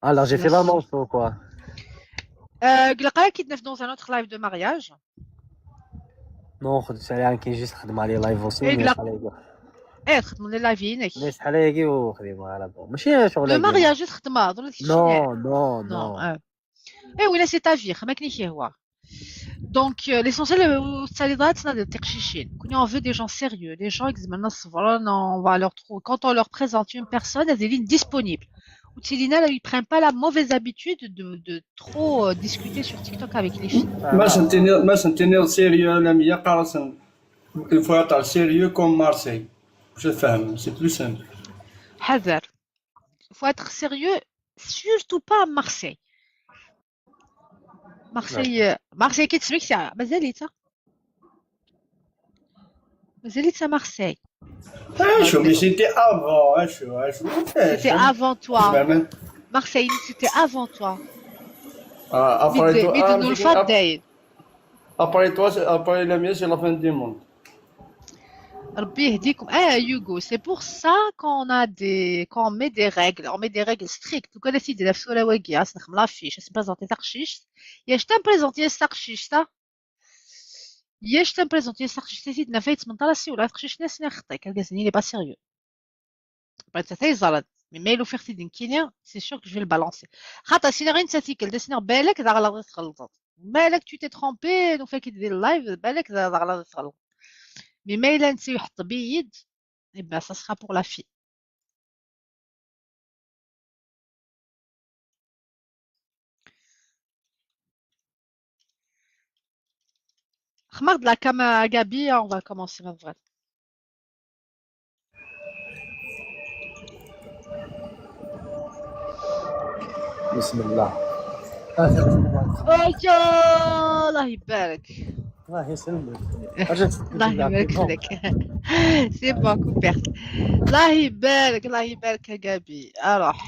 Alors j'ai fait l'annonce ou quoi? قلقا كي dans un autre live de mariage. Non خدمت عليها كي جيت نخدم عليه لايف اوسي تخدم لي لايفين نيت حاليا وخدموا على ماشي شغل لو مارياج تخدمها نو oui là c'est ta vie donc l'essentiel c'est on veut des gens sérieux des gens qui on va leur trouver quand on leur présente une personne elle est disponible Ou Tselina, ne lui prenne pas la mauvaise habitude de trop discuter sur TikTok avec les filles. ما سنتينير سيريو لامية قارسن il faut être sérieux comme Marseille je fais c'est plus simple حذر. Il faut être sérieux, surtout pas à Marseille. Marseille كي تسميك ساعة مازاليتها Marseille. شو mais c'était avant شو C'était avant toi. Marseille, c'était avant toi. après toi ميدو الفات داير. après لامية c'est la fin du monde ربي يهديكم. Hugo, c'est pour ça quand on met des règles strictes. Vous connaissez des lafsoula wagi, نخم لافيش, se présenter تقشيش. ياش تمبريزونتي تقشيش تا؟ ياش تمبريزونتي تقشيش تزيد نفايت من طراسي ولا تقشيش ناس نخطيك. الجازني لي با سيريو. بغيت تاي زلط. Mais mail faire des kinia, c'est sûr que je vais le balancer. Khata sinarin satikal desiner balak da غلط تغلط. بالك tu t'es trompé, nous fait qu'il dit live, بالك da غلط تغلط. Mais mail انت يحط بيد, et ben ça sera pour la fille. Remarque de la cam à Gabi, on va commencer ma vraie. بسم الله. الله يبارك. الله يسلمك. الله يبارك لك. C'est bon, couperte. الله يبارك يا Gabi. Alors,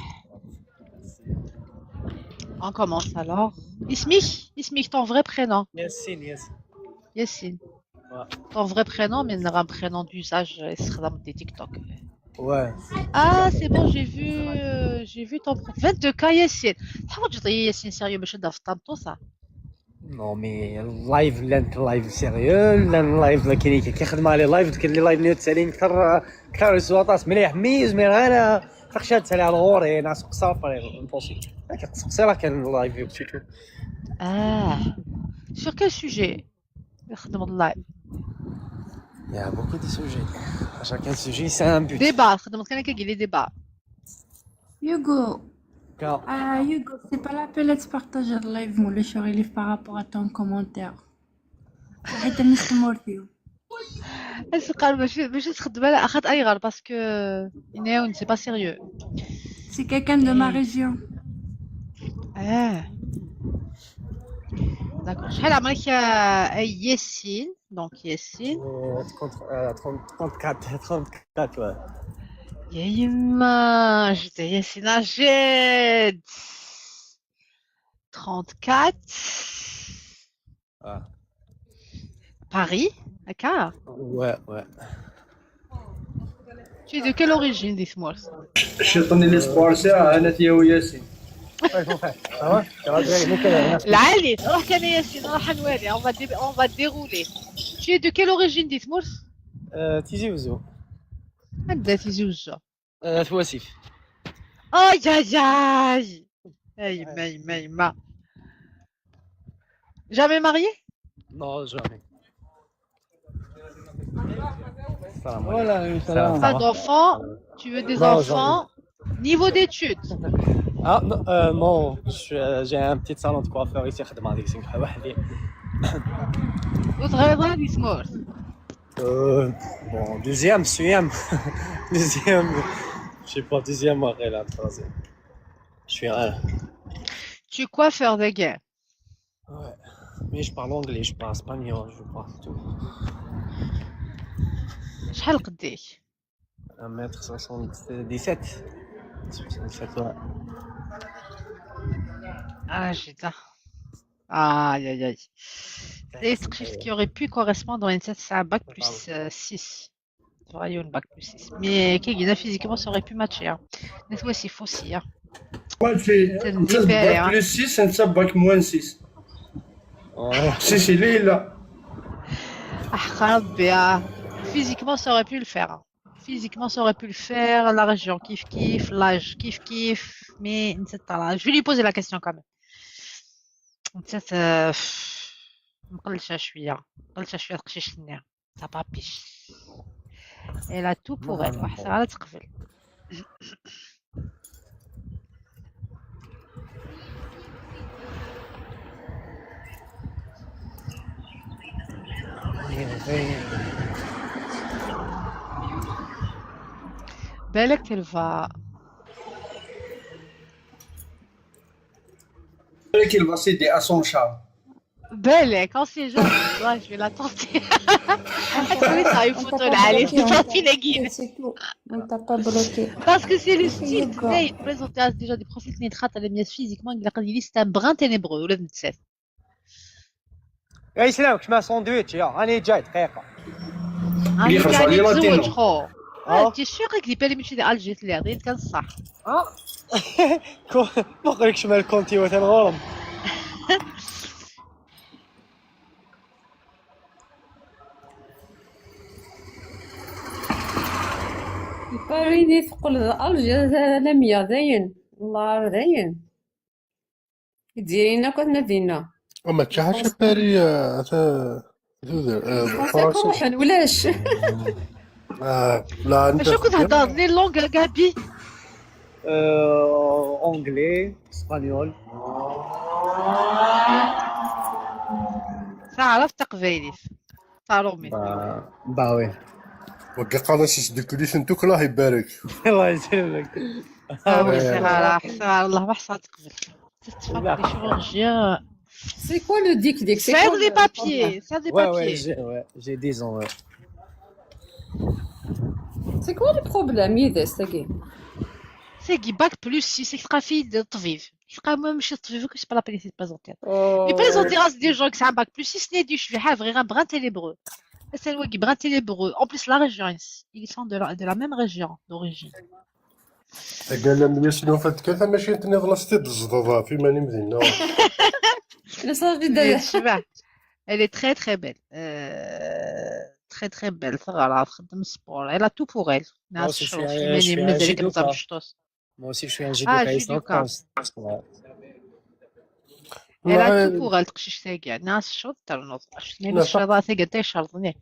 on commence alors. Ismich, ton vrai prénom. Yassine. Ton vrai prénom, mais un prénom d'usage, Instagram des TikTok. Ouais. Ah, c'est bon, j'ai vu ton profil. 22K Yassine. تحاول تجطي Yassine sérieux باش تبدا في طنطو ça. نو مي اللايف لايف سيريو اللايف كاين كيخدم على لايف كاين لي لايف نيوت سالين كثر الزواطات مليح ميز مي انا فخشات على الغوري ناس قصافر امبوسيبل كتسقسي راه كان اللايف يوتيوب Sur quel sujet يخدم اللايف؟ Il y a beaucoup de sujets. À chacun sujet, c'est un but. Débat, خدمت كان كيجي لي débat. Hugo, Car Hugo, c'est pas la peine de partager le live ou le show relief par rapport à ton commentaire. حيت نستمر فيه. اش قال باش تخدم على اخذ اي غير باسكو يناون سي با سيريو. C'est quelqu'un de ma région. D'accord. شحال عمرك ياسين؟ دونك ياسين 34 يا يما جيت ياسين جد 34 Paris هكا Ouais. Tu es de quelle origine, dis-moi? شيطني ليسبوار ساعة أنا تيا وياسين العالي روح كان ياسين راح نوالي on va dérouler. Tu es de quelle origine, dis-moi? تيجي وزو عندها تيجي وجه ثواسيف اي ما jamais marié? Non, jamais. Pas d'enfants? Tu veux des enfants? Niveau d'études? Ah non, j'ai un petit salon de coiffeur ici خدم هذيك سمحة وحدي. وتغيظها dis-moi. Bon, deuxième, je sais pas, deuxième après la troisième. Je suis un. Tu es coiffeur de guerre? Ouais, mais je parle anglais, je parle espagnol, je parle tout. شحال قديك؟ 1m77. 77 ouais. Ah جيتا. Aïe. C'est ce qui aurait pu correspondre à une 7 bac plus 6. Vraiment une bac plus 6. Mais physiquement ça aurait pu matcher. Hein. Mais ouais, c'est faux aussi. Hein. Ouais, c'est bac plus 6 et ça bac moins 6. C'est là. Ah, physiquement ça aurait pu le faire. Hein. Physiquement ça aurait pu le faire. La région kiff, l'âge kiff. Mais je vais lui poser la question quand même. نسيت مقلشة شوية تقشيش النار تا بابيش elle a tout pour elle وحسها على تقفل بالك تلفا. بالك il va céder à son chat. بالك on sait jamais. Ouais, je vais la tenter. تقولي صاي فوتو العالي صافي لاقيين. C'est tout. On t'a pas bloqué. Parce que c'est le style تاعي بريزونتي déjà des profils اللي نتخاطر les miens physiquement il قال لي c'est un brin ténébreux ولا نتسال. يا يسلمك شمع ساندويتش يا راني جاي دقيقة. راني قاعد نتزوج خو. انت شوقك لي بالي ماشي ديال الجيت اللي عطيت كان صح. ما قالكش مال كونتي وثان غورم. باريني ثقل الجا لميا داين الله داين ديرينا كنا دينا وما تشحش باري فرنسا روحن ولاش لا انت شو كنت هضر لي لونغ غابي انجلي اسبانيول عرفت تقفيليس صارومي باوي وكا قاداش ديكوليش انتو كلاه يبارك الله يسلمك وي صغار الله ما حصل تقبل تتفرج لي شيروجيان سي كوا لو ديك ديك سي دي بابيي سي دي بابيي جي 10 ans سي كوا لو بروبليم يدس تاكي سي باك بلوس 6 اكسترا de الطبيب يبقى ماشي الطبيب كيش با لابيلي سي بريزونتي لي بريزونتي راس دي جون كسا باك بلوس 6 ني je vais avoir un brin ténébreux. C'est le qui brin ténébreux. En plus, la région, ils sont de la même région d'origine. قال لهم يا شنو فات كذا ماشي تنظل ستي الزضضه في ماني مدينه. Elle est très très belle. Très très belle. صغار تخدم السبور. Elle a tout pour elle. Moi aussi je suis un judoka. Elle a tout pour elle تقشش تاقع ناس شطر نوض شنو باش راسي قد شرطني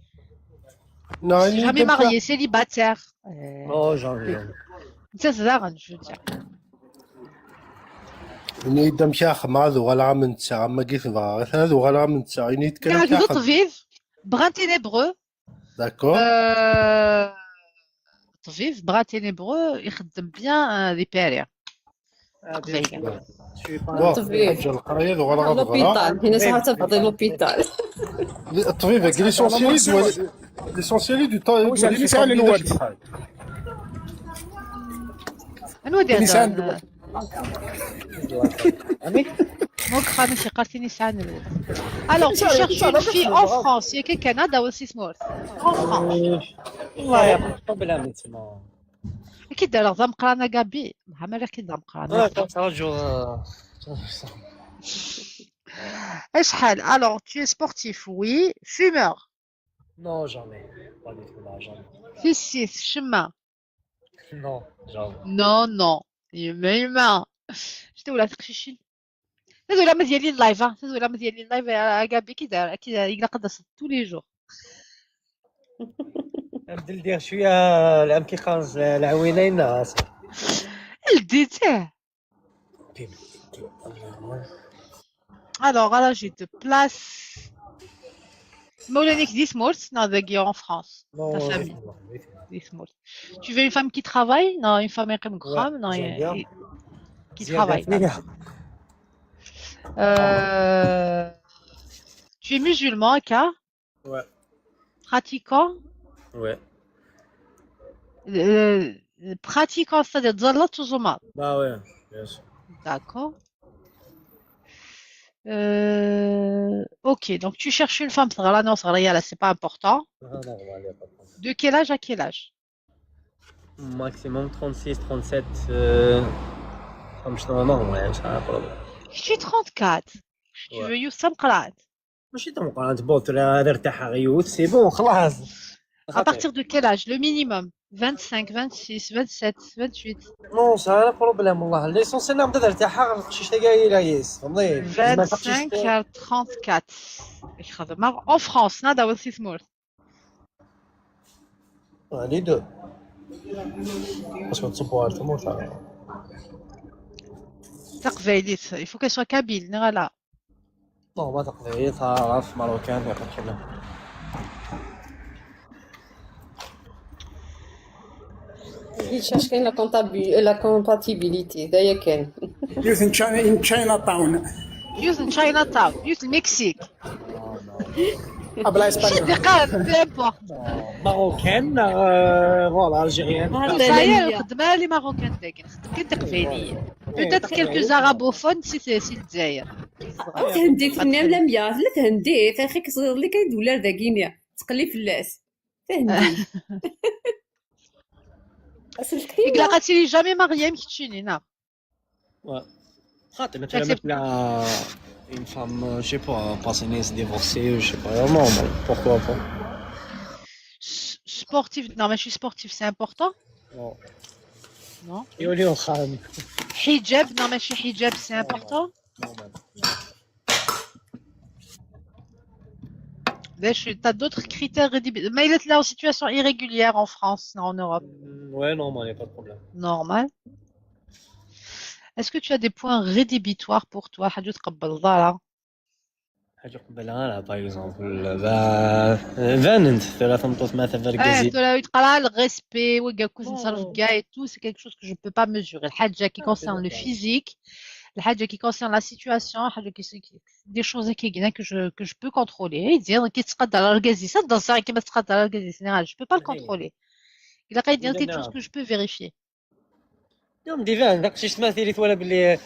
jamais marié célibataire oh jamais انت زاغن جو دير ني دم شاخ ما ذو غلا من تاع ما قيت بغا هذو غلا من تاع ني تكلم تاع طبيب بغان ténébreux داكور طبيب بغان ténébreux يخدم بيان لي بيريا الطبيب القرايه ذو غلا لوبيتال هنا ساعه تفضي لوبيتال الطبيب ليسونسيالي دو طاي لسان الورد الورد لسان موك خامس قرتيني سان الورد alors tu cherches une fille en France il y a que Canada aussi smart en France والله يا بروبليم تما اكيد دار غدا مقرانا كابي مالك كي دار مقرانا شحال alors tu es sportif oui fumeur non jamais pas du tout là jamais فيسيس شما non jamais non يما شنو ولا تقشيشين هذو لا مزيانين اللايف هذو لا مزيانين اللايف كابي كي دار كي يقدس tous les jours نبدل ندير شويه العام كيخرج العوينين لديته alors là je te place Molanik Dismort non de en France ta famille Dismort tu veux une femme qui travaille non une femme comme grande non qui travaille tu es musulman Aka ouais pratiquant ouais pratiquant c'est-à-dire Zallat ou Zoma bah ouais bien sûr d'accord ok donc tu cherches une femme ça non ça là c'est pas important de quel âge à quel âge maximum 36 37 normal ça problème je suis 34 tu veux يوسم قرات ماشي تنقرا بوت هذا ارتاح غيوت سي بون خلاص à partir de quel âge le minimum 25 26 27 28 non ça pas problème والله ليسونسيال نبدا ارتاح شي تلقاي رايس فهمتي 25 à 34 يخدم en France نادا وسي سمور لي دو باسكو تصبوا على تموت تقفيليت il faut qu'elle soit kabyle نغلا non ما تقفيليت عارف مروكان يا كلام يتشاش كاين لا كومباتيبيليتي دايا كان. Youth in Chinatown. Youth in Chinatown. Youth المكسيك. بلا شي اسبانيول. دقيقة بيمبورت. ماروكان فوالا الجيريان. الجزائر خدمة لي ماروكان داكن خدمة قبيلية. Peut-être quelques arabophones سي الجزائر. تهنديك فينا بلا مياه لا تهندي اخي كصغير اللي كيدولار داكينيا تقلي فلاس تهندي. اسمش كثير. إلا قالتي لي جامي مريم كتشيني نعم. خاطر مثلا une femme, je sais pas, passionnée, se divorcer, je sais pas, normal, pourquoi pas. Sportif, non mais je suis sportif, c'est important. Non. Non. يولي وخام. Hijab, non mais je suis hijab, c'est important. Normal. T'as d'autres critères rédhibitoires. Mais il est là en situation irrégulière en France, non, en Europe. Ouais, normal, y a pas de problème. Normal. Est-ce que tu as des points rédhibitoires pour toi حاجة تقبل الله؟ حاجة قبلها لا باغ اكزومبل فاننت ثلاثة مطوط ما ثفر كازي. tu تقرا le respect وكاكوز نصرف كاع et tout, c'est quelque chose que je peux pas mesurer. الحاجة qui concerne le physique, الحاجة qui concerne la situation, الحاجة des choses que je peux contrôler. يدير كي تقاد على الكازي صدق صاحي كيما تقاد على الكازي général, je peux pas le contrôler. Il a قايدير quelque chose que je peux vérifier. يوم ديفان داكشي شتما ثيريت ولا بلي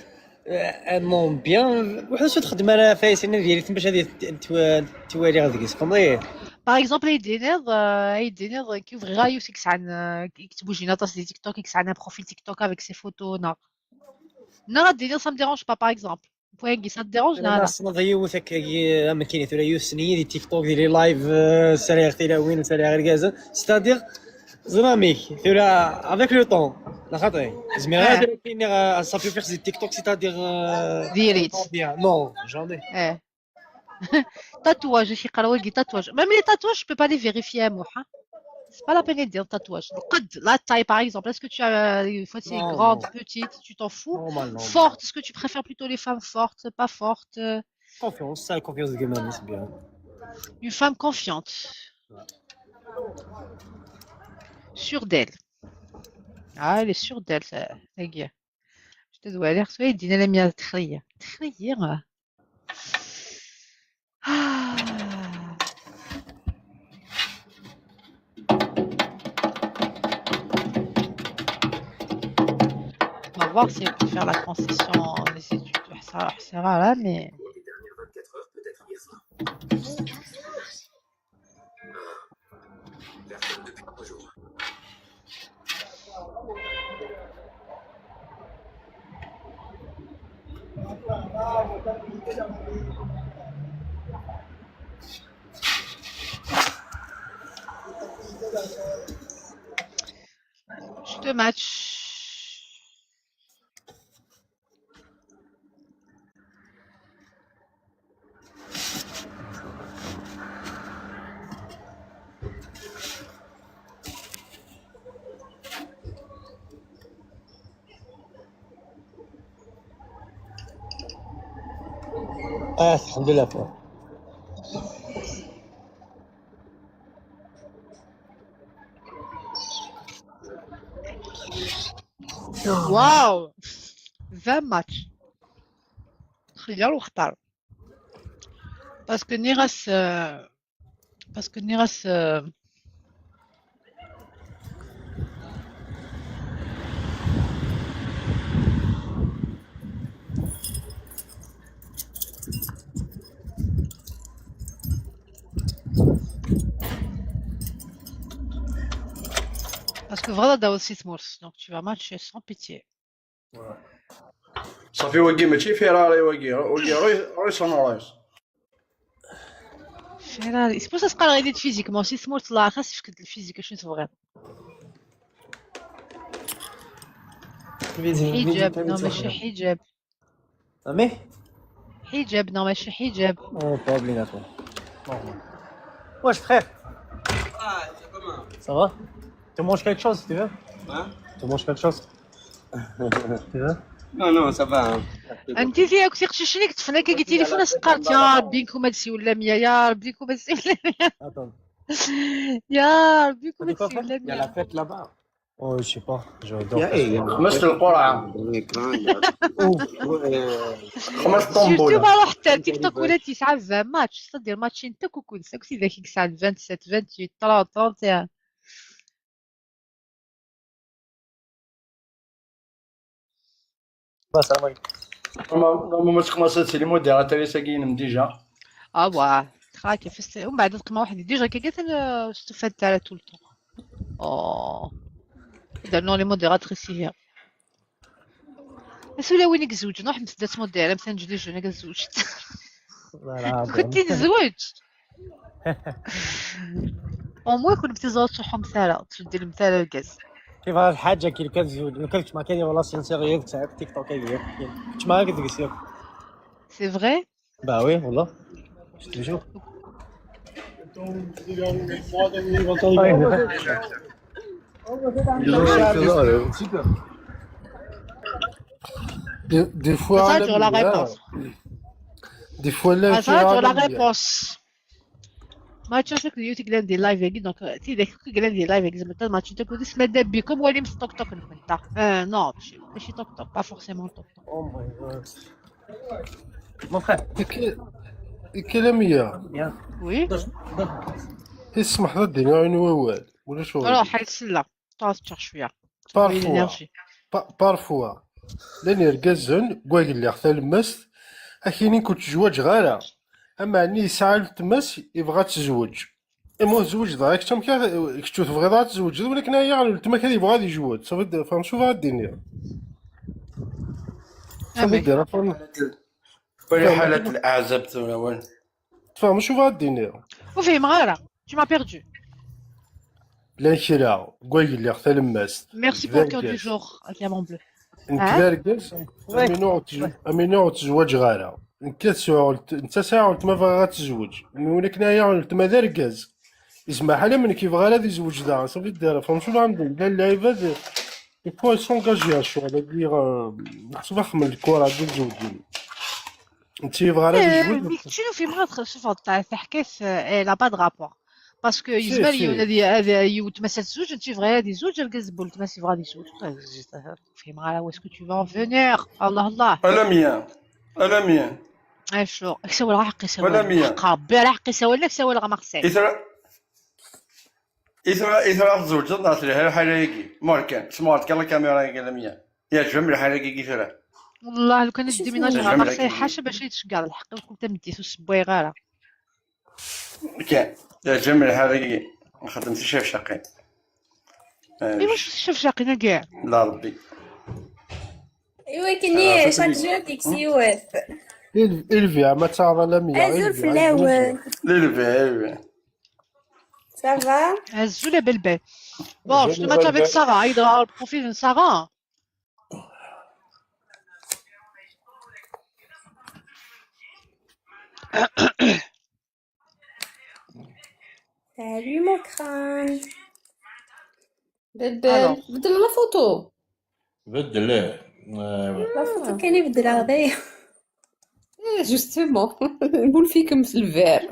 نون بيان وحنا شو تخدم انا فايسين ديالي باش هادي توالي غادي فهمتي. Par exemple, يدينير كيوفغيغا يكس عن يكتبوا جيناطاس دي تيك توك يكس عن un profil TikTok avec ses photos. Non, Délire, ça me dérange pas, par exemple. Ça te dérange? انا نضيع وثك ما كاين ثلاثه يوسني دي تيك توك ديالي لايف سريع تلاوين سريع غير ستادير زراميك ثلا افيك لو طون لا خاطري زعما هذا كاين صافي فيخ دي تيك توك ستادير ديريت نو جامي. Tatouage, شي قراوي tatouage. Même les tatouages, je peux pas les vérifier à moi. C'est pas la peine de dire tatouage. La taille, par exemple, est-ce que tu as une fois c'est grande, petite, tu t'en fous? Forte, est-ce que tu préfères plutôt les femmes fortes, pas fortes? Confiance, ça, confiance de gamin, c'est bien. Une femme confiante. Sûre d'elle. Ah, elle est sûre d'elle, ça, les gars. Je te dois l'air, soit il dit, elle aime bien trahir. Trahir? Ah. On va voir si elle peut faire la concession en les études. Ça va là, mais. Je te match. الحمد لله فوق. واو 20 ماتش خيار واختار باسكو نيراس Parce que voilà, t'as aussi Smurfs, donc tu vas matcher sans pitié. صافي واقي ماشي فيراري واقي رويس رايس فيراري سي بور سا تقرا غير فيزيكمون سي سمورت الله خاص يفكد الفيزيك شنو تبغي حجاب نو ماشي حجاب امي حجاب نو ماشي حجاب او با اوبليغاتوار واش frère ça va tu manges quelque chose tu veux tu manges quelque chose tu veux non ça va انت فيها كنتي قشيشني كتفنا كي قلتي لي فين سقرت يا ربي نكون هادشي ولا 100 يا ربي نكون هادشي ولا 100 يا ربي نكون هادشي ولا 100 Il y a la fête là-bas. Oh, je sais pas, j'adore. خمس القرعه خمس سيرتو طنبوله ما روح حتى تيك توك ولا تسعة في ماتش تدير ماتشين تا كوكو ساكسي ذاك ساعة 27 28 30 31 السلام عليكم. ما تخمصت لي موديراتور ساكين ديجا واه تخاكي ومن بعد كما واحد ديجا كاكا استفاد تاع طول الوقت اوه درنا لي موديراتريس هي بس ولا وينك زوج نروح مسدات موديرا مثلا نجي جونا كزوجت كنتي تزوج او كون بتزوج شحال مثاله تدير مثاله الكاس كيف هاد الحاجة كي كتزود ما كنتش ما كاين والله سينسيغ تاع تيك توك هي كنت ما كتجلس سي فغي bah oui والله toujours Des fois, Ça, tu as la réponse. Des fois, là, Ça, tu as la réponse. ما تشوفك اليوتيوب كلان دي لايف هيك دونك تي داك كلان دي لايف هيك زعما تا ما تشوفك ودي سما دابي كوم ولي مستوك توك نتا نو ماشي توك توك با فورسيمون توك توك oh my god mon frère الكلامية وي اسمح لا دينا عين ووال ولا شو روح حيد السله طاس تشرح شويه بارفوا لاني ركازن كواكي اللي حتى المس اكينين كنت تزواج غالا اما اني ساعه تمس يبغى تزوج مو زوج ضايك تم كتشوف تبغي تزوج ولكن هي تما كان يبغى يجوج صافي فهم شوف هاد الدنيا صافي دير ولا حالة الاعزاب ولا وين تفهم شوف هاد الدنيا وفهم غيره tu m'as perdu لا كرا كواكي اللي حتى المس ميرسي بور كور دو جور كلامون بلو نتلاركز امينو تزوج غالا انت ساعة ما بغا تزوج ولكن هي تما داركاز اسمع حالا من كيف غالا يزوج دا صافي دار فهم شنو غندير لا اللعيبه يبغوا يسونجاجي شغل دير خصو فهم الكره ديال الزوجين انت غالا تزوج شنو في مرات شوف تاع حكايه لا با د رابور باسكو يزمر هذا يتمثل زوج انت بغا هذه زوج الكزبول تمسي بغا يزوج في مرات واسكو تو فان فينير الله الله ألمية شو يسوي راه حق يسوي حق ربي راه حق يسوي لك سوي لك مغسل إثرا زوج ناس لها حلاقي ماركان سمارت كلا كاميرا كلامية يا جمع حلاقي كثيرا والله لو كان الديميناج على مغسل حاشا باش يتشكر الحق كنت مديتو السبوي غيره كان يا جمع حلاقي ما خدمتش شاف شقين ايوا شوف شاقينا كاع لا ربي ايوا كني شاك جو كيكسيوات إلفيا ما تعرف لا ميا ازول في الاول إلفيا Ça va? هزو لي بالبال بون جو ماتش افيك سارا يدرا البروفيل من سارا Salut mon crâne. بدل لا فوتو بدل لا فوتو كان يبدل هذايا جوستومون نقول فيكم في الفير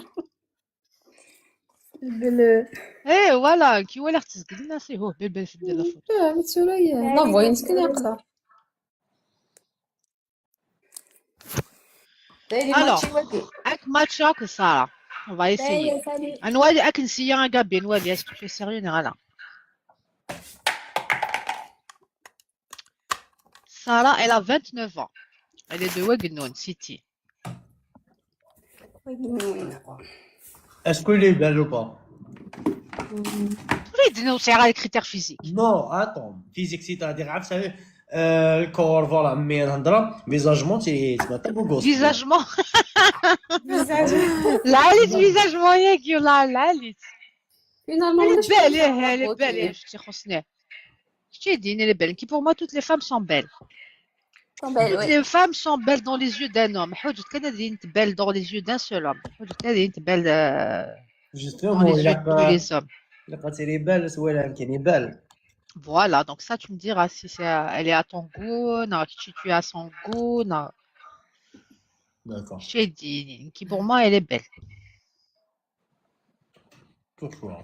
بلو ايه فوالا كي ولا تسقد لنا سي هو بالبال في لا فوتو لا متسولية لا فوين سكن يقطع Alors, avec match que ça, on va essayer. On va dire avec si un gars bien, on va dire est-ce que tu es sérieux, Nala? Sarah, elle a 29 ans. Elle est de Wagnon City. Est-ce qu'il est belle ou pas? Oui, dis-nous, c'est les critères physiques. Non, attends. Physique, c'est-à-dire, vous savez, le corps, voilà, mais visagement, c'est pas beau gosse. Visagement. العاليت visagement ياك يلا العاليت. Elle est belle, je t'ai خصني. Je t'ai dit, elle est belle. Qui pour moi, toutes les femmes sont belles. Toutes les femmes sont belles dans les yeux d'un homme. حوجة كنديين belle dans les yeux d'un seul homme. حوجة كنديين belle dans les yeux de tous les hommes. لقات elle est belle, c'est elle qui est belle. Voilà, donc ça tu me diras si elle est à ton goût, non, si tu es à son goût, non. D'accord. Je t'ai dit, qui pour moi elle est belle. Pourquoi?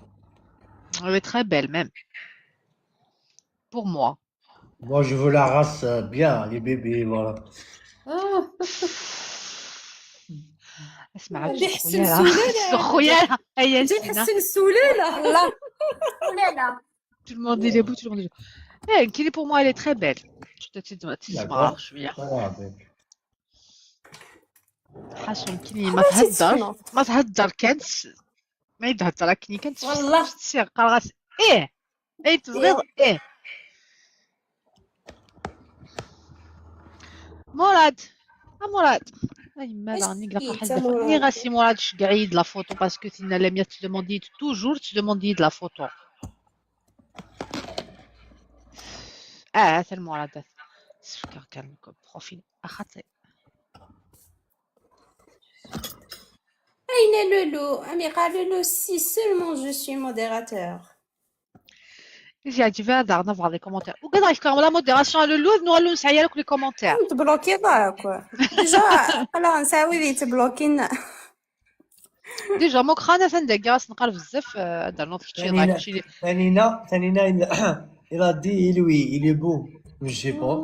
Elle est très belle même. pour moi. Moi, je veux la race bien, les bébés, voilà. اسمع اللي هادشي يحسن خويا خويا هيا اللي يحسن السلاله لا لا لا tout le monde dit les bouts tout le monde dit كيلي pour moi elle est très belle تسمع شويه حاسه كيني ما تهدر كانت ما يتهدر كيني كانت والله. تصير قرغات اي تصغير مراد Ay, malin, ni la ni غاسي مراد قاعد la photo parce que tu n'allais mieux te demander toujours te demander de la photo. c'est المراد سكر كان بروفيل اخاطي. أين لولو أمي قال لولو si seulement je suis modérateur. يجي عجبها دارنا في les commentaires. وقد رايك كامل لا موديراسيون على اللود نولو نسعيا لك لي كومونتير. تبلوكي ضاك ديجا قلا نساوي لي تبلوكينا. ديجا موك خانه فندق نقال بزاف درنا في شي ضاك شي ثانينا il a dit lui il est beau je sais pas.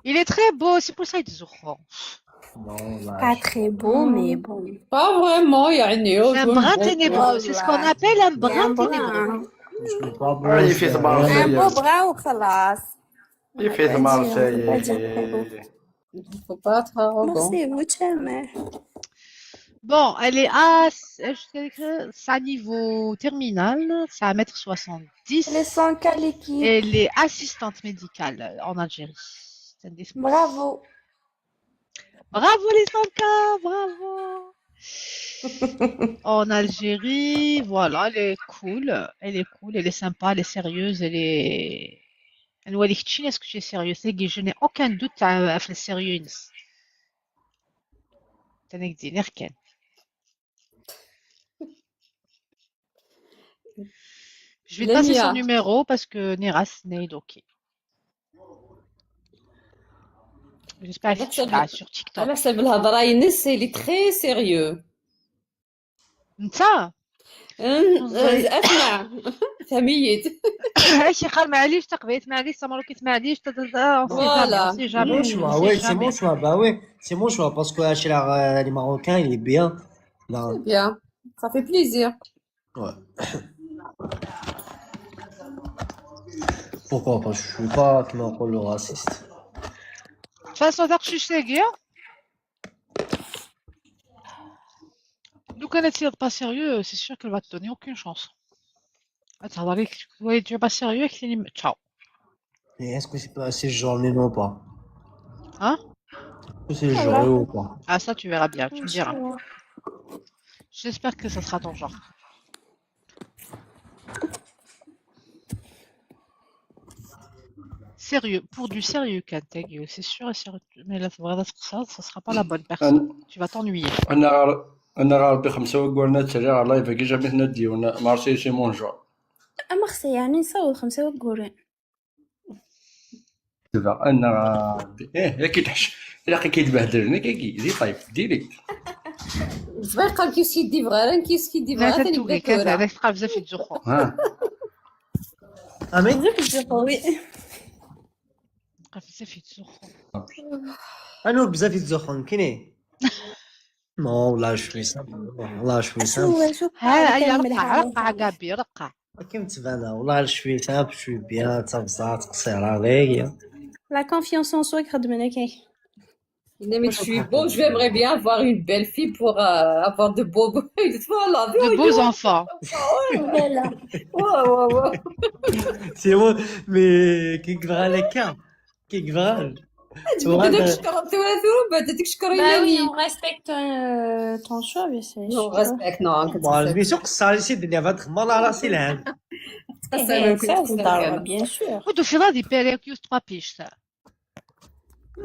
Il est très beau, c'est pour ça il تزخو. Pas très beau mais bon. Pas vraiment يعني Un brin ténébreux, c'est ce qu'on appelle un brin ténébreux. يفيد مارسيل Un beau bras وخلاص. يفيد مارسيل faut pas être arrogant. Merci vous تمام. Bon, elle est à sa niveau terminal, c'est à 1m70. Elle est sans l'équipe. Elle est assistante médicale en Algérie. Bravo. Bravo les 100K, bravo. En Algérie, voilà, elle est cool, elle est sympa, elle est sérieuse, elle est... est-ce que tu es sérieux? Je n'ai aucun doute à faire sérieux. Je vais te passer son numéro parce que Neras n'est ok. J'espère que tu l'as sur TikTok. على حسب الهضره ينس اللي تري سيريو. انت اسمع فهميت شي قال معليش تقبيت معليش تمركيت معليش Voilà. C'est mon choix, ouais, c'est mon choix, bah ouais, c'est mon choix parce que les Marocains il est bien. C'est bien, ça fait plaisir. Ouais. Pourquoi pas? Je suis pas comme un rôle raciste. De toute façon, داك الشيء شتاقيه لو كانت هي با سيريو سي سور qu'elle va te donner aucune chance. تهضر لك ouais tu es pas sérieux كليني ciao. Et est-ce que c'est pas assez journée ou pas? Hein? Est-ce que c'est journée ou pas? Ah ça tu verras bien, tu me diras. J'espère que ça sera ton genre. Sérieux, pour du sérieux, Kanteg, c'est sûr et sérieux. Mais là, ça sera pas la bonne personne. Tu vas t'ennuyer. انا غاربي 5 وقولنا تسريع على لايف كي جابت ندي وانا مارسي سي مون جو أمخسي يعني نصور 5 وقورين. دابا انا غاربي يا كيتحش الا كيتبهدلني كي طيب ديريكت صباح قال كي سيدي فغيران كي لا تتوقي كذا هذاك تلقى بزاف يتزخو. امين وي. تلقى بزاف يتزخو. انا بزاف يتزخون كاينين. Non, là je suis simple. Là je suis simple. ها رقع قابي رقع. كيما تبان والله je suis simple, je suis bien, تبزات قصيرة غير. La confiance en soi يخدم منك. Mais je suis beau, j'aimerais bien avoir une belle fille pour avoir de beaux voilà, de beaux enfants. Ouais. C'est bon, mais كي كبر لك كي كبر Bah oui, on respecte ton choix, mais c'est on respecte, non. Bien sûr que ça ici الدنيا فاتخمر على راسي العام. ça, c'est dark, bien sûr. ودو في غادي بيريكيوس 3 بيش.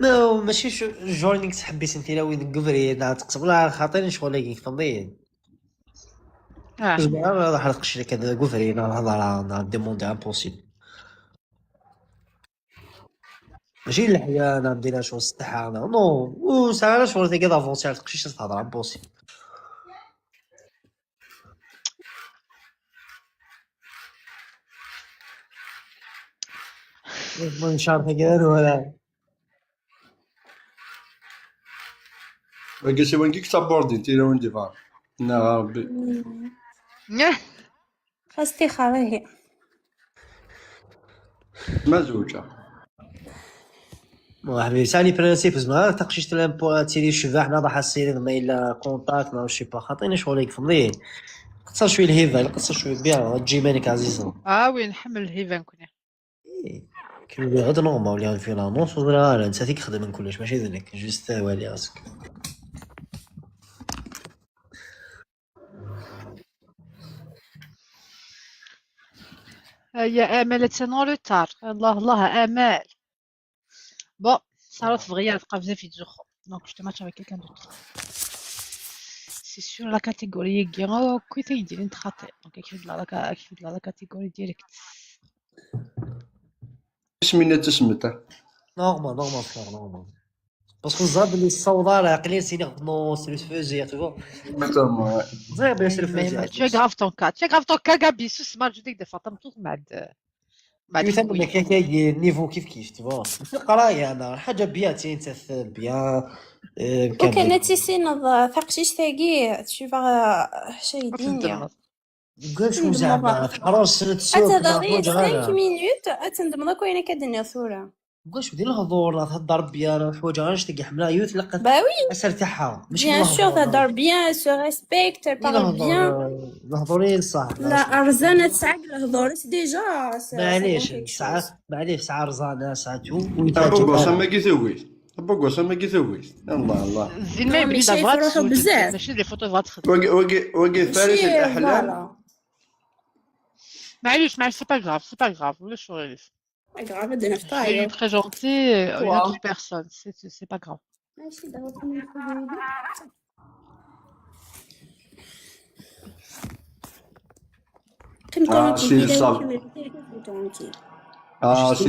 ماشي جورنيك تحبيت انت لو نقفري تقسم ولا خاطرين شغل كي فضيين. راح نقش لك هذا قفري نهضر ديموندي امبوسيبل. ماشي الحياة انا نديرها شغل الصحة انا نو وساعة شغل تلقى دافونسي على تقشيش تهضر امبوسيبل. من شهر كان ولا وقال سوين كيك سابوردين تيرا وين ديفار نا ربي استخارة هي ما زوجة حبيبي سالي برانسيب زعما تقشيش تلامبو تيري الشباح نضح السيري ما الا كونتاكت ما شي با خاطيني شغليك فهمتي قصر شويه الهيفا قصر شويه بيان تجي مالك عزيزه وين نحمل الهيفا نكون كيما غدا نورمال ولا في لانونس ولا انت فيك خدم من كلش ماشي ذلك جوست والي راسك يا امال تنو روتار الله امال بون صارت في غيار بقى بزاف يتزخو دونك جو ماتش افيك كيلكان دوطر سي سور لا كاتيجوري كيغو كويت يدير نتخاطي دونك كيفيد لا كاتيجوري ديريكت اسمي تسمت نورمال فلور نورمال باسكو الزاب اللي الصوضه راه قليل سيني نو سيريس فوزي تو زعما بيان سير فوزي tu es grave ton cas Gabi سمع جديك دفع طمطوط بعد مثلا كاكاي نيفو كيف تو في القرايه انا حاجه بيان تنتث بيان وكانت تيسينض ثقشيش ثاقي تشوفا شي دينيا قالش زعما تحرص سنه السوق اتضغي 5 مينوت اتندمض كوينه كدنيا ثوره قالش بدي الهضور تهضر بيان حوايج علاش تلقى حمله يوت لقات باوي اسر تاعها ماشي بيان سور تهضر بيان سو ريسبكت بارل بيان الهضورين صح لا ارزانه تسعق الهضور ديجا معليش ساعه رزانه ساعتو ابوكو ما كيسويش ابوكو ما كيسويش الله زين ما يبدا فات ماشي لي فوتو فات خدم وقي فارس الاحلام معليش سي با غراف ولا شغل grave de Je vais lui présenter une autre personne, c'est pas grave. سي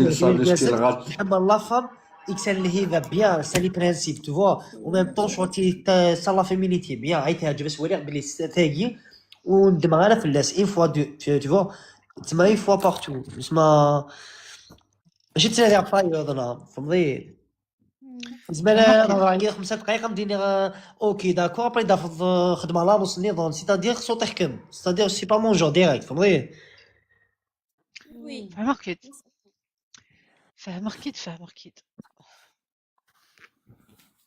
الصاد سي الغات نحب اللفظ اكسل الهيفا بيان سالي برانسيب تو فوا و ميم طون شوتي سالا فيمينيتي بيان عيطها جبس ولي بلي ثاقي وندم غير في اللاس اون فوا دو تو فوا تما اون فوا بارتو تسمى ماشي تسالي عفاي هضره فهمتي زعما نهضر عليا 5 دقائق ندير اوكي داكور ابري دافض خدمه لا نص النظام سيتادير خصو تحكم سيتادير سي با مون جور ديريكت فهمتي وي فهمركيت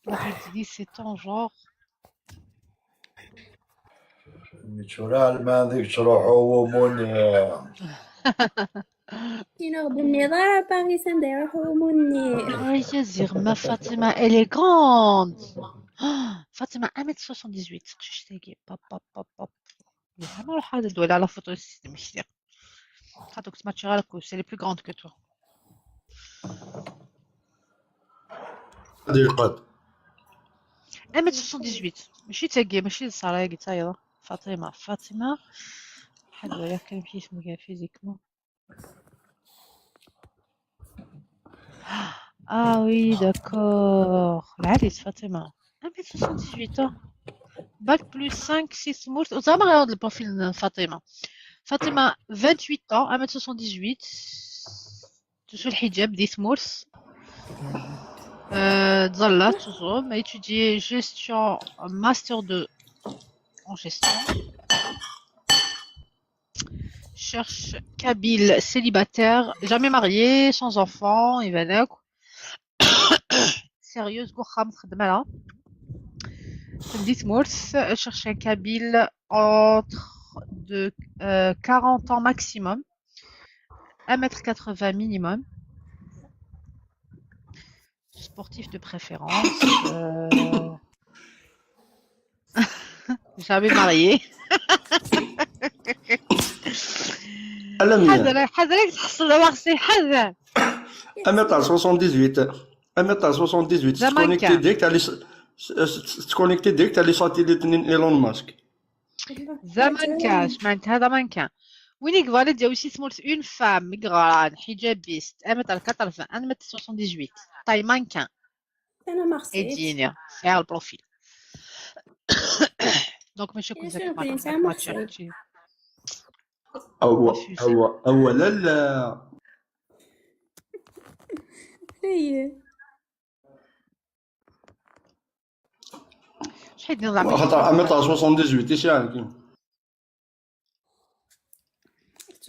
je dis c'est ton genre نيتشورال ما ذيك تروح هو موني كينو بالنظارة باغي سندير حوموني يزير ما فاطمة elle est grande فاطمة 1m78 تقشيش تاقي باب vraiment le حاجة دوالي على فوتو السيستم يشتيق خاطر كنت ماتشيغا لك c'est les plus grandes que toi هادي القد 1m78 ماشي تاقي ماشي صرايقي تايضة فاطمة حد ولا كان مشي اسمه كاع فيزيكمون Ah oui, d'accord. العريس فاطمة 1m78 bac plus 5 6 mours زعما غير البروفيل فاطمة 28 ans 1m78 تسوي الحجاب 10 mours تظلات toujours m'a étudié gestion master 2 en gestion cherche kabyle célibataire jamais marié sans enfant Ivanek sérieuse Gokham Khadmala 10 mours cherche un kabyle entre de 40 ans maximum 1m80 minimum sportif de préférence jamais marié حذرك تحصل واغسي حذر 1m78 تكونيكتي ديك تاع لي ساتيليت ايلون ماسك زمان كاش معناتها هذا من كان وينيك فاليد يا وشي سمورت اون فام ميغران حجابيست 1m80 1m78 طاي مانكان انا ما خصيتش ادينيا سير البروفيل دونك ماشي كون زاك ما تشاركتي اولا هي شحال نظام خاطر 1m78 ايش يعني كاين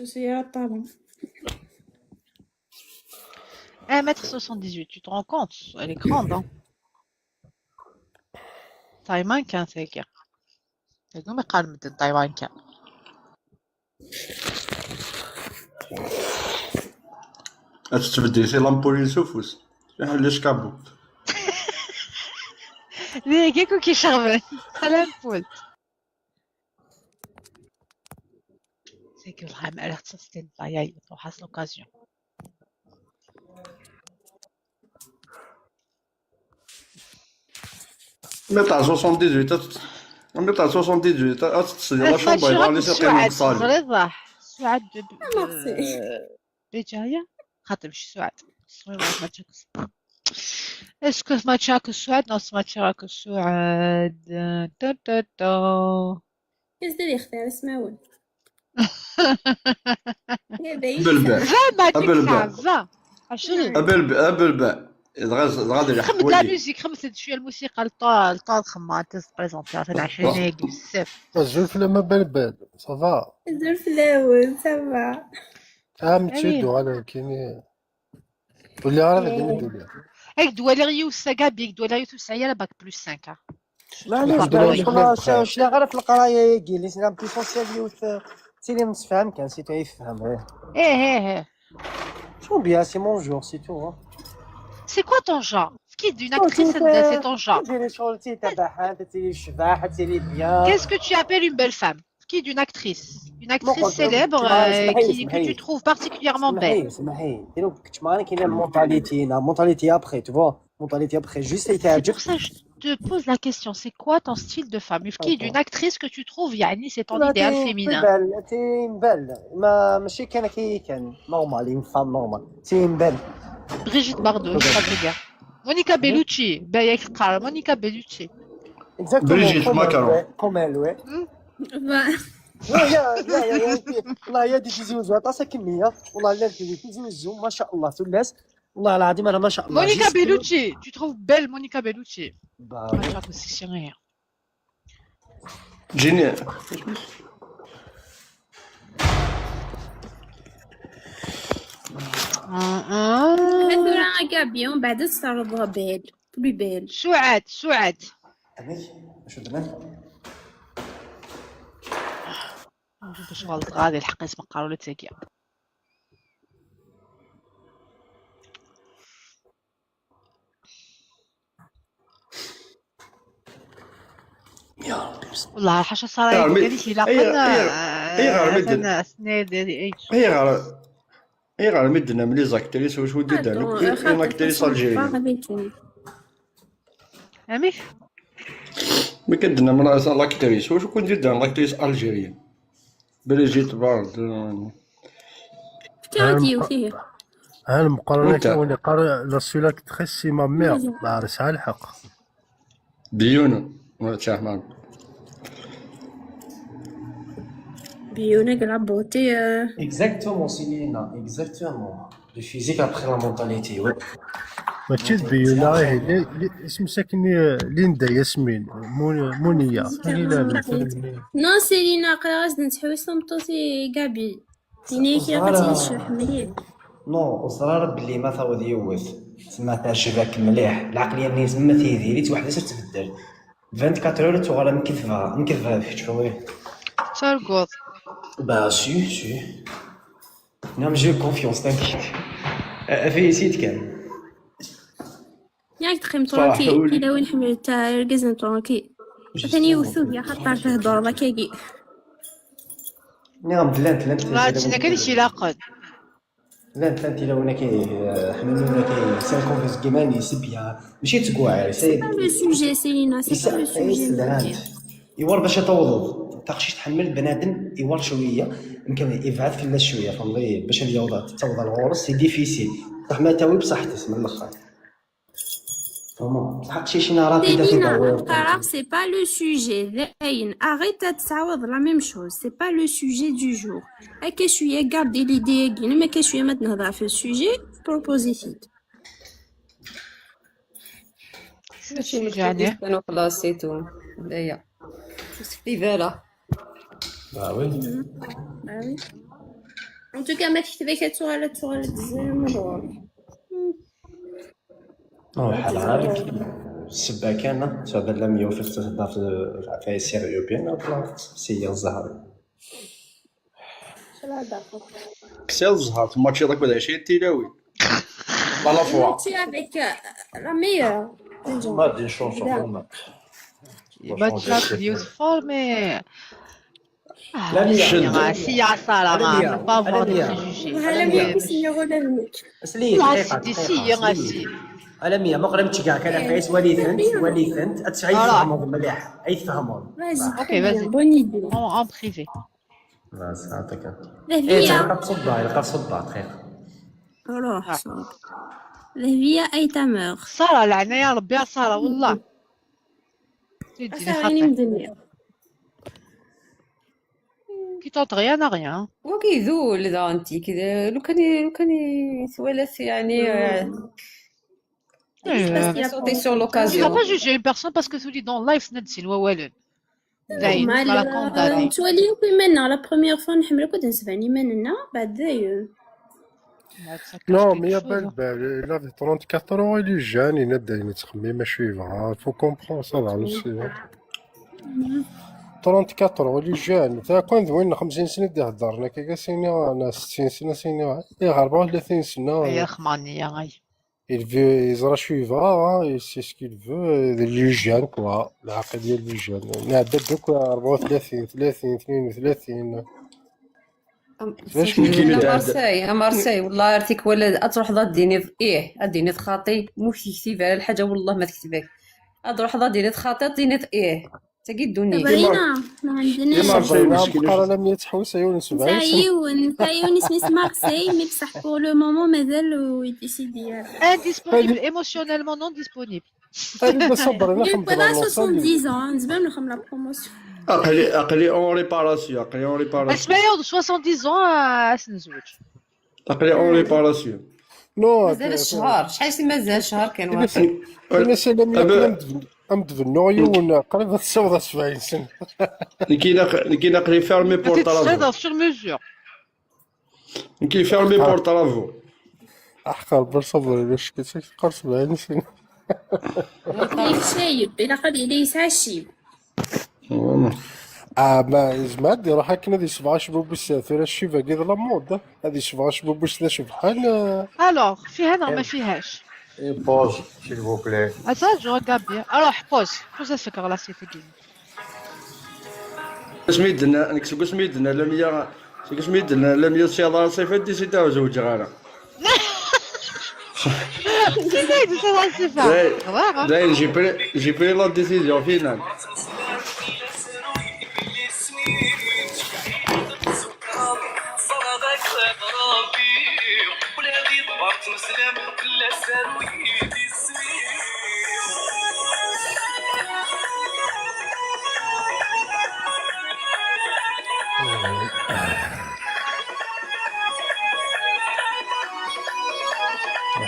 سيارة طبعا 1m78, tu te rends compte? Elle est grande, hein. Taille mannequin, c'est clair. لكن ما يقارن مدن taille mannequin. تتبدل شي لامبولي سوفوس شحال ليش كابو ليه كيكو كيشربن على البول. C'est que vraiment, elle a c'était une paille, on a l'occasion. متاع 78 متاع 78 تتصل لا شومبا يبغى لي ساقي سعاد متصالي غليظة سعاد ميرسي بجاية خاطر مش سعاد اسكو سمعتشاك سعاد نو سمعتشاك سعاد تا تا تا يزدري يختار اسمعون يا بعيد بالباء فما بالباء تكسع عشرين بالباء غادي خمت يحكوا لا لي ميوزيك خمت شوية الموسيقى الطال خمات بريزونتير تاع العشرينية بزاف الزول في لما بلبل صافا الزول في الاول سافا تشدو على كيني واللي عارف اللي هيك دوالي ريوسا كابيك دوالي ريوسا يا باك بلس 5 معليش شنو غير في القرايه يجي لي سلام بيسونسيال يوث سيلي متفاهم كان سي تو يفهم ايه شو بيان سي مون جور سي تو C'est quoi ton genre? Qui d'une actrice, c'est ton genre. Qu'est-ce que tu appelles une belle femme? Qui d'une actrice? Une actrice célèbre que tu trouves particulièrement belle. C'est pour ça que je te pose la question. C'est quoi ton style de femme? Qui d'une actrice que tu trouves, Yani, c'est ton idéal féminin. Brigitte Bardot, je crois que gars. Monica Bellucci, Monica Bellucci. Exactement. Brigitte Macron. Comme elle, ouais. والله يا دي تزوج عطاسه كميه والله لا دي تزوج ما شاء الله ثلاث والله العظيم انا ما شاء الله Monica Bellucci, tu trouves belle Monica Bellucci? Bah, c'est rien. جيني هذولا كاع بعد تصرفوها بال بلي بال سعاد شو درنا باش غادي الحق اسم قالوا لي تاكيا يا ربي والله حاجه صراحه قالت لي لا هي غير مدنا ملي زاكتريس واش ودي دار انا اكتريس الجيري امي ملي كدنا من لاكتريس واش كون ندير دار لاكتريس الجيريا بريجيت بارد كاتيو فيه المقارنه كون قارا لا سولاك تخسي ما مير ما عرسها الحق بيونو ولا تشاهمان بيونا كاع بوتي exactement Céline exactement le physique après la mentalité ouais ماشي بيونا هي اسم ساكني ليندا ياسمين مونيا نو سيلينا قراص نتحوس طمطوسي كابي تيني كي غتعيش مليح نو وصرار بلي ما ثاود يوث تما تعجبك مليح العقليه منين تما تيديري وحده تتبدل 24 اور تغرى مكذبه فيك شويه ترقض Bah, si. Non, mais j'ai confiance, t'inquiète. Félicite, Ken. ياك تخيم تراكي إلا وين حملت تاع رقزن تراكي ثاني يوثو يا خطر تهدر بكاكي نعم لانت ما تشنا كلشي لاقد لانت إلا وين حملونا كي سانكون في سكيماني سبيا ماشي تقواعر سي با لو سوجي سيلينا سي با لو سوجي يوار باش توضو تاخشي تحمل بنادم يوار شويه يمكن يبعث في شويه فهمتي باش اليوضات توضى الغرس سي ديفيسيل صح ما تاوي بصح تسمى الاخر فهمت بصح شي نهار سيلينا القراق سي با لو سوجي زين اريت تعاود لا ميم شوز سي با لو سوجي دو جور هكا شويه غاردي ليدي كاين ما كاين شويه ما تنهضر في السوجي بروبوزيتيد ماشي هادشي مكتوب يعني كانوا كلاسيتو هدايا فيفالا. وي Ah oui. En tout cas, ما تكتبي كتسوالات بزاف مدور. بحال عارف السبعة كان تهضر لا مية وفي تهضر في سيريو بيان بلا سي الزهر شنو هذا؟ كسال الزهر تما تشي داك العشيه التلاوي لا لا فوا Tu avec la meilleure. ما دي شونس match beautiful mais لا مية si ya ça là على ne مية pas avoir على de مية préjugés وهلا مية كيسميو لهمك. سليت là دقيقة c'est ici دقيقة hein si سليت على مية ما قرمتش كاع كان عفايس وليثنت أتسعي voilà تفهمهم مليح أي تفهمهم Vas-y, ok très bien, vas-y bonne idée. en privé بس عطيك لهفية تعلق بصبع يلقى بصبع دقيقة روح صوب. لهفية أي تمر. سارة لعنة يا ربي يا سارة والله تديني أساعدني خاطر مدنيا. كي تنط rien à rien وكيذول إذا أنتي كذا لو كان يثولث يعني صوتي سور il va لوكازيون. pas juger une personne parce que تولي dans life ندسي والو داين مع ما لا كونداني نتوليو كيما لا بروميير فوا نحملو كنت نسبعني مننا بعد داير. Non, mais il y a belle, il avait 34 ans, il est jeune, il est dans les ماشي il faut comprendre ça là aussi. 34 ans, il est jeune. تا كون ذوين 50 سنة هضرنا كي سيني أنا 60 سنة سيني إيه 34 سنة. يا خماني يا غاي Il veut, il suivra, il sait ce qu'il veut, il est jeune quoi, العقل ديال لي جون. نعدد دوك 34 30 32. مارساي والله عرفتك ولا تروح ضد ديني اديني خاطي مو كتكتب على الحاجه والله ما تكتبك تروح ضد ديني خاطي ديني تاكي الدنيا باينة ما عندناش. بقى انا 100 حوسه يونس 70 نتا يونس مس مارسي مي بصح بور لو مومون مازال يديسيدي. indisponible émotionnellement non disponible انا صبر انا Il peut 70 ans نزبان نخم لا بروموسيون. عقلي اون ريباراسيون اسمعي 70 ans نزوج عقلي اون ريباراسيون نو مازال الشهر شحال مازال شهر كان واحد انا سلام أمدفنو يون قريب تصوض 70 سنة. كي نقري فيرمي بورطافو sur mesure كي فيرمي بورطافو أحقر بالصبر باش كتقر 70 سنة. شايب إلا قد ليس عشيب. ما زعما دي روحها كنا دي 17 بوبس ثلاث شيفا كي لا مود هذه 17 بوبس لا شوف بحال alors فيها نو ما فيهاش بوز s'il vous plaît attends je regarde bien alors pose الفكرة لا سيتي دي سميتنا نكتب سميتنا لا 100 سميتنا لا 100 شهر صيفات دي سيتا زوج غانا داير جي بري لا ديسيزيون فينال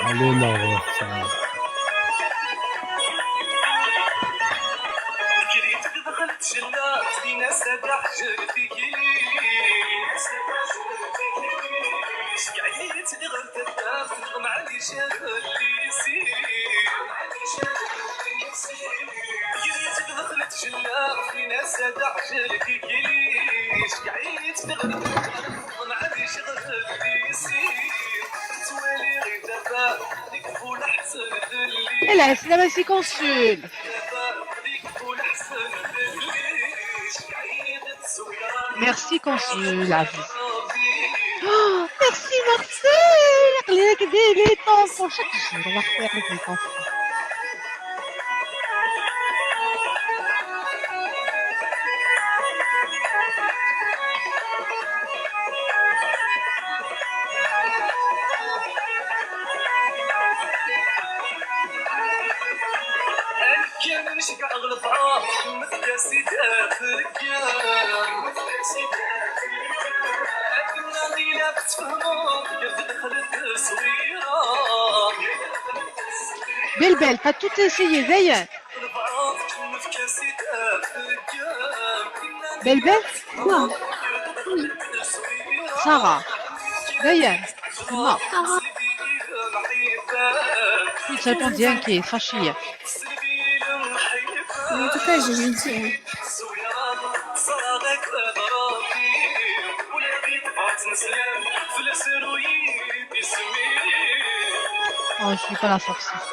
علينا العسلة ماشي كونسول ميرسي كونسول عزيز ميرسي مارسيل قليلك دير لي طونفون شاك جور الله يخليك لي طونفون بلبل pas tout essayer زين بلبل سارة زين ما ça dépend bien qui est fâchée En tout cas, j'ai dit. Oh, je suis pas la sorcière.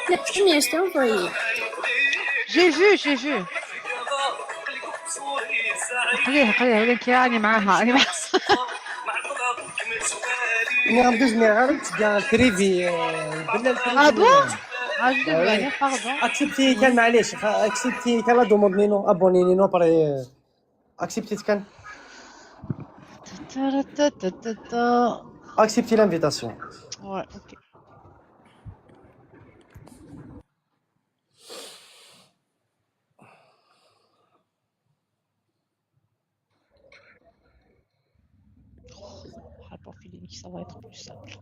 La première, je t'ai envoyé. J'ai vu خليها ولكن راني معاها ملي غندوز ملي غنتلقى الكريفي بلا Ah bon? Ah, je devrais aller, pardon. اكسبتي كان معليش اكسبتي كان لا دوموند نينو ابوني نينو بري اكسبتي كان اكسبتي لانفيتاسيون Ouais, ok. Pour Philippe, ça va être plus simple.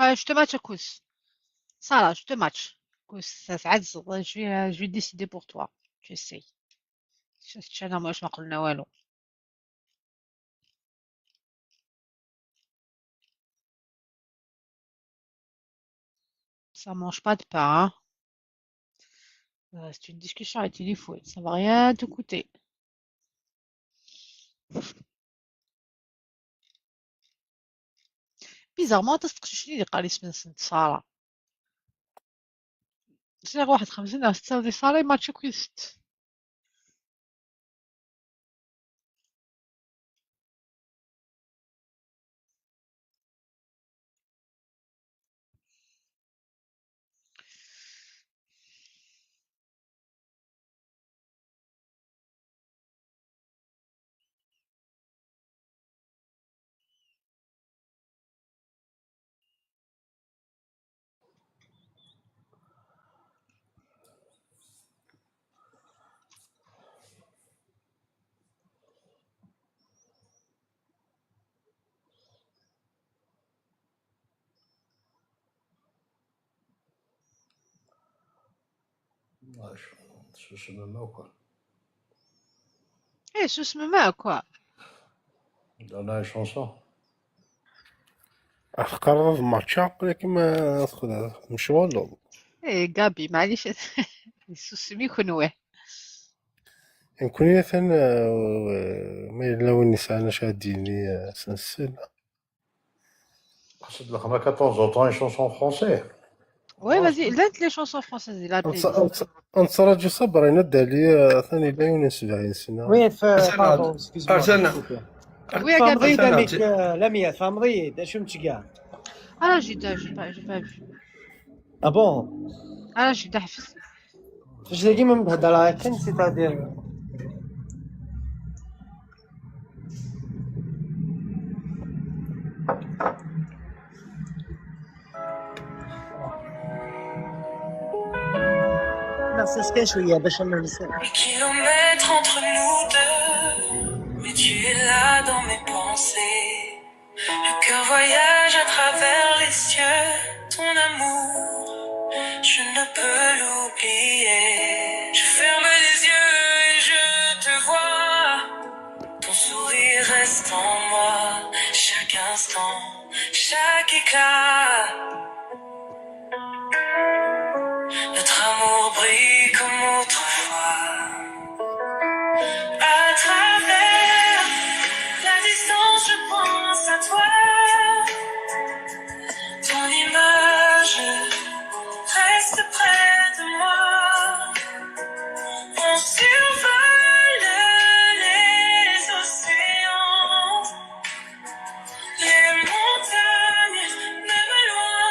Ouais, je te match, Kous. Ça là, je te match. Kous, ça s'adz. Je vais décider pour toi. Tu essayes. أنا ما قلنا والو. Ça mange pas de pain. C'est une discussion avec il faut. Ça va rien te coûter. Bizarrement, تستقشني اللي قال اسم سارة. سير 51 تساوي سارة ما تشكوست. Eh, ce moment quoi. Dans la chanson. قررت الماتشا ولكن ما تاخذها مشغول. Eh, Gabi, معليش. السوسمي كنوه. يمكن مثلا ما لو النساء انا شاديني سنسل. قصد لك ما كتنزوطون شونسون فرونسي. Ouais, vas-y, laisse les chansons françaises, il a playlist. نتراجع صبر ينادى عليا ثاني لا يونس 70 سنه. وين في باردون أرسلنا Oui, à فمريض Gabi. اميك لميا فمريض شو متشقع Ah, j'ai pas vu. ابون Ah, j'ai تحفز. فاش ديما مهضره كان سيتادير نفس سكان شويه باش نرسل Des kilomètres entre nous deux, mais tu es là dans mes pensées. Le cœur voyage à travers les cieux, ton amour, je ne peux l'oublier. Je ferme les yeux et je te vois, ton sourire reste en moi, chaque instant, chaque éclat. Notre amour brille comme autrefois. À travers la distance, je pense à toi. Ton image reste près de moi. On survole les océans, les montagnes, même loin.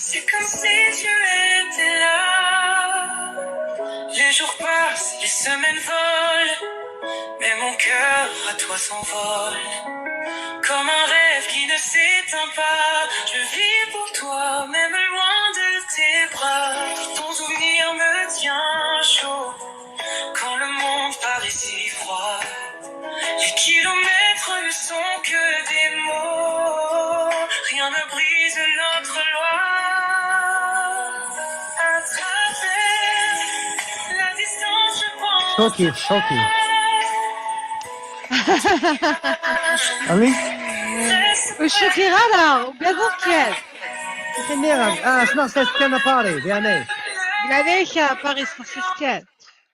C'est comme si tu étais là. Les jours passent, les semaines volent, mais mon cœur à toi s'envole. Comme un rêve qui ne s'éteint pas, je vis pour toi, même loin de tes bras. Ton souvenir me tient chaud, quand le monde paraît si froid. Les kilomètres ne sont que des mots, rien ne brise notre loi. À travers la distance, je pense شوكي امي وشو كي غالا وبيض كيال. خلينا اسمع سكان باري يعني عليك باريس سكان.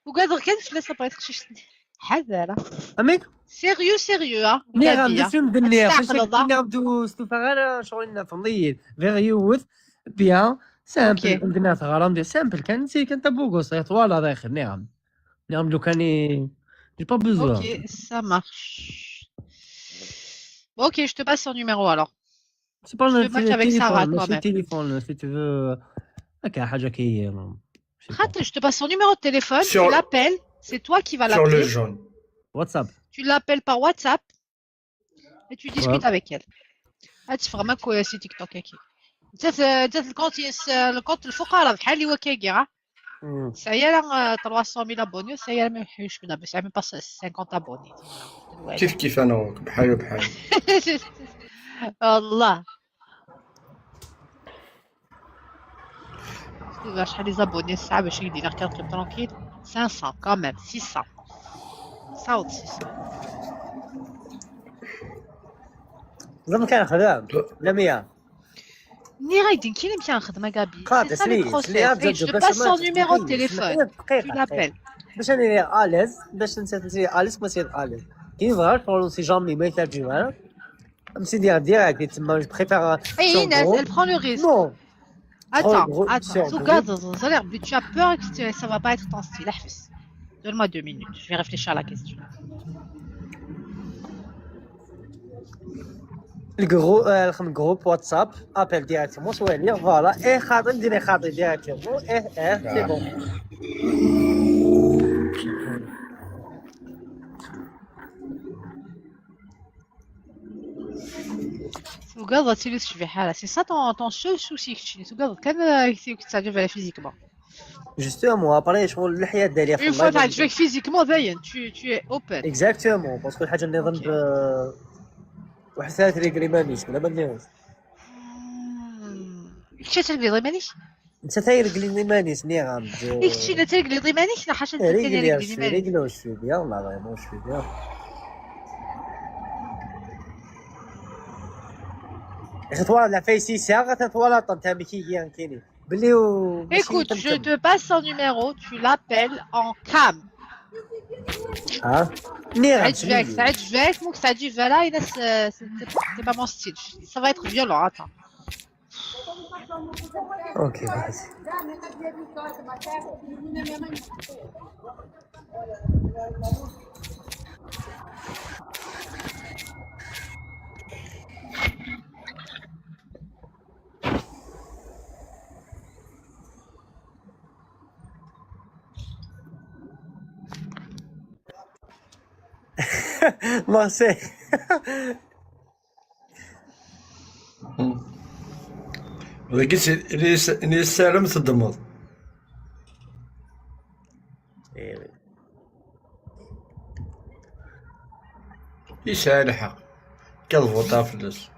وقادر كان فلاس بغيت شي حذره. اميك سيريو نيرام دسم دنيا فاش نيرام دوستو فغانا شغلنا فنضيل فيغيوث بيان سامبل عندنا غرام ديال سامبل كان نسي كان تابوغو صيت ولا داخل نيرام لو كاني j'ai pas besoin. Ok, ça marche. Bon, ok, je te passe son numéro alors. C'est pas Je te match avec Sarah quand le même. téléphone si tu veux هكا حاجه كي Je te passe son numéro de téléphone, Sur- tu l'appelles, c'est toi qui vas sur le l'appeler. jaune. واتساب Tu l'appelles par WhatsApp et tu discutes Ouais. avec elle. هادشي vraiment كويس تيك توك هكي. جات الكونت الفقراء بحال اللي هو كيكي Ça y est, là, 300 000 abonnés, ça y est, même je n'ai même pas 50 abonnés. كيف انا بحال والله. شحال لي زابوني الساعة باش يدير كنطلب ترونكيل 500 quand même 600 صوت 600 زعما كان خدام لا 100 ني غايدين كي نمشي نخدم كابي قاعد سلي je te passe son numéro de téléphone tu l'appelles باش انا اليز باش نسيت اليز ما سير اليز كاين فغار شغل سي جامي ما يترجم معانا نمشي ندير ديريكت تما جو بريفير اي ناس elle prend le risque نو Attends, regarde, tu as peur que ça va pas être ton style. Donne-moi 2 minutes, je vais réfléchir à la question. الجروب واتساب ابل ديريكتومون سوالي فوالا اي خاطر ندير خاطر ديريكتومون سي بون وقضى تلبس في حالة c'est ça ton seul souci que tu وقضى كان تعجب على physiquement. جوستومون ابري شغل الحياه ديالي Une fois تعجبك physiquement باين tu es open. اكزاكتومون باسكو الحاجه اللي نظن واحد ثلاث رجلي مانيش ولا ما نديروش كشي تلقي ضيمانيش انت تايرقلي مانيش نيغام كشي لا تلقي ضيمانيش لا حاجه رجلي رجلي شوي بيان والله فريمون شوي بيان اخي طوال لا فايسي ساعه طوال طنت مكي كاينين بلي Écoute, je te passe son numéro, tu l'appelles en cam. ها نيغام تعجبك ممكن تعجب là et là c'est pas mon style. Ça va être violent, attends. اوكي بس ما سي ذاك اللي يسالم تضمض. يسال الحق كالفوطا فلوس.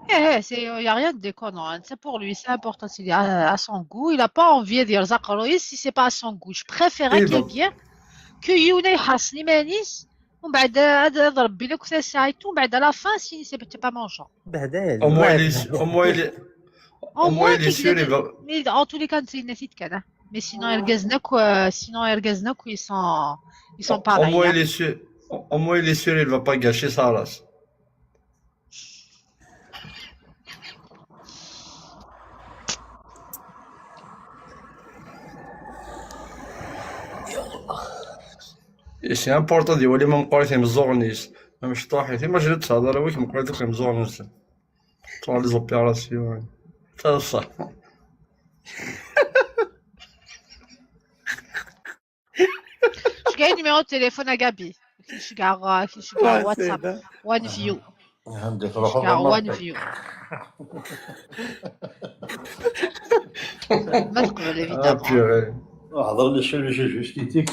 Il n'y a rien de déconnant. Hein. C'est pour lui, c'est important s'il est à son goût. Il n'a pas envie de dire Zakharoui si c'est pas à son goût. Je préférais qu'il dise que Youna يحصني مانيس ومن بعد ضرب لك وساعته ومن بعد à la fin si c'est pas mangeant. بهدال Au moins il est sûr, il va. Mais en tous les cas, c'est une petite canne. Mais sinon, Ergaznak, ils sont pareils. Au moins il est sûr, il va pas gâcher sa race. سي امبورطون ديولي ما مقريتي مزورنيس ما مشطوحيتي ما جريت تهضر ويك مقريتك مزورنيس طلع لي زوبيراسيون تا صح. Je gagne le numéro de téléphone à Gabi. Je suis sur WhatsApp. One view. One view. ما تقبل évidemment. هضر لي شي جوستيتيك.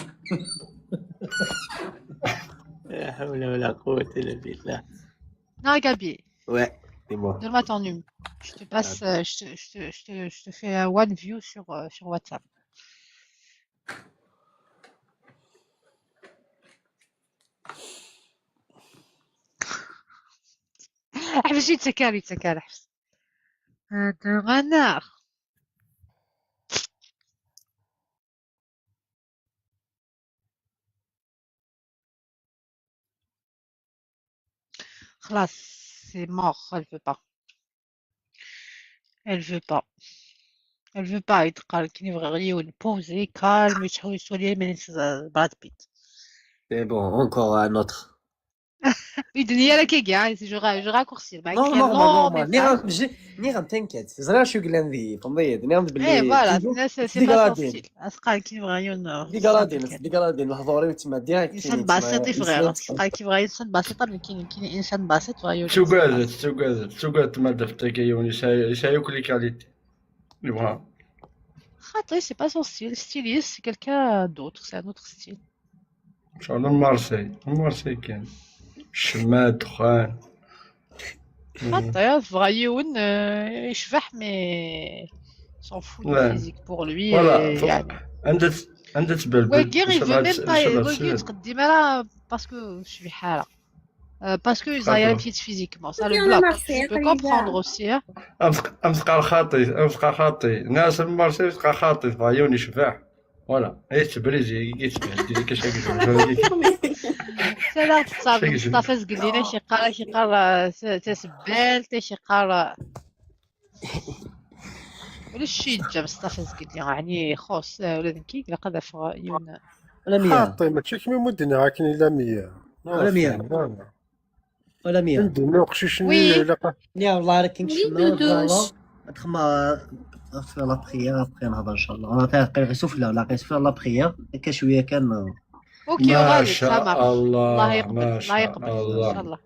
لا حول ولا قوة إلا بالله. Non, Gabi. Ouais, c'est bon. Donne-moi ton numéro. Je te passe, je te fais un one view sur WhatsApp. حبس يتسكر حبس. هذا غنار. خلاص c'est mort, elle veut pas. Elle veut pas. Elle veut pas être calme, qui n'est vraiment posée, calme, soigner, mais Brad Pitt. C'est bon, encore un autre. الدنيا لك كاع جو raccourcir معاك نورمال نيغا تنكد زرا شو قلنا ذي فنضيد نيغا بلي اي فوالا سي با سوسيل اسقال كي بغايون ديغالادين الهضوري تما ديريكت انسان بسيط يفغير اسقال كي بغا انسان بسيط اللي كاين انسان بسيط فغايون سوقات ما دفتك يوني يسايوك لي كاليتي يبغى خاطر سي با سون ستيل ستيليست سي كالكا دوتر سي ان اوتر ستيل ان شاء الله مارسي كان الشماء الدخان خاطر فغايون يشبح مي s'en fout du physique pour lui يعني عندها تبلبل وكير يفو ميم با يتقدم راه باسكو شي حاله باسكو زاير بيت فيزيكمون سا لو بلوك جو بو كومبروندر اوسي امسقى خاطي ناس المارسي تبقى خاطي فغايون يشبح فوالا اي تبريزي كيتشبح ديري كاش سلا تصاب مصطفى زقلينا شي قال تسبال شي قال ولا شي جا مصطفى زقلي يعني خوس ولا ذنكي لقد فغايون ولا 100 حاطي ماشي كيما مدنا عاكن الا 100 ولا 100 ولا 100 عندنا وقشيشني لا يا والله راك نشمل تخما في لا بريير ابخي نهضر ان شاء الله انا تاقي سفله ولا قيس في لا بريير هكا شويه كان اوكي ما شاء الله ما شاء الله ان شاء الله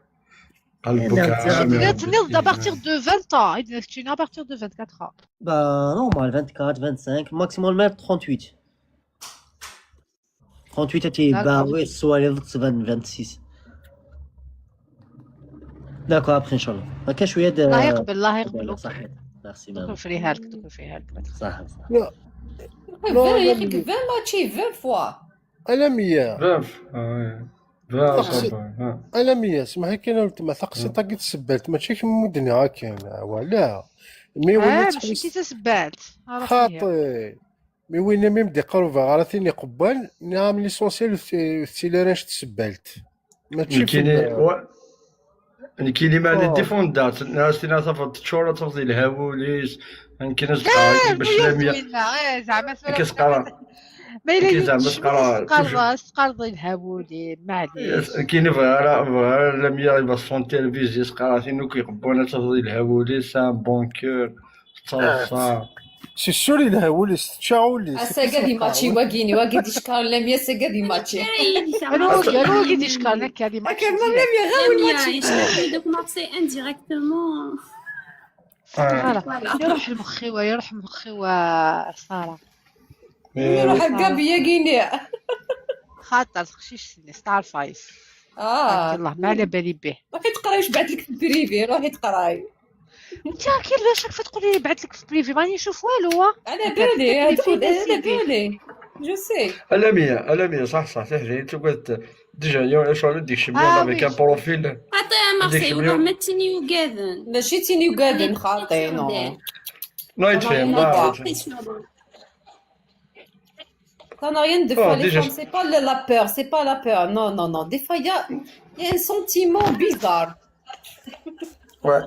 قلبك عامر تنض à partir de 20 ans et tu n'as à partir de 24 ans bah normal 24 25 maximalement 38 تي باوي الصوالح 26 داكو ابخي ان شاء الله هكا شويه الله يقبل الله يقبل صحيح ميرسي تكون فريها لك صح يا اخي 20 ماتشي 20 فوا انا 100 20 انا 100 سمح لي كاين تما ثقسي طاقي تسبلت ماشي كيما مدنا كاين ولا مي وين ماشي كي تسبلت خاطي مي وين ميم دي قروفا غارثيني قبال نعم ليسونسيال التيلارانش تسبلت ماشي كاين يعني كاين اللي ما عليه ديفوندات الناس اللي تفضل تشورا تفضل الهاوليس كاين ناس تقرا باش لاميه زعما كتقرا ما إلا كاين زعما تقرض الهاولي معليش كاين فوالا لاميه يبقى سونتي فيزي تقرا فينو كيقبونا تفضل الهاولي سان بون كور تصا سي سوري الهاولي تشاولي ساكا دي ماتشي واكيني واكي ديشكار لاميه ساكا دي ماتشي انا واكي ديشكار لك هذه ماتشي لاميه غاول ماتشي دوك مارسي انديريكتومون يروح المخيوة يروح المخيوة سارة يروح هكا بيا كينيا خاطر تخشيش سني ستار فايف الله ما على بالي به روحي تقراي واش بعث لك في البريفي روحي تقراي انت كي باش تقولي لي بعث لك في البريفي ماني نشوف والو على بالي جو سي ألمية صح حاجة انت قلت ديجا يوم شغل ديك شمية افيك ان بروفيل عطيها مارسي ولا ما تيني وكاذن ماشي تيني وكاذن خاطي نو يتفهم Ça n'a rien de fois les femmes, c'est pas la peur, non. Des fois, il y a un sentiment bizarre. Ouais.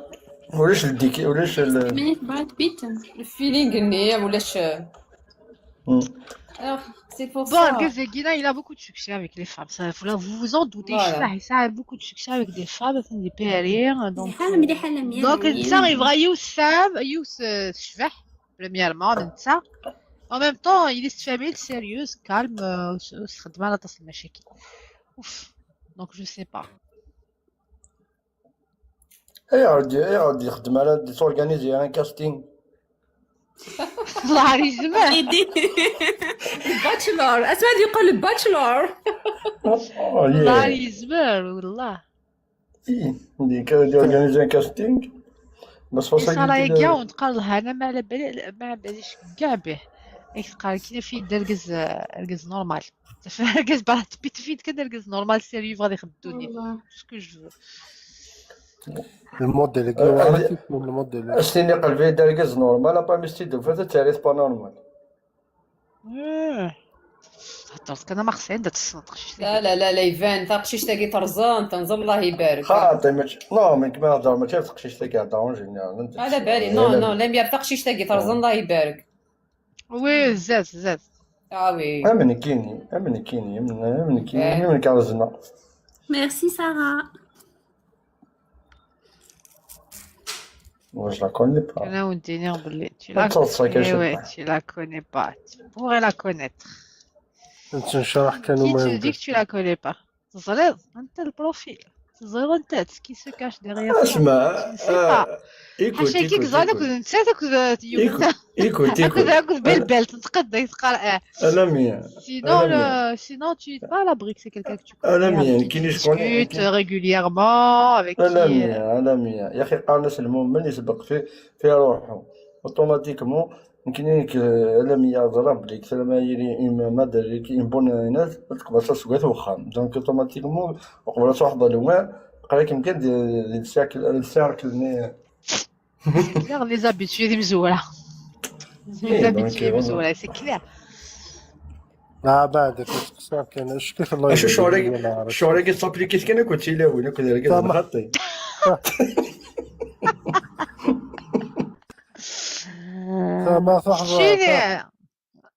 ولاش الديك ولاش مين براد بيت الفيلينغ ني ولاش alors c'est pour ça bon Gazegina il a beaucoup de succès avec les femmes ça vous vous en doutez ça a beaucoup de succès avec des femmes des périères donc ça يبغى يشبح premièrement من ça en même temps il est famille sérieuse calme خدمة لا تصل مشاكل ouf donc je sais pas يعود يخدم على تورغانيزي ان كاستينغ الله يجمع الباتشلر اسمع يقول الباتشلر الله يجمع والله دي تورغانيزي ان كاستينغ بس فاصل صراحه كاع ونتقال لها انا ما على باليش كاع به قال كاين في رقز نورمال رقز بعد بيت فيت كذا رقز نورمال سيريو غادي يخدوني سكو جو الموديل كي الموديل اشتيني قلبي داركز نورمال ابا مستيدو فتا تاريخ با نورمال هضرت انا ما خصني عندها تصنط لا يفان تقشيش تاكي طرزان تنظر الله يبارك خاطي نو من كما هضر ما تعرف تقشيش تاكي هضر جينيرال على بالي نو لا ميا تقشيش تاكي طرزان الله يبارك وي زاد وي امني كيني كارزنا ميرسي سارة Je la connais pas. Là, on dit non, tu la connais pas. Tu pourrais la connaître. انت نشرح كانوا Qui te dit que tu la connais pas? تزرد انت البروفيل تزرد انت qui se cache derrière اسمع حاشا كيك زالك نسيتك هاكد بالبال تتقدى يتقرا ألمية sinon tu es pas à l'abri que c'est quelqu'un que tu connais كاين شكون discute régulièrement avec qui ألمية يا اخي قارنس المؤمن يسبق في روحه اوتوماتيكمون كاين ألمية ضرب لك سلام يري ما دار كي بون ناس تقبل تسويت وخام دونك اوتوماتيكمون وقبل تحضر لواء قالك يمكن السيركل ني Regarde les habitués des mzoulas. Les habitués des mzoulas, c'est clair. بعد صار كان اش كيف الله شو رايك تابليكيت كان كنت لا وين كذا لك خطي شيني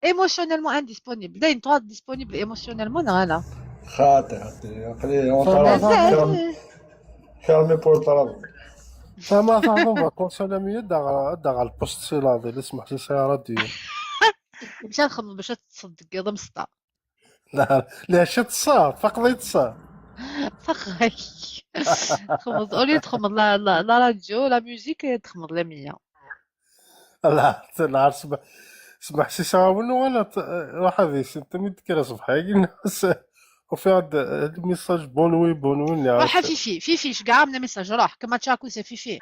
émotionnellement indisponible داين toi disponible émotionnellement لا خاطي خير بور طلب فما فاهم كونسولاميه داغ البوست سيلادي اللي سمح لي سياره ديال مشى نخدم باش تصدق يا مسطا لا شات صار فقديت صار فخاي تخمض اولي تخمض لا راديو لا ميوزيك تخمض لا 100 لا نعرف سمح سي صاون ولا واحد انت متذكر صباحي الناس وفي هاد الميساج بونوي روح فيفي كاع من ميساج روح كما تشاكو سي فيفي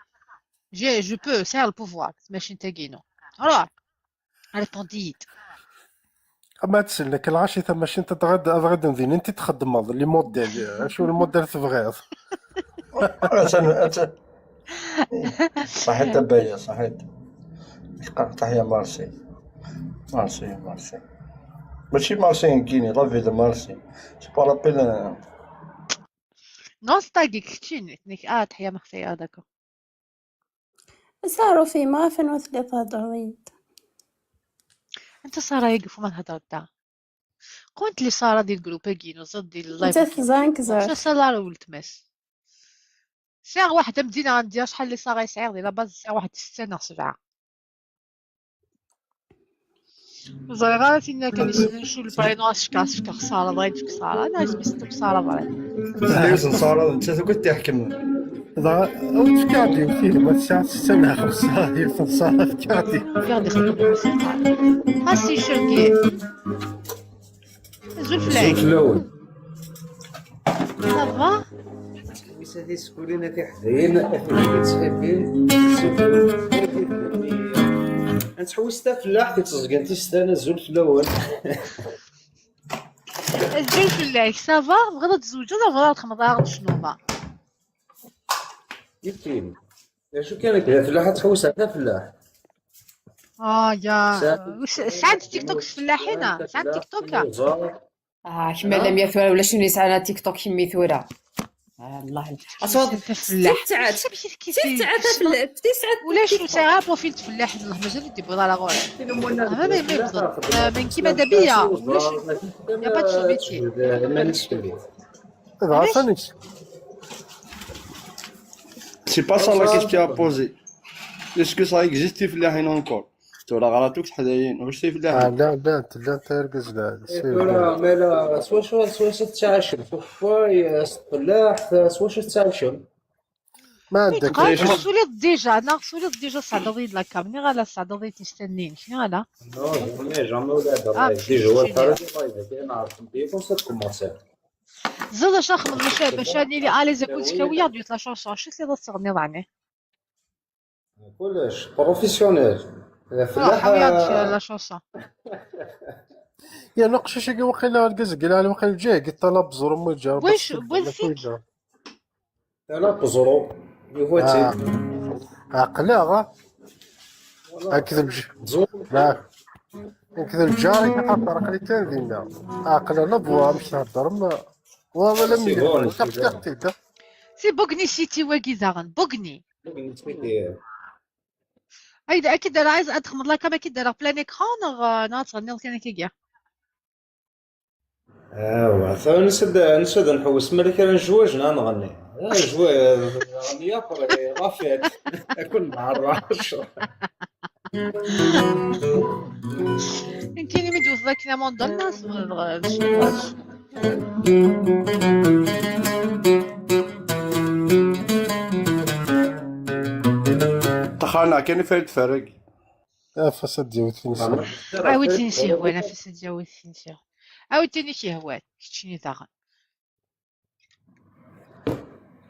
جو بو سير البوفوار ماشي انت كينو روح ريبونديت ما تسلك العشي ثم ماشي انت تغد نزين انت تخدم هذا لي موديل شو الموديل تبغيه صحيت بايا صحيت تحيا مارسي ماشي مارسي كيني لا في دو مارسي سي با لابيل نوستالجيك كتشيني نيك تحيا مختي هذاك صاروا في ما 2003 ضويت. انت صار يقفوا ما نهضر دا قلت لي صار ديال جروب كينو زاد ديال اللايف انت زانك زار. شا صار ولت ماس ساعة واحدة مدينة عندي شحال اللي صار يسعر ديال باز ساعة واحد 6 7 زغارات إن كان يشوف الباينو أشكاس في خسارة ضايد في خسارة أنا اسمي خسارة ضايد لازم صار انت كنت تحكم هذا او تكادي فيه ما تساعد 6 5 هي فصالة تكادي يغدي خدمة هاسي شركي زول فلاي الاول صافا هذه سكولينا في حدين كتحبين نتحوستا فلاح كتزقن تيستانا الزول في الاول الزول فلاي صافا بغيتو تزوجو ولا بغيتو تخمضا شنو ما يمكن شو كان كذا فلاح تحوس على فلاح يا ساعات تيك توك فلاحين ساعات تيك توك كما لم يثورة ولا شنو يسعى تيك توك كمي ثورة الله اصوات فلاح تسعة ولا شنو ساعة بروفيل فلاح الله مازال يديبو على غور ما يبغض من كيما دابيا ولا شنو يا با دو ميتي مانيش في البيت عرفاني سي با سا لا كيستيون ا بوزي اسكو سا اكزيستي فلاحين اونكور ولا غلطوك حدايين واش سي فلاحين لا انت يركز لا لا مالا سوا تتعاشر فوا فلاح سوا تتعاشر ما عندك خصولي ديجا انا خصولي ديجا صعدوي لا كامني غالا صعدوي تستنين شنو غالا نو جامي ولا ديجا هو طارق كاين نعرف بيكون كومونسير زاد شاخ باش اني لي اليز كنت كويه ديت لا شونسون شي اللي تصغني ضعني كلش بروفيسيونيل فلاح لا شونسون يا نقش شي وقيلا الكزق لا وقيلا جاي قلت طلب زور مو جا واش بولفيك لا بزرو يواتي عقلا غا هكذا لا كذا جاري كتهضر قلي كان دينا عقلا لا بوا مش تهضر ما ولا ملي كتقتي سي بوغني سيتي واكي زاغن بوغني ايدا اكيد انا عايز ادخل لا كما كي داير بلان اكران ناطر كان كيا ثاني نسد نحوس ملي كان نجوج نغني جوي غني ابري غافيت كل نهار يمكن يمدوز ذاك نمون دو الناس تخانع كان فرد فرق فسد ديال تنسي عاودتيني شي هو انا فسد ديال تنسي عاودتيني شي هو كتشيني داغن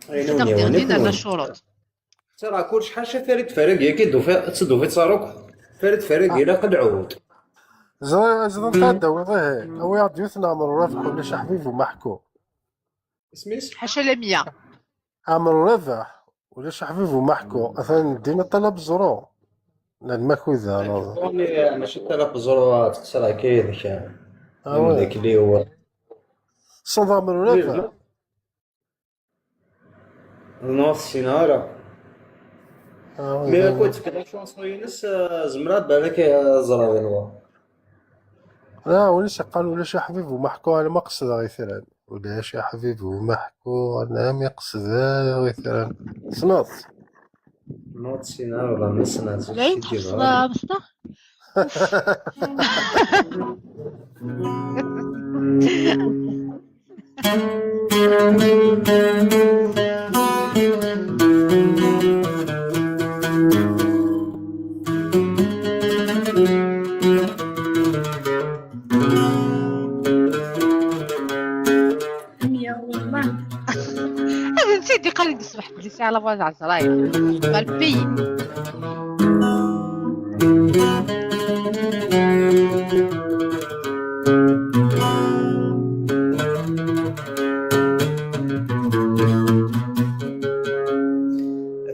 تقدر دينا لا شروط ترى كل شحال شا فرد فرق ياك تدو في تصاروك فرد فرق الى قد عود زاد هذا هو يعطي نعمل رافق ولا شي حبيب ومحكو اسميس حاشا لمية عمل رافق ولا شي حبيب ومحكو اثلا دينا طلب زرو لان ما كوذا انا ماشي طلب زرو تكسر هكا داك اللي هو صدام رافق نوص سينارا مي كنت كدا شونسوينس زمرات بالك زراوينوا لا ولا شي قال ولا شي حبيب ومحكو انا ما قصد غيثران ولا شي حبيب ومحكو انا ما قصد غيثران صناط نوت سينارا ولا نسنات لا تحفظ مصطفى هذا نسيت قال لي الصباح بليسي على فواز على الزراير بالبي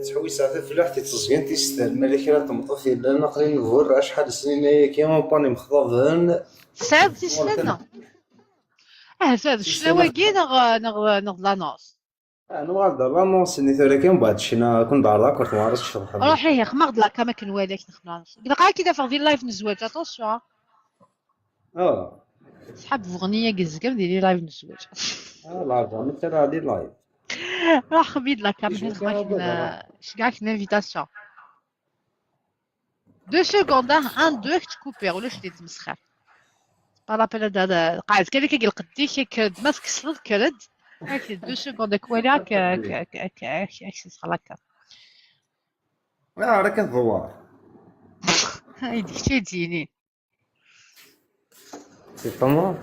تحويس على فلاح تيتزغين تيستاهل مالك راه تمطف الا ناقلين نفور شحال سنين هي كيما باني مخضوضين سعد تيستنى زاد الشلاواكي نغ لانوس انا غادر لا نونسيني ثورة كان بعد شينا كون دار لاكورت ما عرفتش شنو نخدم. روح هي خمغ لا كما كنواليك نخدم قال قاعد كي دافع دير لايف نزواج اتونسيون صحاب فغنيه كزكم ديري لايف نزواج لا مثل هادي لايف راح خبيد لا كاميرا خماك شكاك انفيتاسيون 2 سكوند 1 2 تكوبي ولا شديت تمسخر بارابيل هذا قاعد كان كيقول قديك كرد ماسك صرد كرد هاك 2 سكوند كواليا ك خلاك راه كنضوار هايدي شي تجيني سي طمو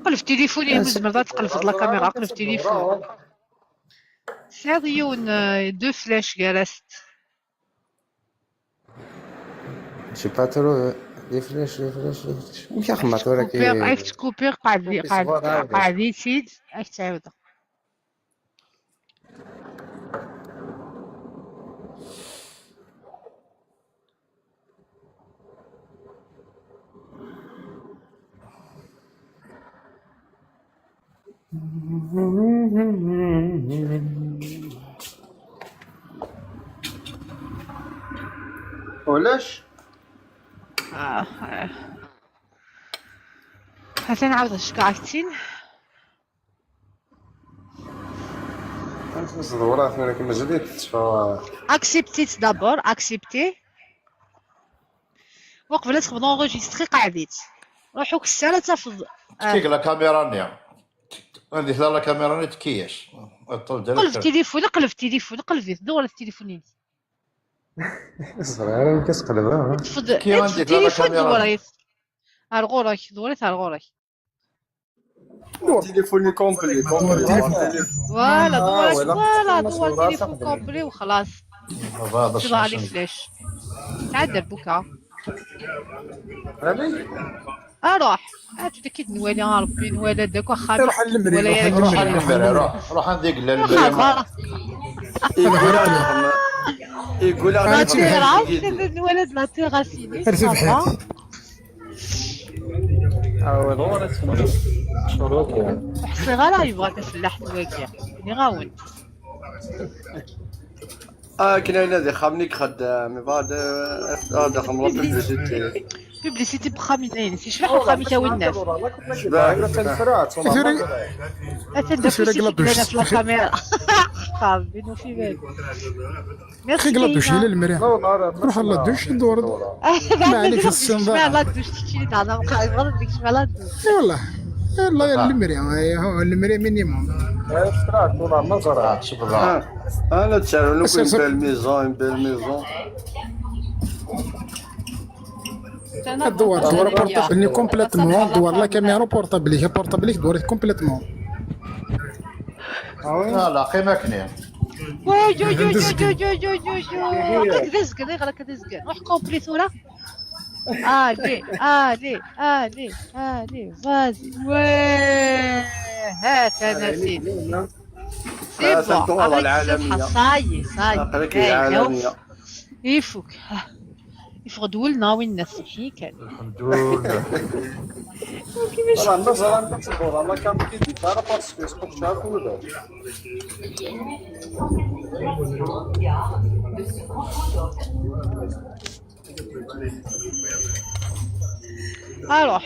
قلب تليفوني يهز مرات تقلب لا كاميرا قلب تليفون سيريون 2 فلاش جالست شي با ترو لي فلاش مش خمات ولكن عرفت تكوبير قاعد يسيد اش تعاود ولاش هاتي نعاود شكاعتين كنت دورات ولكن مازال تشفى اكسبتيت دابور اكسبتي وقبل تخبط اونغيستري قاعديت روحوك الساعه تفض كيك لا كاميرا نيا عندي لا كاميرا نيا تكياش قلب تليفون قلب تليفون قلبي دور التليفونين صغيره كتقلبها تفض التليفون دوريت الغورك دوريت الغورك تليفوني كومبلي فوالا دور التليفون كومبلي وخلاص تبع لي فلاش تعدل بوكا علي اروح هاتو داك نوالي ربي نوالي داك واخا روح للمري روح نديك للمري يقول لا تيراس الولد لا تيراسيني ارتفعت دورت شروط يعني حسي غير يبغى تفلاح الواقع اللي غاون كاين هذا خامنيك خدام بعد هذا خمرة بيبليسيتي بيبليسيتي بخامين سي شبح وخامي تاوي الناس اتندفشي في الكاميرا صافي نو في بالي اخي قلدوش الى المريح روح لا دوش دور ما عليك السنظار لا دوش تشري هذا وقاعد غلط ديك لا دوش والله والله المريح هو المريح مينيموم اشتراك دولار نظرة انا تسالو لو كاين بالميزون دور بورطابل كومبليتمون دور لا كاميرا بورطابل دورت كومبليتمون لا قيمة كنيا كذا زقن يغلى كذا زقن روح كومبلي ثورة allez vas-y ouais هات انا سيد سي بون صاي يفوك يفقدولنا وين الناس كان الحمد لله كيفاش راه النظرة نتصبر الله كان كيدي ترى باسكو سبوك شاف ولا alors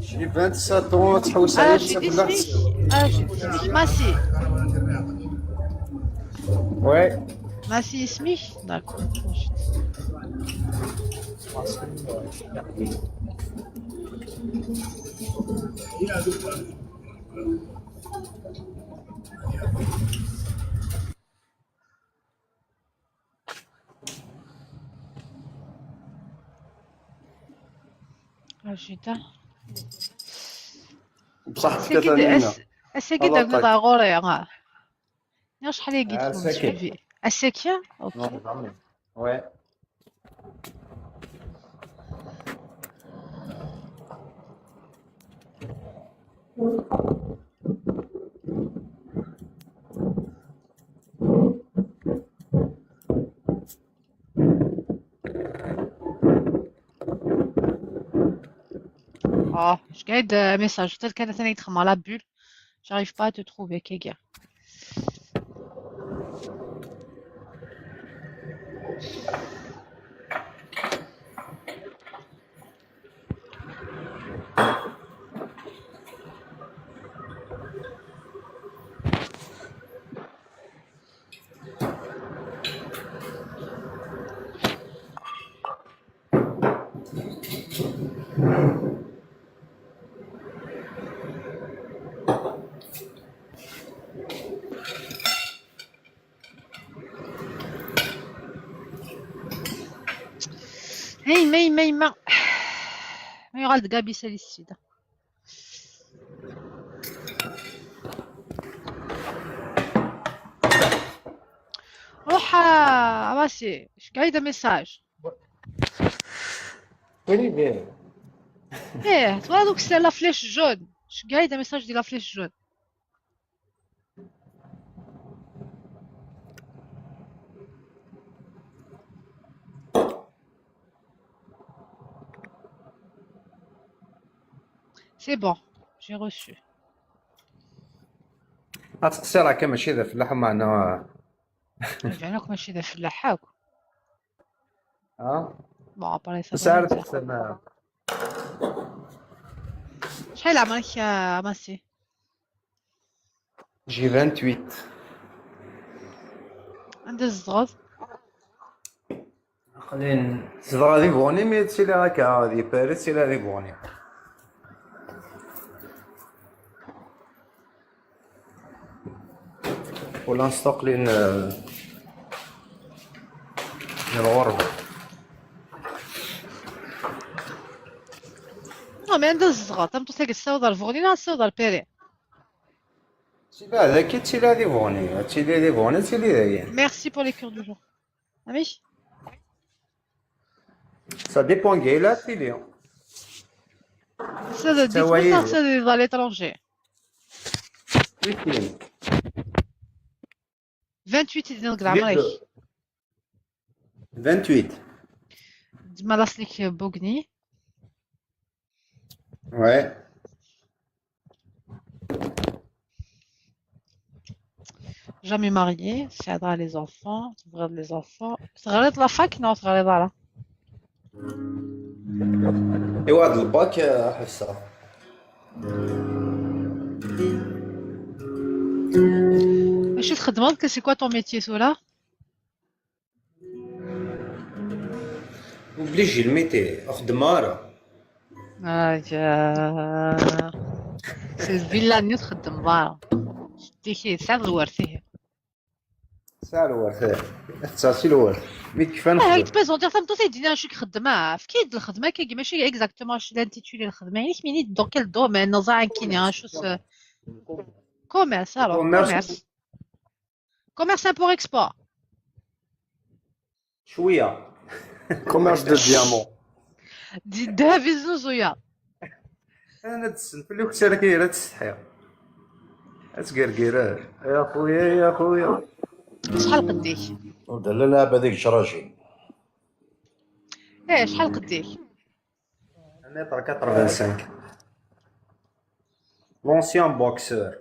شي 27 طون تحوس على ماسي وي ماسي اسمي داكور جيتا بصح كثانينا الساكي تبدا غوري شحال هي قلت الساكيه اوكي وي Oh, je garde un message. Tel qu'elle a été dans la bulle. J'arrive pas à te trouver, Kéga. Hey, ما يغلط Gabi Salicida. روح راسي اش قايده ميساج. ويلي بيه ايه توا دوك سي لا فليش جون. اش قايده ميساج ديال لا فليش جون. C'est bon, j'ai reçu. غتقصي راه كان ماشي ذا فلاح معنا. رجعناك ماشي ذا فلاح هاك. بون اباري سا. بس عارف انا شحال عمرك يا ماسي؟ جي 28. عندي الزغط. خلين زرا دي بوني مي تسي لي هكا هادي باريس سي لي بوني. ولا نستقلين الغربة. مي عندي الزغط. تم توصل السودا الفغنينا السودا البيري. سي لا هذاك تسي لي دي بوني تسي لي دي بوني تسي لي داين. Merci pour les cures du jour. Ami? Ça dépend de la télé. Dites-moi ça à l'étranger. 28 ديال الكرامري. 28. ديما لاسليك بوغني. Ouais. Jamais marié, صغار les enfants, صغار les enfants. صغار la fac non صغار là. ايوا هاد الباك حفصة. اش تخدم que c'est quoi ton métier Sola? وبليجي الميتي خدمارة. سي فيلا ني تخدم بارا. شتي ساعة الورثيه. ساعة الورثة. تساسي الورث. مي كيفاه نخدم؟ هاك تبيزون تاع تمطو تيدينا شي خدمه فكيد الخدمه كي ماشي اكزاكتومون شي لانتيتولي الخدمه يعني مينيت دون كيل دومين نظام كاين شو كوميرس كوميرس امبور اكسبور شوية. كوميرس دو ديامون. دي الذهب الزوزويا. انا تسن في اللي كنت انا كايره تستحيا. اسكركيراه يا خويا يا خويا. شحال قديك؟ ودلال هذيك شراجي. شحال قديك؟ انا 85. لونسيان بوكسور.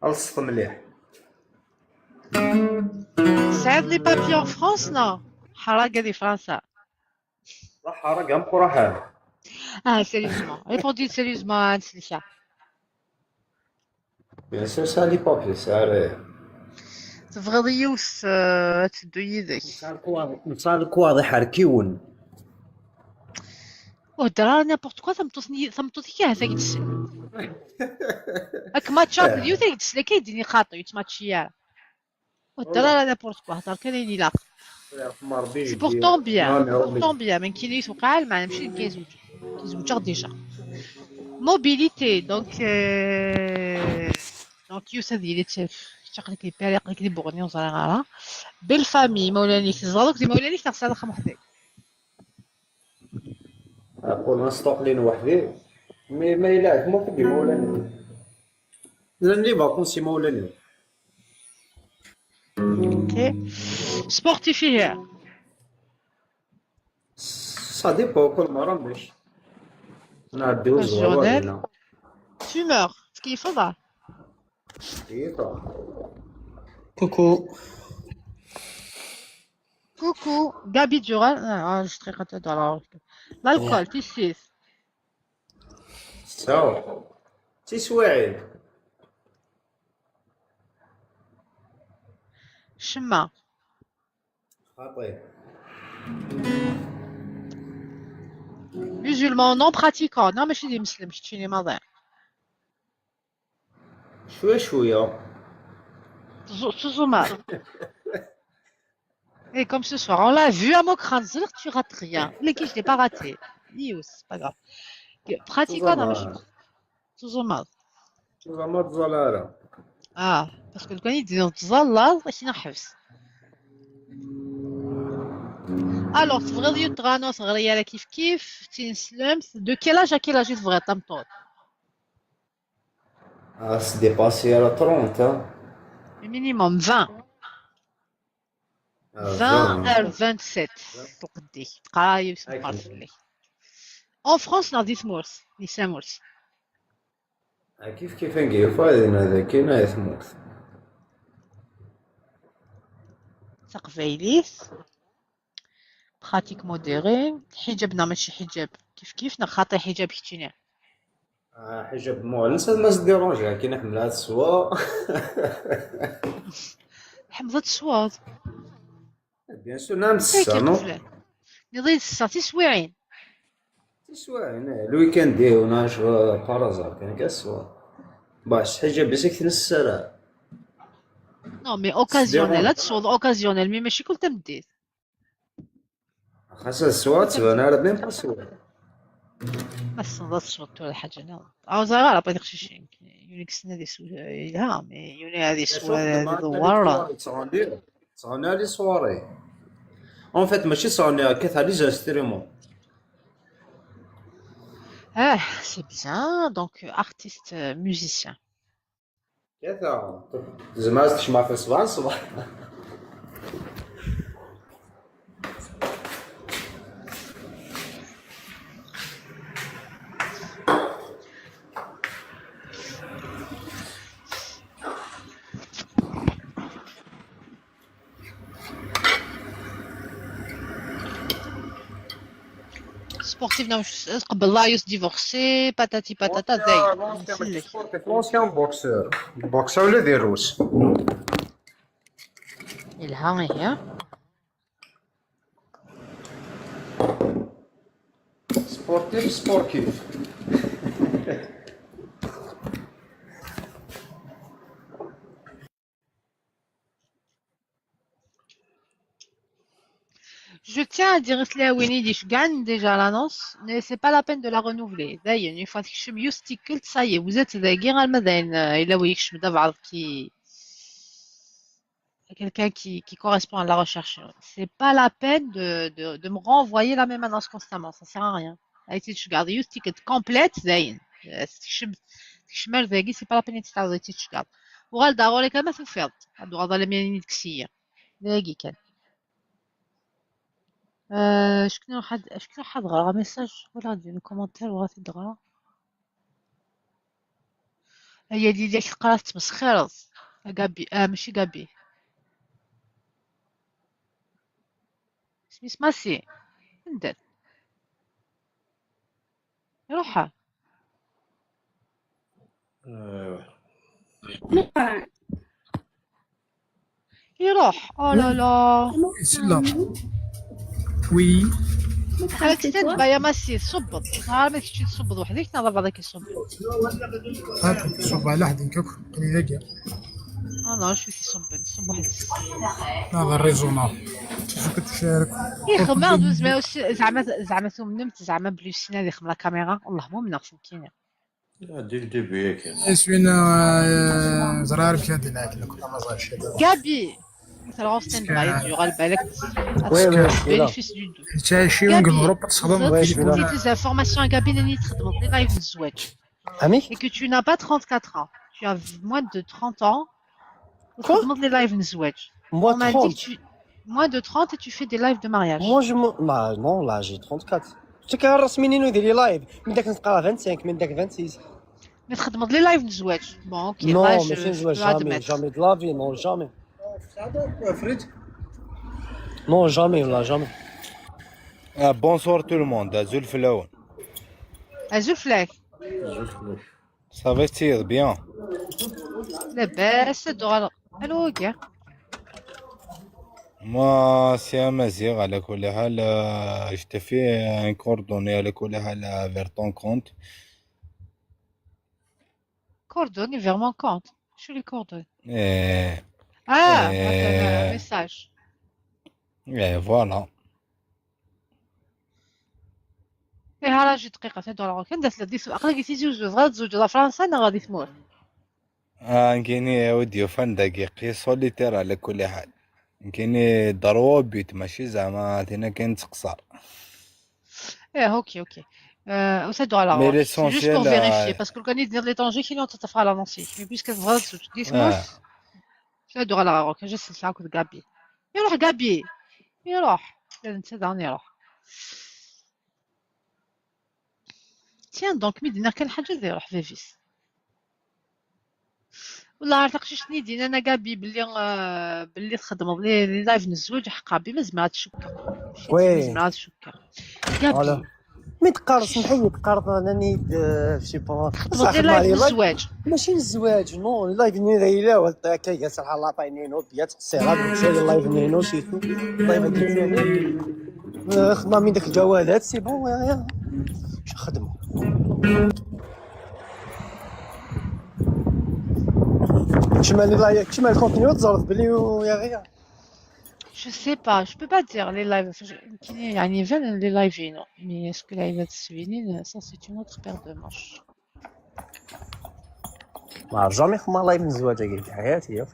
الصف مليح. سعد لي بابي ان فرانس نو؟ حراقه دي فرنسا. لا حراقه مقرا حاجه. سيريوزمون ريبوندي سيريوزمون نسلكها. بيان سور سا لي بابي سا تبغيض يوس تدو يدك. نصالك واضح ركيون. ودرا نابورت كوا ثمطوطي كاع هذاك السن. هاك ماتشات ديال ثاك السن كيديني خاطر يتماتشيا. ودرا نابورت كوا هضر كاين لاق. سي بورتون بيان من كاين يتوقع ما نمشي كيزوج ديجا. موبيليتي دونك يوس هذه اللي تشقلك لي بيري يقلك لي بوغنيون صغيره بالفامي مولانيك زادوك دي مولانيك تغسل خمختك. اقول نستقلين وحدي ما يلاك مو في مولاني. لان لي فاكونسي مولاني. اوكي سبورتيف هي. سا ديبو كل مره باش. نعديو الزواج occasionnel. هنا. Fumeur. تكيفوا كوكو. Coucou. Gabi Dural. Je serais contente de l'alcool. Tissis. سوا تسواعد. Chemin. خطير. Musulman non pratiquant. Non, ماشي دي مسلم. شتيني ماضي. شوية. Toujours mal. Et comme ce soir, on l'a vu à Mokranzler, tu rates rien. Les qui je l'ai pas raté. Nios, c'est pas grave. Pratiquant, non, mais toujours mal. زعما الزلالة. Ah, parce que le canid dit Zallah, c'est une حبس. Alors, c'est vrai, il y a un صغير على كيف كيف تنسلم. De quel âge à quel âge il devrait t'amtot? Se dépasser à la 30, hein. Minimum 20. 20 à 27. تقدي. تقرا يسمع الفلي. En France, non, dis-moi, dis-moi. كيف نقيفو هذا كاين يثموت. تقفيليس. pratique modérée. حجابنا ماشي حجاب كيف نخاطي حجاب كتينا. حجاب مولنس ما سديرونجي كي نحمل هاد السوا. حمضة السواد. بيان سور نعم السا نو. نضيد السا تسويعين. تسواعين الويكاند ديالنا شغل بارازار كان كاسوا. باش حجاب بس كثر السرا. Non, mais occasionnel, لا تصوض occasionnel, mais ماشي كل تمديد. خاصها السوا تبان على بين باسوا. بس نضاد الصوت ولا حاجة نو. أو زغارة بغيت خشيشين. يونيك سنة دي سوى إلهام. يوني هذه سوى دوارة. صغنا لي صواري. En fait ماشي صغنا كثر لي جاستريمون. Ah, c'est bien. Donc, artiste, musicien. كثر. زعما تسمع في الصباح الصباح. Sportif, non, قبل لا يوس ديفورسي باتاتي باتاتا زي. لونسيان بوكسور. بوكسور ولا ديروس. إلهام هي. سبورتيف. Je tiens à dire que Winnie je gagne déjà l'annonce, mais c'est pas la peine de la renouveler. D'ailleurs, une fois que je suis stickle, ça y est, vous êtes des guerres almadine. Il a oui que je me d'abord qui quelqu'un qui correspond à la recherche. C'est pas la peine de me renvoyer la même annonce constamment, ça sert à rien. Allez, je garde you ticket complète, d'ailleurs. Je me dis c'est pas la peine de t'avoir dit je garde. Pour elle d'abord les كلمة في الفرد. هذو غضا لمين كسية. دقيقة كان. شكون حد غرا ميساج ولا غادي كومونتير وغادي تغرا هي ديك قرات تمسخير غابي ماشي غابي سميت ماسي ندير روحها يروح او لا لا وي هاك تدبا يا ماسي صبط نهار ما تمشي تصبط وحدك نهار بعضك يصبط هاك صب على حد كوك قليل دقيقة انا شو يصب وحدك هذا الريزونال شو كتشارك يا خو ما دوز ما زعما نمت زعما بلوسينا اللي خم لا كاميرا والله مو مناقص كاينه ديك ديبيك اسوينا زرار بكاد هناك كنا ما صارش غابي مثل غوستن باي يغال بالك bénéfice du doute تعيشين اوروبا تصدم tes informations à Gabi اللي تخدموا لي لايف الزواج et que tu n'as pas 34 ans tu as moins de 30 ans تخدموا لي لايف الزواج on m'a dit que tu moins de 30 et tu fais des lives de mariage Moi, non, là, j'ai 34. كنهرس منين ندير لي لايف من داك نتقرا 25 من داك 26. مي تخدم لي لايف نزواج بون اوكي نو باش ماشي نزواج جامي د لافي نو جامي نو جامي ولا جامي. بونسوار تو الموند ازول فلاون ازول فلاك صافي تير بيان لاباس دوغ الو كاع ما سي مزيغ على كل حال جت في ان كوردوني على كل حال فير طون كونت كوردوني فير مون كونت شو لي كوردوني ايه مثلا ميساج ايه فوالا ايه ها راجي دقيقه تدور كان دات لدي سوق اقلا قلتي زوج غاد زوج لا فرنسا انا غادي تموت كايني يا ودي فان دقيقي سوليتير على كل حال كايني ضروا بيت ماشي زعما تينا كاين تقصر ايه اوكي وسادو على سي جوست بور فيريفي باسكو كان يدير لي طونجي كاين تطفى على نونسي مي بيسك غاد زوج دي سموت سادو على روك جالس نساعك غابي يروح غابي يروح نتا داني يروح تيان دونك مي دينا كان حاجه يروح فيفيس والله عرفتك شنو دينا انا غابي باللي تخدم لي لايف نزوج حقابي مازال تشكر مازال تشكر غابي مي تقارص نحيد تقارض انني شي با تخدم لي الزواج ماشي الزواج نو لايف ني لا ولا كيجلس على لاطاينين وبيات قصيره ماشي لايف نينو شيتو لايف ديال خدمه من داك الجوالات سي بون يا شو خدمه كشمال الكونتينيو تزرف بلي يا غيا Je sais pas, je peux pas dire les lives. يعني فين les live non. Mais est-ce que la live تسوينين ça c'est une autre paire de manches. ما عرف جامي خما لايف من الزواج في حياتي يا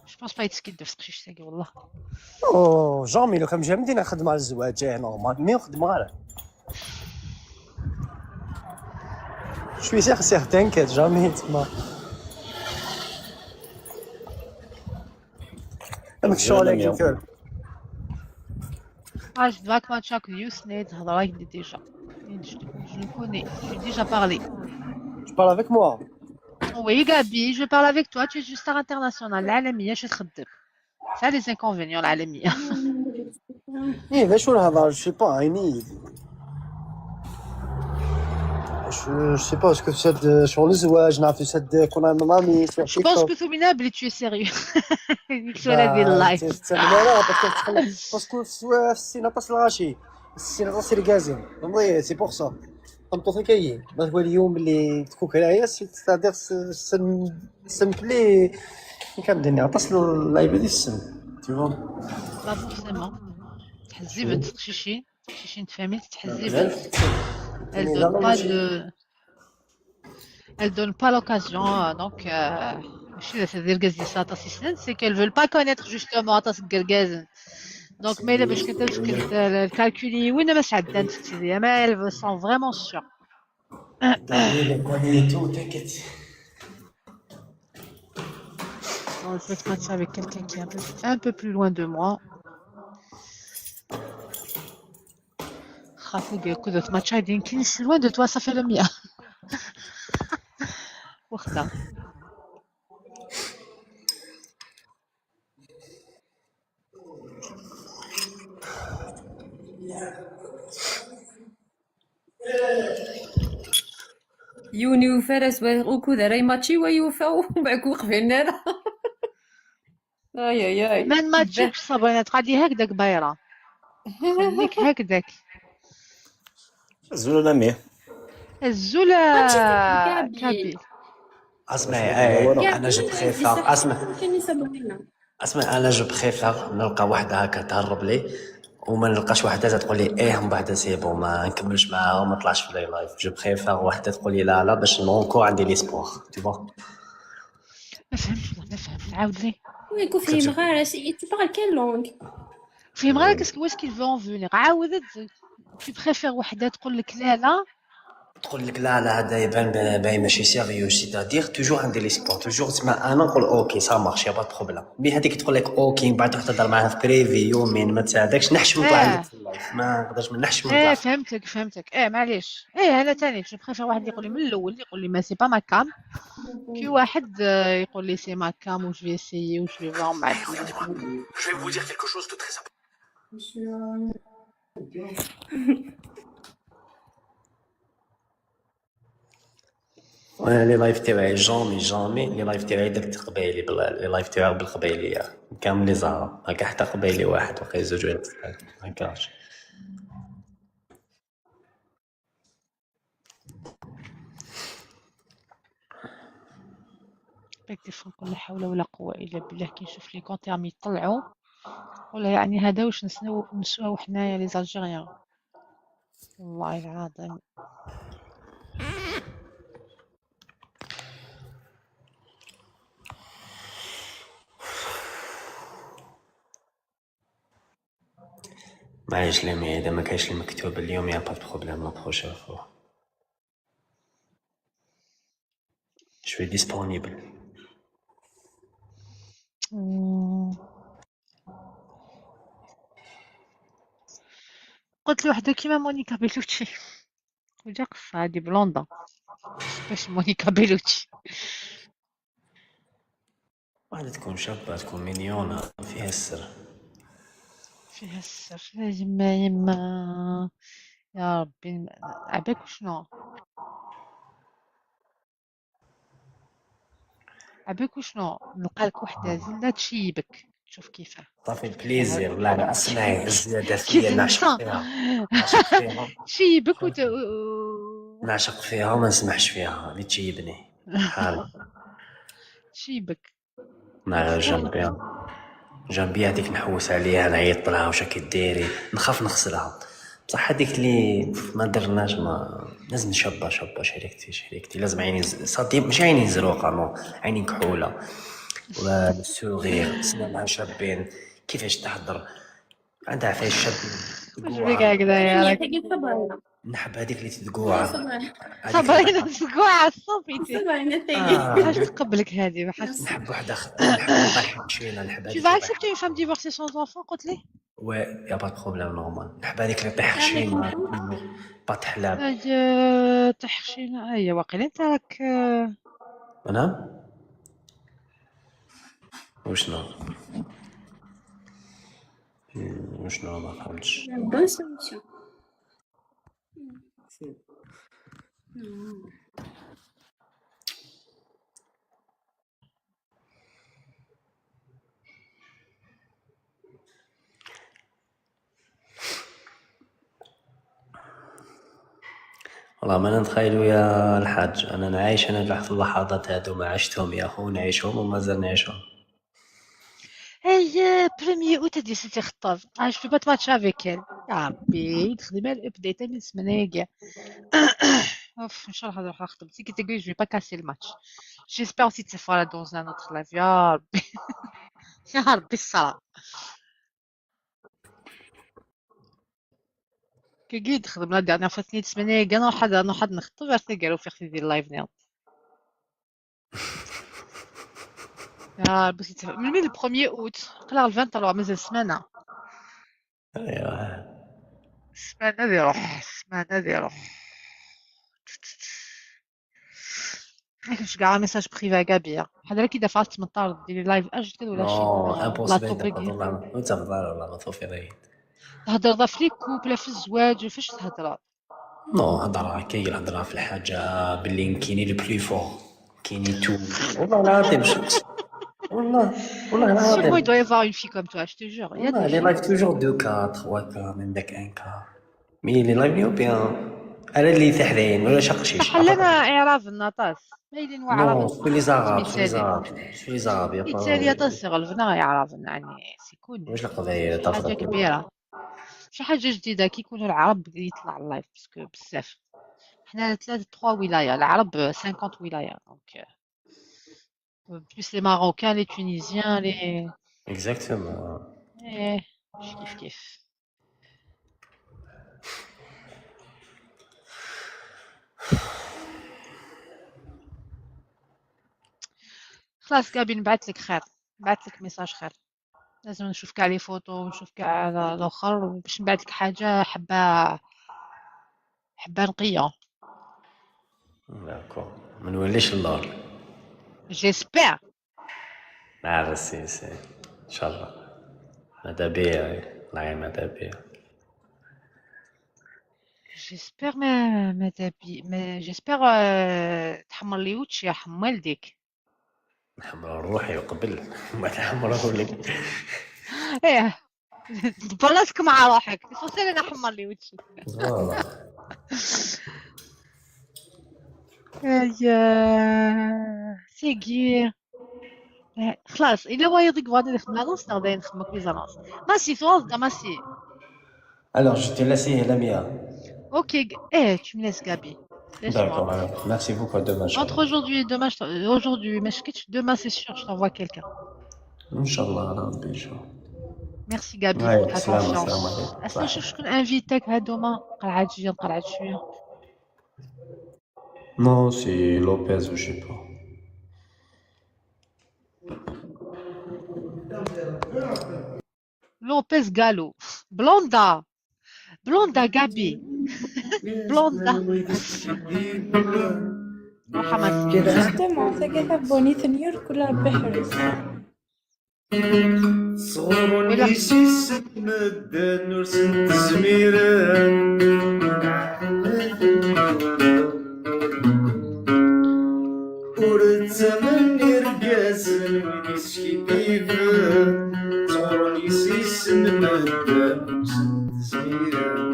Je pense pas يتسكد في سقيش تاعي والله. او جامي لو كان جا مدينه نخدم على الزواج نورمال مي نخدم على شوي سير سيغتان كات جامي تما امك شغل كيفاش Je dois que chaque news n'est هضره لي ديجا. Je le connais, je lui ai déjà parlé. Tu parles avec moi? Oui Gabi, je parle avec toi, tu es une star internationale العالمية je تخدم. Ça les inconvénients العالمية. ايه باش شو الهضره je sais pas I need je sais pas اسكو تسد شغل الزواج نعرف تسد كون مامي Je pense que Tomina بلي tu es sérieux. Tu as dit live. لا باسكو في السينما طاس الغاشي السينما طاس الكازين نضيع سي بور سا نطوط كاين ما هو اليوم اللي تكون هنايا ستادير سمبلي كنبدا نعطس اللايف ديال السن tu vois Pas forcément. تحزبت شيشين تفهمي تحزبت. Elle donne pas l'occasion donc ماشي تدير كازي ساطا سيسن c'est qu'elles veulent pas connaître justement طاس الكركازن. Donc mais باش الكالكولي وين ما سعدان تتسدي ما elles sont vraiment sûres. On fait ce match avec quelqu'un qui est un peu plus loin de moi. خافوا يقولوا ذات ماتش هادين كاين loin de toi ça fait le mien. وخدا يوني وفارس وكذا راي ماتشي ويوفاو معك وقفين هنا. اي من ما تجيبش صبرنا تقعدي هكذاك بايره خليك هكذاك الزوله ميه الزوله كابي اسمعي انا جو بريفير اسمع انا جو بريفير نلقى وحده هكا تهرب لي وما نلقاش وحده تقول لي ايه من بعد سي بون ما نكملش معاها وما طلعش في لي لايف جو بريفير وحده تقول لي لا باش نونكو عندي لي سبور tu vois ما فهمتش والله ما فهمت عاود لي يكون فهم غير tu parles quelle langue فهم غير où est-ce qu'il veut en venir عاود tu préfères وحدة تقول لك لا تقول لك لا هذا يبان باين ماشي سيريوس سيتادير توجور عندي ليسبور توجور تسمع انا نقول اوكي سا مارش يا با بروبليم مي هذيك تقول لك اوكي من بعد تروح تهضر معاها في بريفي يومين ما تساعدكش نحشم نطلع عندك في اللايف ما نقدرش ما نحشم نطلع فهمتك معليش انا تاني جو بريفير واحد يقول لي من الاول يقول لي ما سي با ما كام كي واحد يقول لي سي ما كام و جو في اسيي و جو في فون معاك Je vais vous dire quelque chose de très important. وانا لي لايف تاعي جامي لي لايف تاعي درت قبايلي لي لايف تاعي بالقبايليه كامل لي زهرة هكا حتى قبايلي واحد وقيل زوج ولا هكاش باك تفهم لا حول ولا قوة إلا بالله كي نشوف لي كونتيرم يطلعوا ولا يعني هذا واش نسواو حنايا لي زالجيريان والله العظيم معليش لامي اذا ما كاينش المكتوب اليوم يا با بروبليم لا بروشين فوا شوي ديسپونيبل قلت له وحده كيما مونيكا بيلوتشي وجا قصة هادي بلوندا باش مونيكا بيلوتشي واحدة تكون شابة تكون مينيونة فيها السر يما يا ربي عباك وشنو نلقالك وحدة زلة تشيبك تشوف كيفاه صافي بليزير لا اسمعي الزيادة فيا نعشق فيها تشيبك نعشق فيها وما نسمحش فيها اللي تشيبني حال تشيبك ما جنبي هذيك نحوس عليها نعيط لها واش راكي ديري نخاف نغسلها بصح هذيك اللي ما درناش ما لازم شابه شريكتي لازم عيني صديق مش عيني زروقه نو عيني كحوله والسوغير سنانها شابين كيفاش تهضر عندها عفايس شاب بك هكذا راك نحب هذيك اللي تتقوع صبرينا تقوع الصوفي حاج تقبلك هذه ما حاج نحب وحده نحب شويه نحب Tu vas accepter une femme divorcée sans enfant قلت لي يا با بروبليم نورمال نحب هذيك اللي طيح خشينه با تحلاب طيح خشينه هي واقيلا انت راك انا وشنو ما فهمتش بون سوليسيون والله ما نتخيلوا يا الحاج انا نعيش انا في اللحظات هادو ما عشتهم يا اخو نعيشهم ومازال نعيشهم هي بروميي اوت هادي سيتي خطاب جو بو با تماتش افيك elle يا ربي تخدم الابديت من سمانه كاع اوف ان شاء الله نروح نخدم سي كي تقول جو با كاسي الماتش جيسبر اوسي تسافر دون ان اوتر لايف يا ربي يا ربي الصلاة كي قيد تخدم لا ديرنيير فوا ثنيت سمانه كاع نوحد نخطب عرفتي قالوا في اختي ديال لايف نيل يا ربي من البروميي اوت قلع 23 مازال سمانه ايوا السمانه دي روح كاش كاع ميساج بريفي كابير بحال كي دفعت من الطار ديري لايف اجد كذا ولا شي نو لا امبوسيبل توبيك والله وانت والله ما توفي راهي تهضر في لي كوبل في الزواج فاش تهضر نو هضره كاين الهضره في الحاجه باللي كاينين لي بلو فور كاينين تو والله العظيم والله Sûrement, il العظيم doit y avoir une fille comme toi, je te jure. Il y a والله des لي filles. لايف توجور 2 كا 3 كا من داك 1 كا مي لي لايف نيو بيان على اللي تحدين ولا شقشيش حلنا إعراف النطاس مايلين وعرب نو في لي زاراب إيطالي في لي زاراب يا إيطاليا با تصيغ الفنا يعرف يعني سيكون واش القضيه شي حاجة تفضل كبيرة شي حاجة جديدة كي يكونوا العرب يطلع اللايف باسكو بزاف حنا 3 ولاية العرب 50 ولاية دونك بلوس لي ماروكان لي تونيزيان لي اكزاكتومون إيه مش كيف خلاص قابي نبعث لك خير، نبعث لك ميساج خير، لازم نشوف كاع لي فوتو ونشوف كاع الاخر باش نبعث لك حاجه حبه نقيه. داكور ما نوليش اللور. جيسبر. سي ان شاء الله. ماذا بيا والله ماذا بيا. جيسبر ماذا بي ما جيسبر تحمر لي وجهي يا حمال ديك. نحمر روحي وقبل ما تحمره لك. ايه بلاصك مع روحك سوسي انا حمر لي وجهي. يا سيغير خلاص الا هو يضيق غادي نخدم لاص نقدر نخدم كويزاناس ماشي صوص دا ماشي. Alors, je te laisse, Lamia. Ok, tu me laisses Gabi. D'accord, alors, merci beaucoup. À demain. Entre aujourd'hui et demain, aujourd'hui, mais demain c'est sûr, je t'envoie quelqu'un. Inch'Allah, Rabbi, Inch'Allah. Merci Gabi Ouais, pour ta salam, confiance. salam alaikum. Est-ce que je peux inviter demain قلعة تجي نقلعة شوية. Non, c'est Lopez ou je sais pas. Lopez Galo. Blonda Gabi. Blonda. جوستومون ثقافة بوني ثنيور كلها بحرس. صغر نيسيس تمدن ورسن تزميرن ورتمن يرقاسن ويسكي ديفن صغر نيسيس تمدن ورسن تزميرن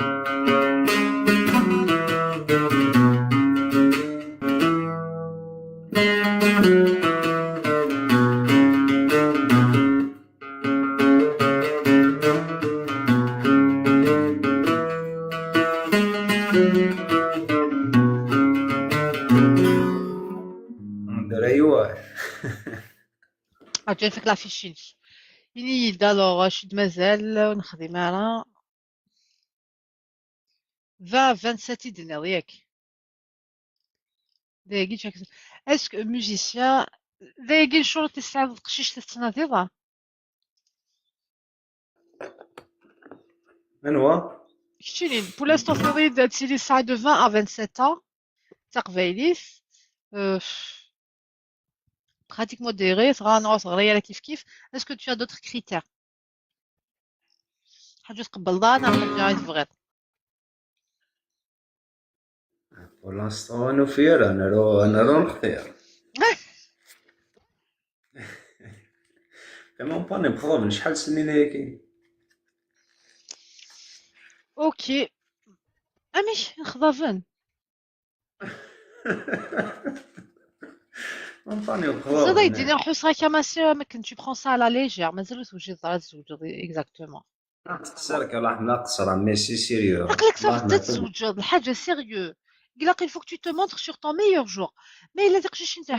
غادي نفيك لافيشين إني دالوغ شد مازال نخدم أنا 27 دينار ياك دايقين شاك اسكو موزيسيان دايقين شروط تستعرض القشيش تتناضيضا من هو؟ كشتيني بولاستو تريد تسيري ساعة دو 20 à 27 ans تقبايليس pratique modérée, صغيرة كيف est-ce que tu as d'autres critères حاجة تقبل ضانا حاجة تبغيض. Pour l'instant, أنا فير أنا رو نختار. كمان باني بخضر شحال سنين هيك. اوكي امي نخضافن. زاد يديني نحس هكا ماشي ما كنت tu prends ça à la légère مازال توجد exactement. تقصرك راح نقصر ماشي سيريو. عقلك صافي تبدا تزوج الحاجة سيريو. قالك il faut que tu te montres sur ton meilleur jour. mais إلا تقشيش نتا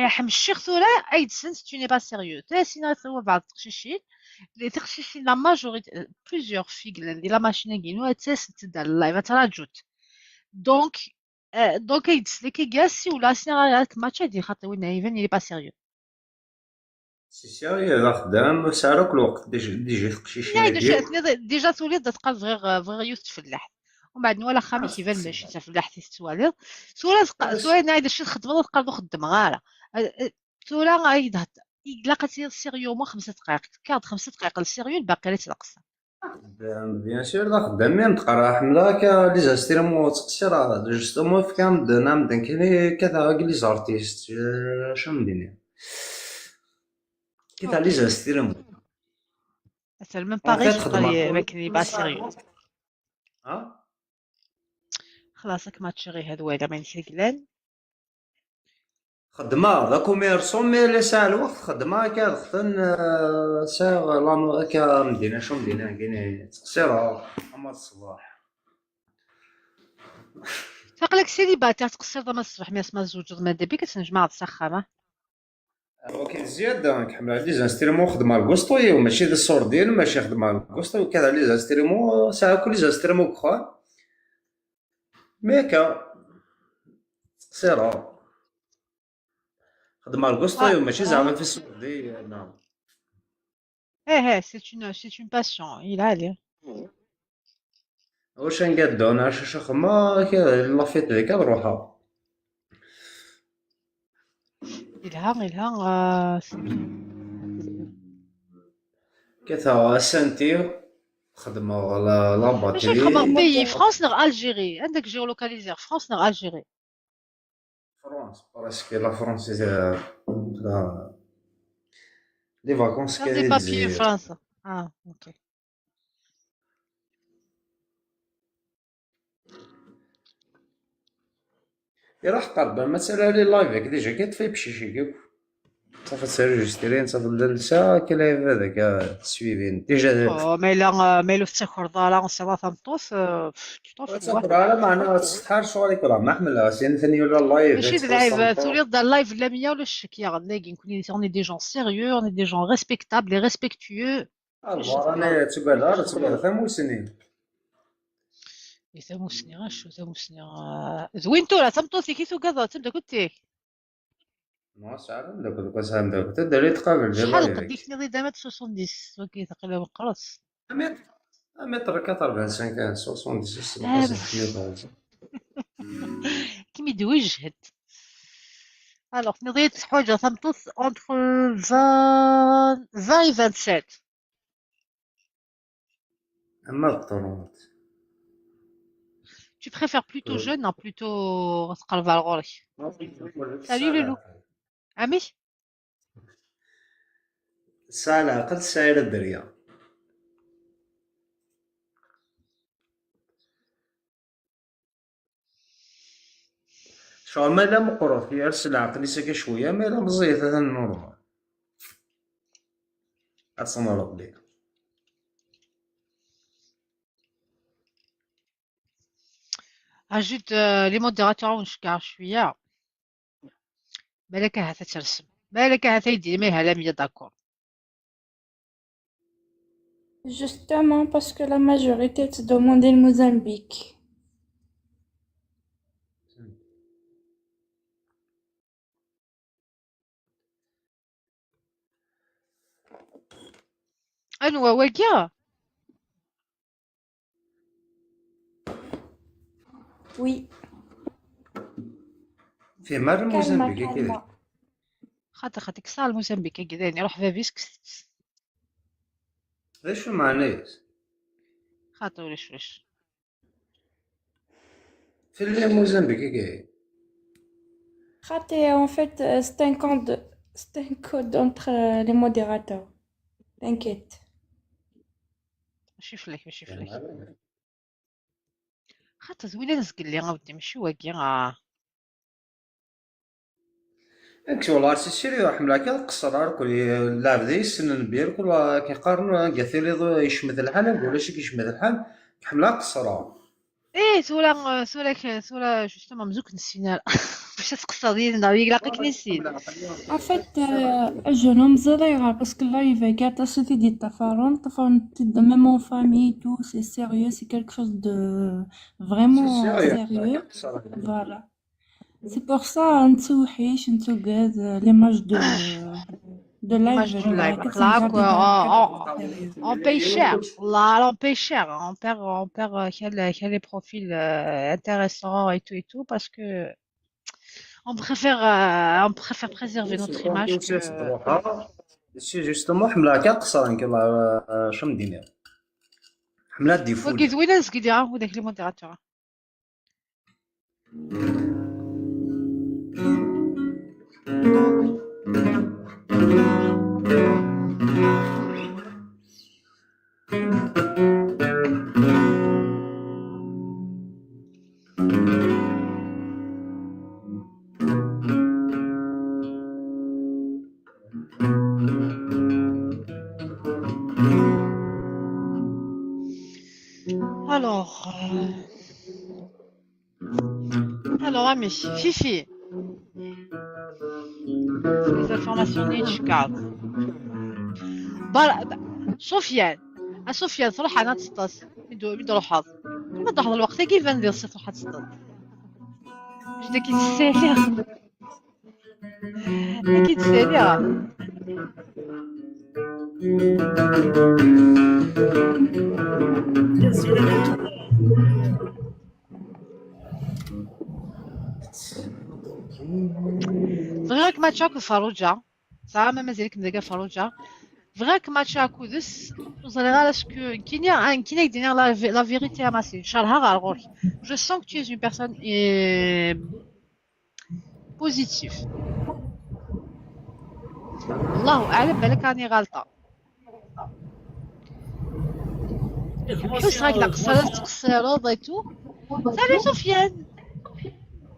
حمشيخ ثورة أي سنس tu n'es pas sérieux. تاسينا هو بعض التقشيشين اللي تقشيشين لا ماجوريتي plusieurs filles اللي لا ماشينا كينو تاس تدا اللايف تراجوت. دونك يدسلك كاسي ولا سينا راك ماتش دي خاطر وين ايفن il est pas sérieux. سي سيريو خدام ساروك الوقت ديجي تقشيشين. ديجا توليد تقال غير يوسف فلاح. ومن بعد ولا خامي كيفان ماشي تفلاح تسوالير سوالير نايد الشي تخدم تقدر خدم غاره سولا غايد لقيتي سيريومون 5 دقائق كاد 5 دقائق السيريو الباقي اللي تنقص. بيان سور دا خدامين تقرا حمله كا لي زاستيرمون تقصير جوستومون في كام دنام دنكلي كذا لي زارتيست شمديني كذا لي زاستيرمون مثلا من باريس تقري ماكني با سيريو. خلاص راك ما تشري هاد ويلا ما نشريكلان خدمه ذا كوميرسون مي لي ساعه الوقت خدمه كا خطن ساعه لانو كا مدينه شو مدينه كاين تقصيره اما الصباح تقلك سيليباتير تقصير ضما الصباح ما اسمها زوج ما دابي كتنجمع السخامه اوكي زياده كحمل لي زانستريمون خدمه الكوستوي وماشي الصور ديال ماشي خدمه الكوستوي وكذا لي زانستريمون ساعه كل زانستريمون كخوا ميكا سيرا خدم القسطي وماشي زعما في السعودية نعم. c'est une passion. Il a l'air. واش نقادو انا شو خما لافيت هذيك نروحها. كثا سنتي خدمة لا باش نخمم باتري. بيي فرنسا نغ الجيري عندك جيولوكاليزير فرنسا نغ الجيري فرنسا باسكو لا فرنسا لا لي فاكونس كان دي كاين بابي الجزائر. فرنسا اوكي راح قرب مثلا لي لايف ديجا كتفاي بشي كيف صافي تسيرجسترين صافي لسا كلايف هذاك تسويفين ديجا. ما إلا فتح دارا نصيبها تنطوس صافي على معناها تستحار شغلك ولا ما حملها سين ثاني ولا اللايف ماشي اللايف تولي دار اللايف لا ميا ولا الشك يا غناكي نكون اوني دي جون سيريو اوني دي جون ريسبكتابل اي ريسبكتيو انا تقول ثمو سنين ثموسني غاشو ثموسني زوين تولا تمطوسي كيسو كذا تبدا كنتي ما ساعة داك سام داك تدري تقابل في شحال اللايف قديك نضي دامات 70 وكي تقريبا قرص متر 85 كان 70 كيما يدوي يجهد الوغ نضيت حوايج تمطوس اونتر 20 و 27 اما القطرات Tu préfères plutôt jeune ou plutôt تقرب على الغوري Salut Loulou عمي الساعة العقل سايرة الدريا شو ما لا مقروف يرسل العقل يسكا شوية ما لا مزيت هذا النورمال أتصنع ربي. اجيت لي موديراتور ونشكع شويه بالك هاتا ترسم بالك هاتا يدير ما يهلا مية داكور Justement parce que la majorité te demandait le Mozambique. انوا واقيا Oui, في مال calma, الموزمبيق كذا calma. خاطرك صار موزمبيق كذا يروح فافيسك ايش معناه خاطر ولاش في الموزمبيق كذا Raté, en fait, c'est un code entre les modérateurs. T'inquiète. ماشي فلك خاطر زوينه نسقل لي غاودي ماشي واقيا انك والله سيري حملا كذا قصر كل لاعب ذي السن نبير كل كيقارن كثير يشمت الحال ولا شي كيشمت الحال حملا قصر ايه سولا جوستومون مزوك نسينا باش تقصر ديالنا يلاقيك نسيت En fait, je nomme Zalaira parce que là, il va gâter ta société dit Tafaron, même en famille, tout, c'est sérieux, c'est quelque chose de vraiment sérieux. Voilà. C'est pour ça, on regarde l'image de live. On paye cher. Là, on paye cher. On perd les profils intéressants et tout parce que on préfère préserver notre image que... سي جوستومون حملا كقصر انك شو مدينه حملا ديفول وكي زوينه نسقي وداك لي موديراتور Alors, Ami, Fifi. Les informations نيتشكارد. سفيان. سفيان صراحة أنا تصطاد. ميدو حظ. ما تحضر الوقت كيف ندير تروح تصطاد. جدا كيتسالي كيتسالي فغيرك ماتشاك الفروجة زعما مازالك مزاكا الفروجة فغيرك ماتشا كودس وصلي غير اسكو كاين دير لا فيريتي اماسي شارها غير غورك جو سون كو tu es une personne بوزيتيف الله اعلم بالك راني غلطة حس راك قصرت تقصيرو ايتو سالي سفيان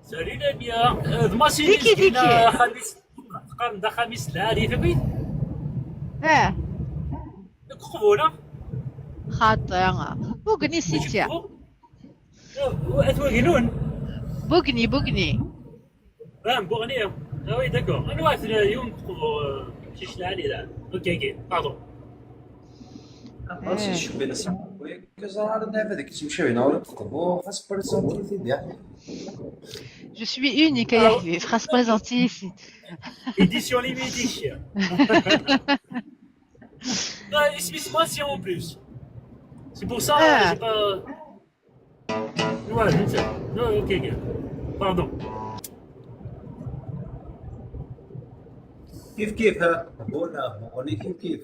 سالي نبيا ضماسي ديكي خميس تقارن دا خميس العالي فهمت قبوله خاطر بوغني سيتيا اتواجنون بوغني فاهم بوغني وي داكور انا واحد اليوم شيش العالي لا اوكي باردون خلاص شوف بين الساعه كزار هذاك تمشي هنا ولا تقبو خاص بريزونتي ديالك Je suis unique à Yahvé, phrase présentée ici. Édition limitée. Explique-moi en plus. C'est pour ça j'ai pas. Ouais, c'est ça. Non, ok. Pardon. كيف بونا بوني كيف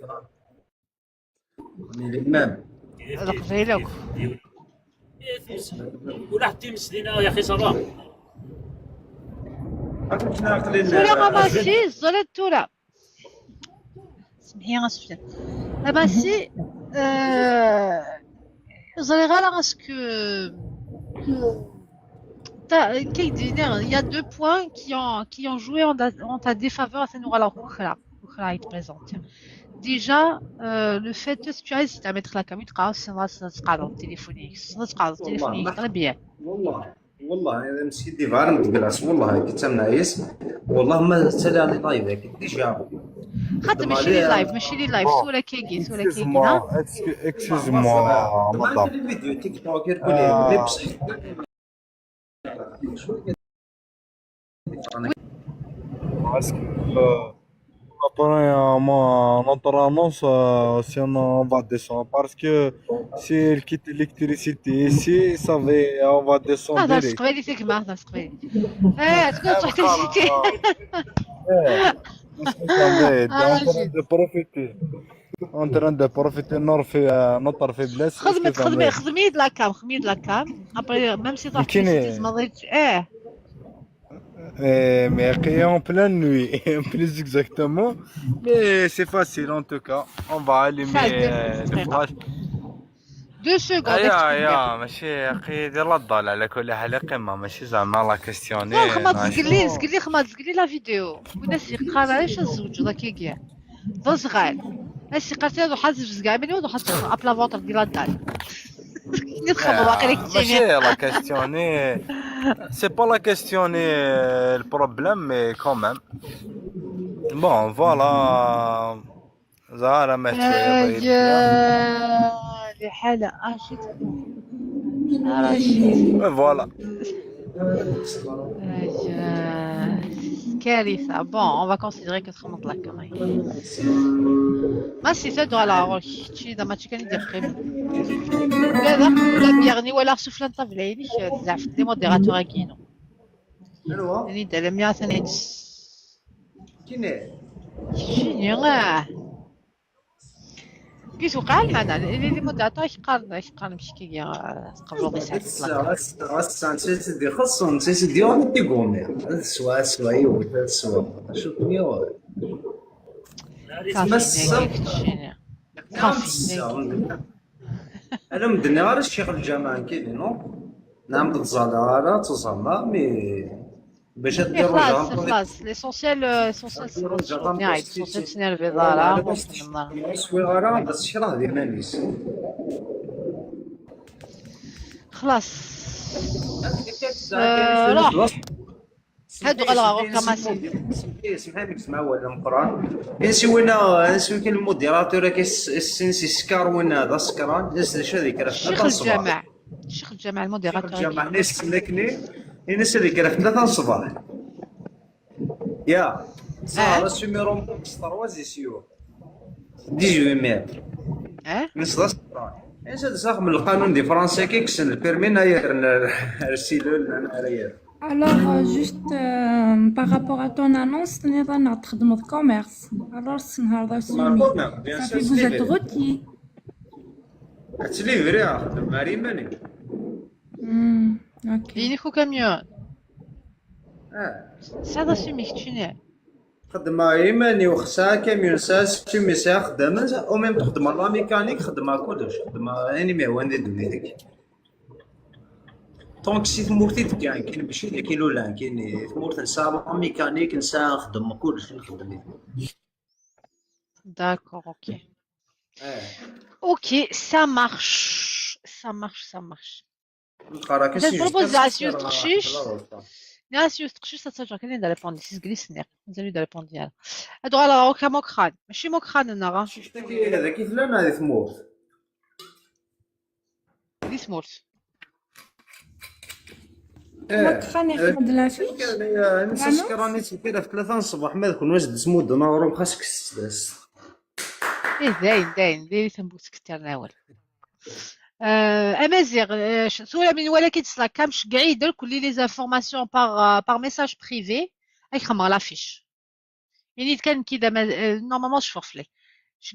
من الإمام القبيلة ولا حتى مسلينا يا أخي صباح تولا غاماسي زولت تولا سمحي غاسفيان غاماسي زولي غالا غاسكو il y a 2 points qui ont joué en ta défaveur. C'est nous alors Kukra est présente. Déjà, le fait que tu as hésité à mettre la caméra, c'est un téléphonique. Très bien. والله انا مسكين دي فار متجلس والله كنت منعيس والله ما تسالي على لايف هيك ديجا خاطر ماشي لي لايف سولا كيكي اكسكيوز موا مطلب الفيديو تيك توكر كل بصح Après, notre annonce, si on va descendre, parce que si elle quitte l'électricité ici, on va descendre. Ah, c'est quoi les trucs marrants, c'est quoi? تقول تروح تشتي. En train de profiter نطر في بلاصة. خدمي د لا كام. Après, même si تروح تشتي ما ضيتش. Mais en pleine nuit, plus exactement. Mais c'est facile en tout cas. On va allumer le flash. 2 secondes. يا ماشي اخي دير الضال على كل حال قمه ماشي زعما لا كيستيوني. خمات تقلي لا فيديو. والناس يقال علاش الزوج ذاك كاع. ضزغال. هاسي قاتل وحاز كاع مني وحط ابلا فوتر ديال الدار. نتخبوا باقي ماشي لا كيستيوني. C'est pas la question le problème, mais quand même. Bon, voilà. Zahra les حالة Voilà. كارثة. Bon, on va considérer que c'est la connerie. ما سي دو على روح شي دا ماتش كان يدير قيم لا ولا بيغني ولا سفلان طفليني زعف دي موديراتور كينو يعني دا لم يعثني شنو كيس وقع معنا اللي موديراتور يقارن مشكي قبل دي ساعات غاس دي خصهم ديال دي غومير سوا يو سوا شوف ميو انا مدني غير الشيخ الجامع كاين نو نعم تزالا تزالا مي باش دير خلاص ليسونسيال نهاية ليسونسيال سنير في دارا صغيره بس شي راه ديال نانيس خلاص روح هادو غلغو كماسي اسمح لي تسمع ولا القران نسي كاين الموديراتور كيسنسي سكر وين هذا سكران ناس هذيك راه الشيخ الجامع الموديراتور الجامع ناس سلكني الناس اللي كره 3 الصباح يا صار السوميرو ستروازي سيو 18 متر نص الصباح ايش هذا صاغ من القانون دي فرنسا كيكسن البيرمي ناير السيلول ناير. Alors, juste par rapport à ton annonce, tu n'es pas notre de commerce. Alors, c'est un ça fait vous êtes routier. Tu livres rien, Marie Mani. Ok. ينيكو كاميون هذا سميك تشنو خدمة إيماني وخسا كاميون ساس تشمي سا خدمة أو ميم تخدم لا ميكانيك خدمة كلش خدمة يعني ما وين دنيتك طونك سي ثمورتي كاين كاين ماشي اللي كاين ولا كاين ثمورت نسا ميكانيك نسا نخدم كلش نخدم داكور اوكي اوكي ça marche ça marche proposition تقشيش ناس يستقشيش تتسجل كاين دا ريبوندي سيس جليسنير مازالو دا ريبوندي يالا هادو على روكا موكخان ماشي موكخان النغا هذا كيف لنا هذه ثمورت دي سمورت موكخان يحمد لافيش نسى راني تفكر في 3 الصباح ما ذكر واش تسمود نورم خاصك تسدس داين تنبوت كثر ناول امازيغ سولا من ولا كيتصلا كامش كاع يدير كل لي زانفورماسيون باغ ميساج بريفي يخمر لافيش يعني كان كذا نورمالمون شفرفلي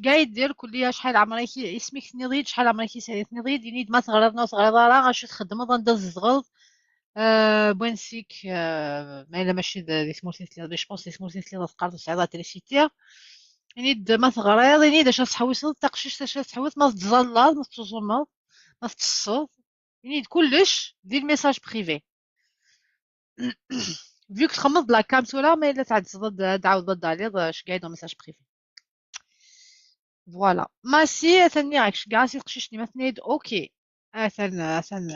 كاع يدير كل شحال عمرك اسمك نضيد شحال عمرك نضيد يعني ما تغرض راه غاش تخدم ندز الزغل بوانسيك ما الا ماشي دي سموثيت لي جو بونس دي سموثيت لي تقارد صعيده تريسيتير يعني ما تغريض يعني اذا شاف تحوس تقشيش تاش تحوس ما تزلط ما تزومض ما تصصد يعني كلش دير ميساج بريفي فيك تخمض بلا كامسولا ما الا تعاود تعاود داليض اش قاعد ميساج بريفي فوالا ماسي ثاني راك كاع سي تقشيشني ما تنيد اوكي اثن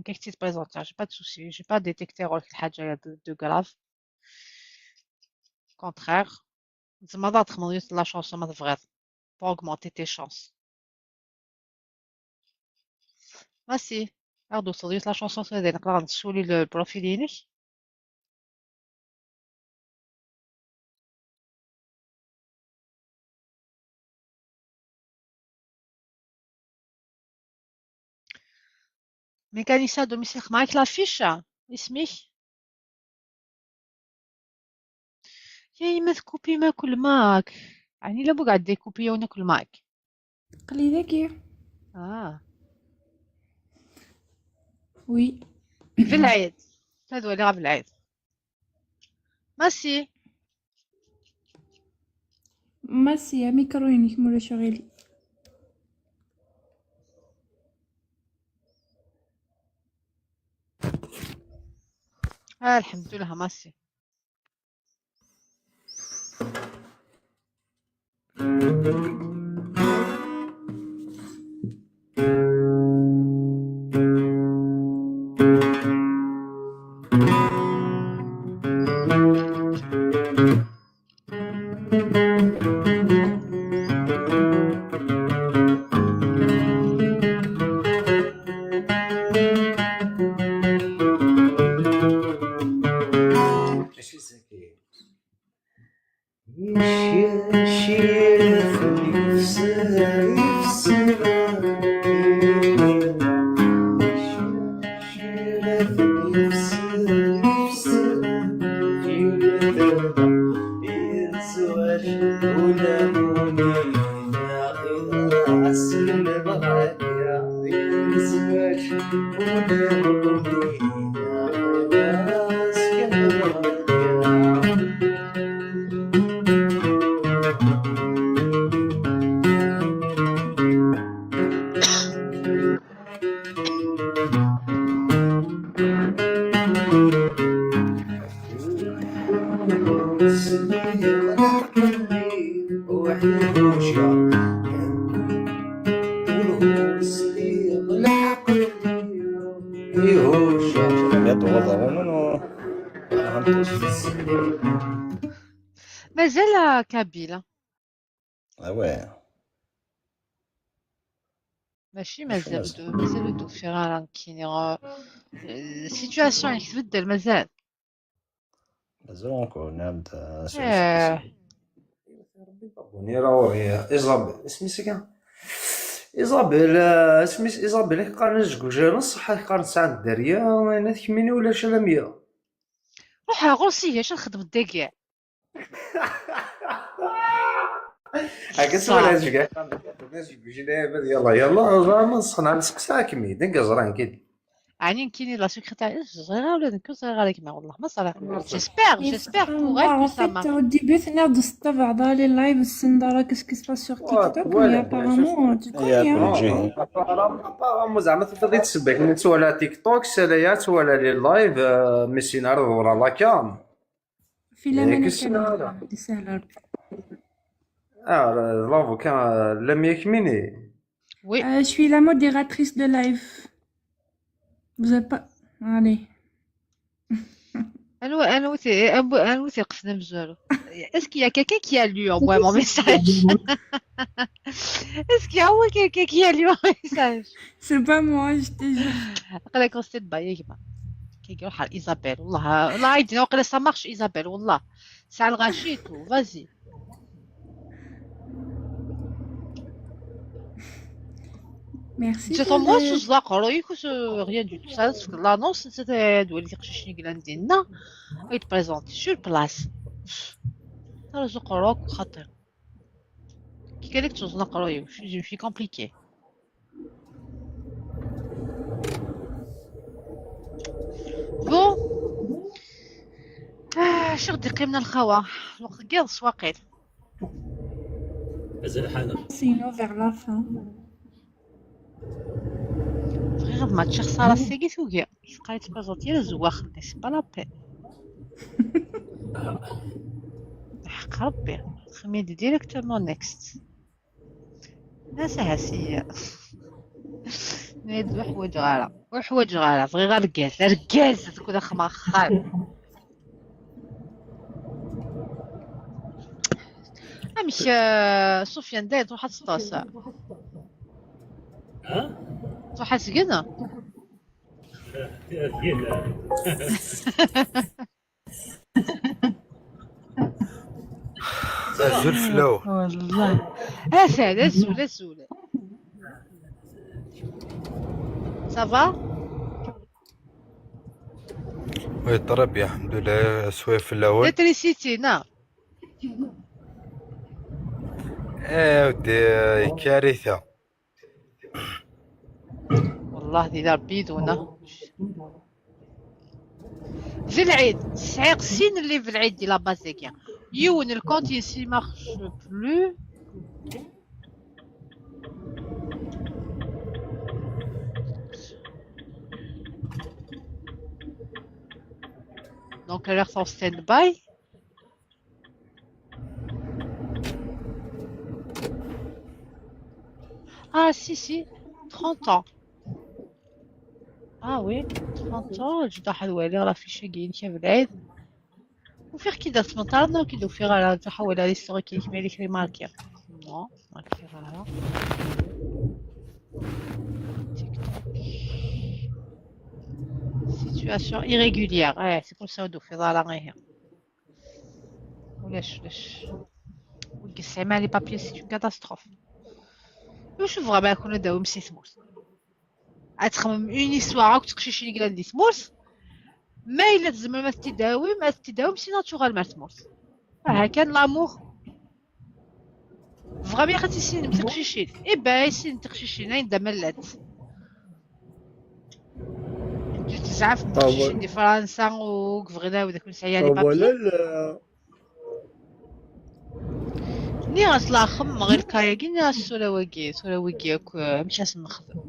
كيك تبريزونتي جي با دو سوسي جي با ديتيكتير ولا حاجه دو غراف كونترير زعما ضا تخمض يوت لا شونس ما تفغيض pour augmenter tes chances ماسي عاودو صديت لا شونسون هذه نقدر نسولي البروفيل ديالك ميكانيسا دوميسيل معاك لافيش اسمك يا ما تكوبي ما كل ماك يعني لا بو قاعد ديكوبي وناكل معك قلي ذاكي وي في العيد هذا اللي غا في العيد ماسي يا ميكروينك مولا شغيلي الحمد لله ماسي مازال كابيلة ماشي مازال دو فيران كاين السيتواسيون يتبدل مازال. مازال اونكور نعاود اه بوني راه وريه ايزابيل سميتها كاع ايزابيل سميت ايزابيل قارن جوج نص قارن ساعه الداريه انا تكميني ولا شلاميه روحها غوصيه اش نخدم كاع. هاكا سؤال هاد كاع الناس يقولوا يلا يلا زعما نسخنا نسقسا كمي دنك زران كيدي يعني كاينين لا سكرتير صغيره ولا نكون صغيره عليك ما والله ما صراحه. جيسبر بوغ elle que ça marche. Au début, c'est l'air de se taper dans les lives, c'est dans qu'est-ce qui se passe sur TikTok, mais apparemment, tu connais. apparemment زعما تقدر تسبك سواء على تيك توك ساليات ولا لي لايف ماشي نعرض ورا لا كام في لمنة دي سهلة. l'avocat لم يكمني. Oui. Je suis la modératrice de live. Vous avez pas... Allez. انا وثيق في مزالو. Est-ce qu'il y a quelqu'un qui a lu en moi mon message? Est-ce qu'il y a quelqu'un qui a lu mon message? C'est pas moi, je te jure. قال لك ستيت باي يا جماعه كيقولوا حال ايزابيل والله عيدنا وقيلا سا مارش ايزابيل والله ساعه الغاشيتو فازي. Merci. C'était moi sous la coroïque ou rien du tout ça parce que l'annonce c'était de lui dire que je suis glandina il te présente sur place. Ça le coroïque خطير. كي قال لك توصل قروي je suis compliqué. Bon. شو دقي من الخوا الوقت قاص واقيل. مازال حانا. Sinon, vers la fin. غير ما تشي خساره سيكي توكيا بقى تبريزونتي لا زواخ سي با لا بي. حق ربي خمي ديريكتومون نيكست ناس هاسيه نيد وحوايج غالا بغي غير ركاز تكون خما خايب. امش سفيان داير تروح تسطاس تروح تسقنا زلف لو والله اسال سوله صافا وي طرب يا الحمد لله سويف في الاول الكتريسيتي نعم. ودي كارثه والله ديال ربيدونا في العيد سعيق السين اللي في العيد ديال لابازيكيا يون الكونت يسي مارش بلو. Donc elle est en stand-by. Ah si 30 ans. Ah oui 30 ans جدا حلوة راه في شي كاين في العيد وفيغ كي دارت من طارنا كي دو فيغ على تحول على ستوري كي كمل لي ريماركي نو ماركي على تيك توك سيتواسيون irrégulière سي بور سا دو فيغ على غير ولاش وقسي مع لي بابيي سي اون كاتاستروف. وشوف فغابا كنا داوم سي ثموس غتخمم اون هيستوار راك تقشيشي لي كلا دي ثموس ما الا تزعما ما تداوم سي ناتورال ما تموت. كان لامور فغابا خاطي سين متقشيشين با سين تقشيشين عند ملات تزعف تقشيشين دي فرنسا وكفغدا وداك نسعيا لي بابي ني غتلا خم غير كاياكين سولاوكي مشى نخدم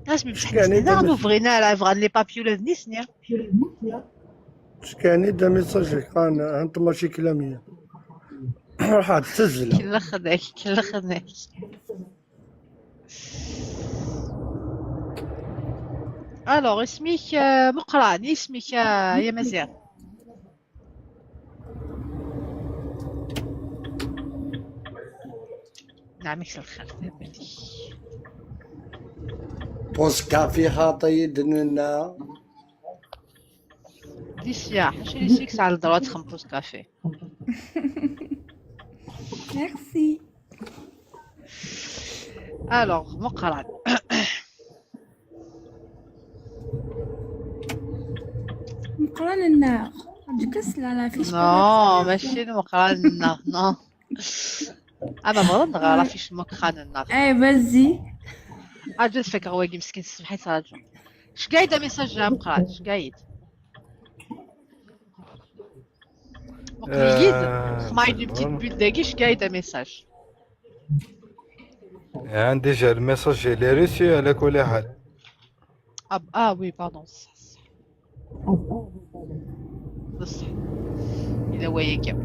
ناس بصح نغدو فغينا لا فغاد لي بابيو لا نيسنيا شكاني دا ميساج كان انت ماشي كلاميه راح تسجل كلا خداك الوغ اسمك مقران اسمك يا مزيان نعم يكسر الخير بوس كافي خاطي دننا دي السياح ماشي لي سيكس على الدرات خمبوس كافي. ميرسي. الوغ مقران. مقران النار جكس لا فيش نو ماشي المقران النار نو. انا مرة نغارة فيش المقران النار. اي بزي اجل فكر واقي مسكين سمحي سراجو. اش قايدة ميساج جا مقران اش قايد مقريد خماي دو بتيت بوت داكي اش قايدة ميساج. عندي جا الميساج اللي ريسي على كل حال. وي باردون صح بصح إلا وياك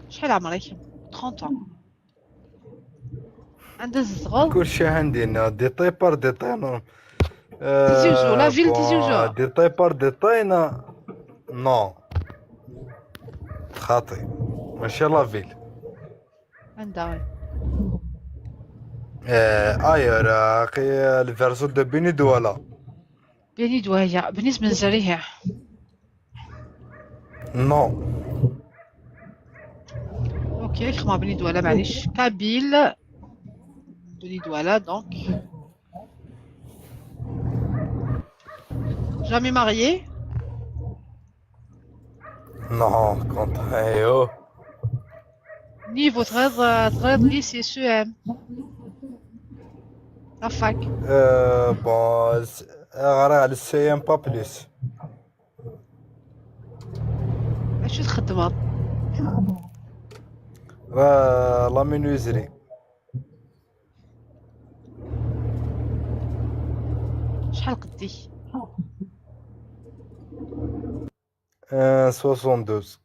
شحال عمرك؟ 30 عندها الصغر كلشي عندي ديطاي بار ديطاي نو. تيزيوزو لا فيل تيزيوزو ديطاي بار ديطاي نو خاطي ماشي لا فيل. عندها اير اخي الفيرسو دو بيني دوالا بيني دوايا بالنسبة لزريها نو. اوكي خما بني دوالا معليش كابيل بني دوالا دونك jamais marié. Non, كنت ايوه. Niveau تغيض lycée CEM la fac. بون غير على السي ام با بليس. اش تخدم؟ لا مينوزري. شحال قدي؟ 72.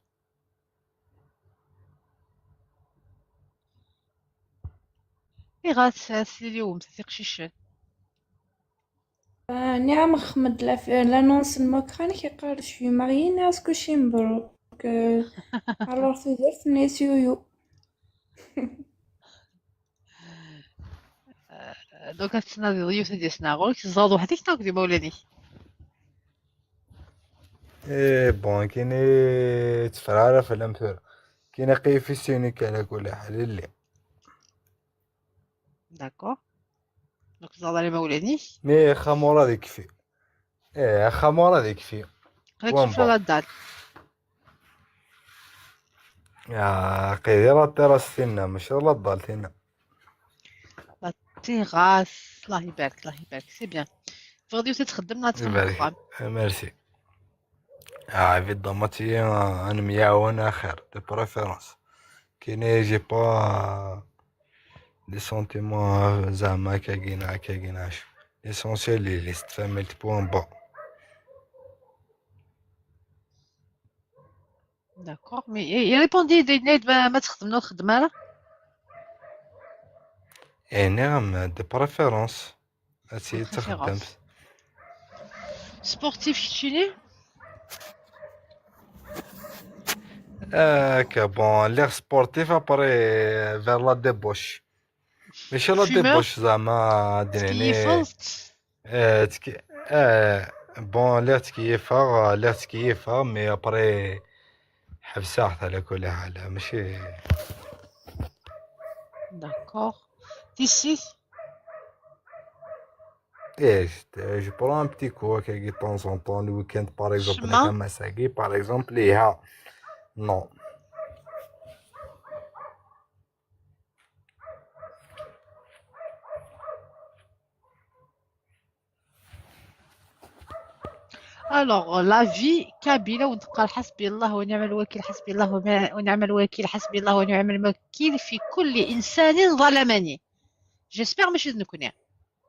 اي غاتسالي اليوم تثيق شيشان. نعم خمد لانونس المكران كيقال شوي مارينا اسكو شي مبروك alors tu dis نيسيو دوكا تسناضي ضيوف ديال سناغول كتزادو وحدك تاكدي مولاني. بون كاين تفرعره في الامثله كاين قيفي سينيك على كل حال اللي داكور دونك تزاد على مولاني مي خمورة هذيك كفي. خمورة هذيك كفي. خليك تشوف لا دال يا قيدي راه تراستينا ماشي لا ضالتينا لا تيغاس. الله يبارك الله يبارك سي بيان غادي تخدم نهار تخدم. ميرسي. في الضماتي انا مياون اخر دو بريفيرونس كاين جي با لي سونتيمون زعما كايناش ليسونسيال لي ليست فاملت بوان با. داكور مي يريبوندي دي نيت ما تخدم نو خدمه راه نعم دو بريفيرونس هادشي تخدم. سبورتيف شتيني بون ليغ سبورتيف ابري فير لا ديبوش ماشي لا ديبوش زعما ديريني بون ليغ تكيفها مي ابري حبسه على كل حال ماشي. داكور تيسيس جو برون ان بتي كو كي طون سون طون لو ويكاند باغ اكزومبل كما ساكي باغ اكزومبل ليها نو. الوغ لا في كابيله ونتقال حسبي الله ونعم الوكيل حسبي الله ونعم الوكيل حسبي الله ونعم الوكيل في كل انسان ظلمني. جيسبر ماشي نكون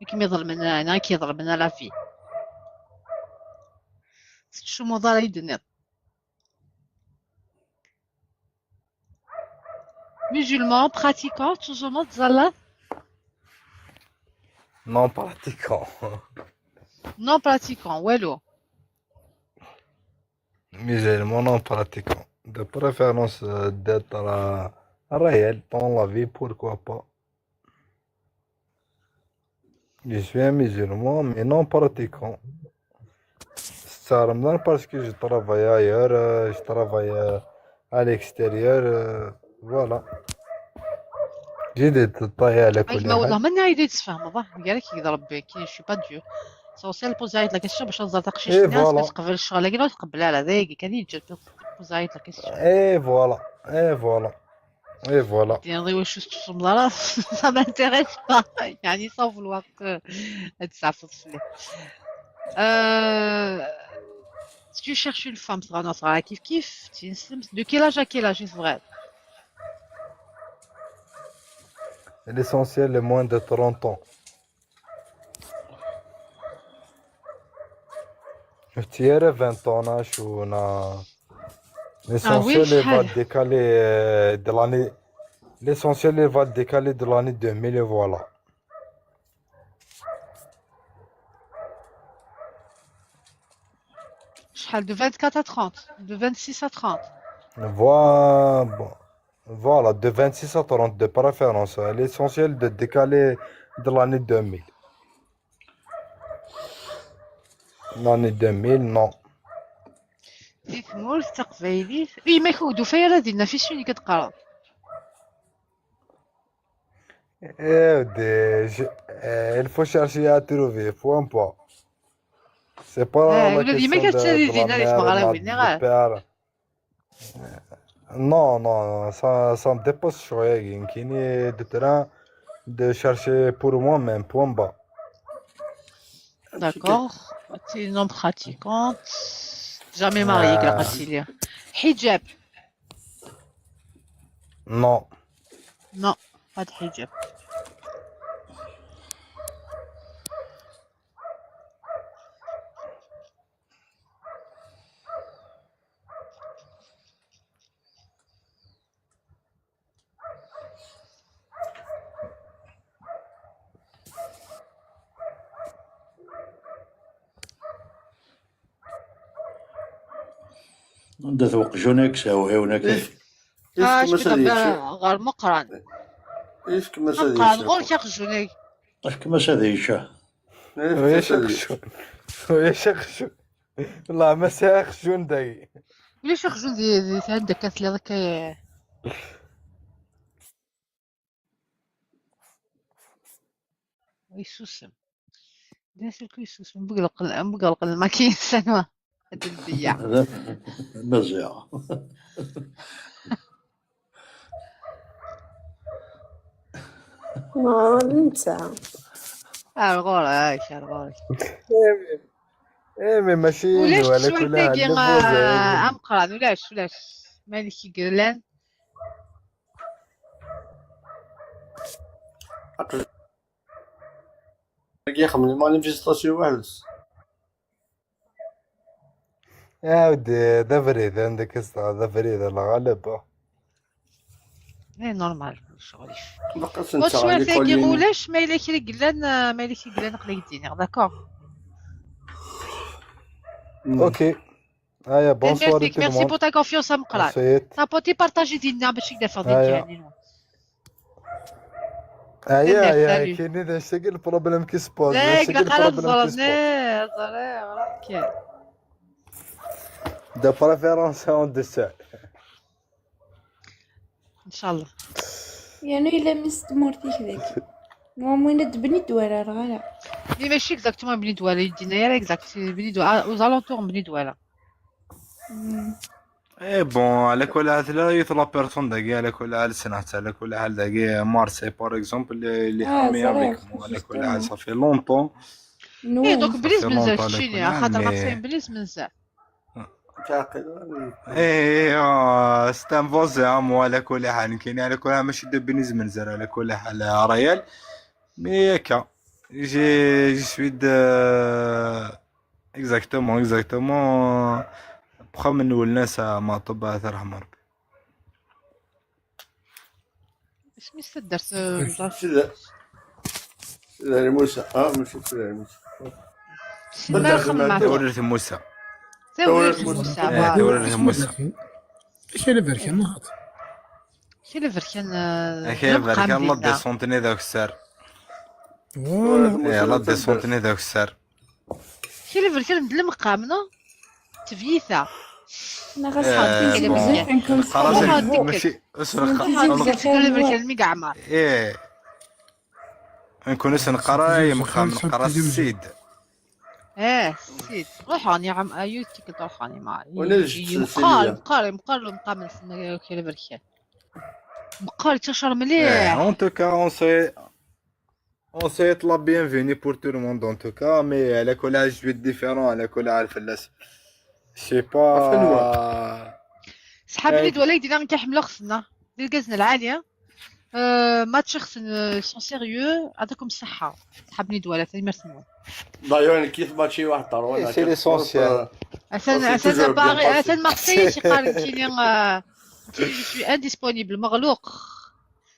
كيما يظلمنا انا كيظلمنا لا في شو مضار يدنر musulman pratiquant toujours زلا نون براتيكون non pratiquant والو musulman non pratiquant. De préférence d'être réel dans la vie, pourquoi pas. Je suis un musulman mais non pratiquant. C'est Ramadan parce que je travaille ailleurs, je travaille à l'extérieur, voilà. J'ai des détails على كل ما والله حال. ماني عايز يتفهم والله قال لك يضرب بك كي شو با ديو سوسيال بوزايت لا كيسيون باش نزرطق شي اي ناس ما فوالا تقبل الشغل كي تقبلها لا ذاك كان يجي بوزايت لا كيسيون اي فوالا اي فوالا اي فوالا. يعني واش تصوم لا ça m'intéresse pas يعني صوف الوقت تسعفط ليه si tu cherches une femme صرا كيف كيف تنسلم de quel âge à quel âge c'est vrai L'essentiel est moins de 30 ans. اختياري 20 ans شونا. L'essentiel il va décaler de l'année. L'essentiel il va décaler de l'année 2000 et voilà. شحال de 24 à 30 de 26 à 30 Voilà, de 26 à 30 de préférence. L'essentiel de décaler de l'année 2000. L'année 2000, non. في ثمور تقبايلي وي ما يخودو فيا راه ديالنا في شنو اللي كتقرا Il faut chercher à trouver, point pas. C'est pas la ولا ديما question كتسالي de la ديالنا اللي mère, مغراويين du غير père. Non, non, ça me dépasse شوية يمكنني de terrain de chercher pour moi-même, point bas. d'accord tu es non pratiquante jamais mariée كلا قالتي لي حجاب Non. non pas de حجاب عندها ذوق جونيكس او هوناك اش غير مقران ايش كما سادي مقران غير تيخرجوني اش كما ساديشا ويا شخشون ويا شخشون والله ما ساخشون داي ولا شيخرجون دي عندك كتلي هذاك يسوسم الناس الكل يسوسم بقلق ما كاين سنوة هاد البياع مزيان ننسى الغور هاك الغور ايه ماشي ولاش ولا شويه كلها تلاقي اللي مقران ولاش مالكي قرلان كي خمني ما نمشي ستاسيون واحد يا ودي ذا فريد عندك ذا فريد الغالب ايه نورمال شغلي بقيت وش شويه تلاقي ولاش مالكي قرلان قليل دينير داكور اوكي هيا بونسوار ميرسي بو تا كونفيونس مقران تابوتي بارطاجي ديالنا باش يقدر يفضل يعني هيا كاين هذا الشيء البروبليم كي سبوز لا قالت زرني كاين de préférence en dessert. ان شاء الله يعني الا مست مورتيك ذاك المهم وين تبني دوالة غالا لي ماشي اكزاكتومون بني دواله يدينا يا اكزاكت بني دواله اوزالونتور بني دواله اي بون على كل حال لا يطلع بيرسون داكي على كل حال سنحت على كل حال داكي مارسي باغ اكزومبل اللي حاميه بك على كل حال صافي لونطون اي دونك بليز بنزاف شتيني خاطر مارسي بليز بنزاف ايه ستان فوزي على كل حال كاين على كل حال ماشي دبني زمنزر على كل حال ريال مي هكا جي سوي د اكزاكتومون بخا من الناس ما طب اثر حمر اش ميس درت لا موسى ماشي لا موسى ولد موسى دورة الموسى فوالا. دورة الموسى شي البركان ما هات شي البركان كاين بركان لا ديسونتني ذاك السار لا ديسونتني ذاك السار شي البركان د المقامنو تبيثا انا غنصحاب ديك بزاف نكون خلاص ماشي اسرق البركان مي عمار نكون سنقرا مقام نقرا السيد السيد روحاني عم ايوتي كتروحاني معايا وانا جبت سيليا مقام كي البركان مقال تشر مليح. En tout cas, on souhaite la bienvenue pour tout le monde en tout cas, mais على كل حال جويت ديفيرون على كل حال فلاس. سي با صحاب اليد ولا يدينا كيحملوا خصنا ديال الكازنه العاليه ماتش خصنا سون سيريو عطاكم الصحه صحاب اليد ولا ثاني مرسمون دايوغ كيف ماتشي واحد طروا سي ليسونسيال اساسا باغي اساسا مارسيل شي قال كاينين je suis indisponible مغلوق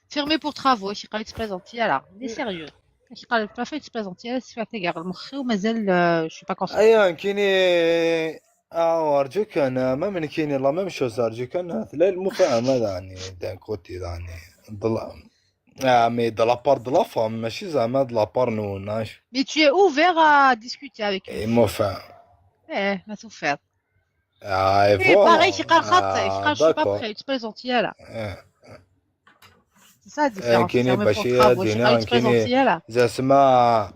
fermé pour travaux شي قال تبريزونتي لا لي سيريو شي قال البرافيت تبريزونتي سمعت كاع المخي ومازال شو با كونسون ايوا كايني ارجوك انا ما من كاين لا ميم شوز ارجوك انا لا المفاهمه هذا يعني دان كوتي يعني مي de la part de la femme ماشي زعما de la part نو ناش mais tu es ouvert à discuter avec eux مفاهم ما توفر اي باغي شي قال خاطي قال شي با بخي تبريزونتي لا سا ديفيرونس كاينين باشي دينا كاينين زعما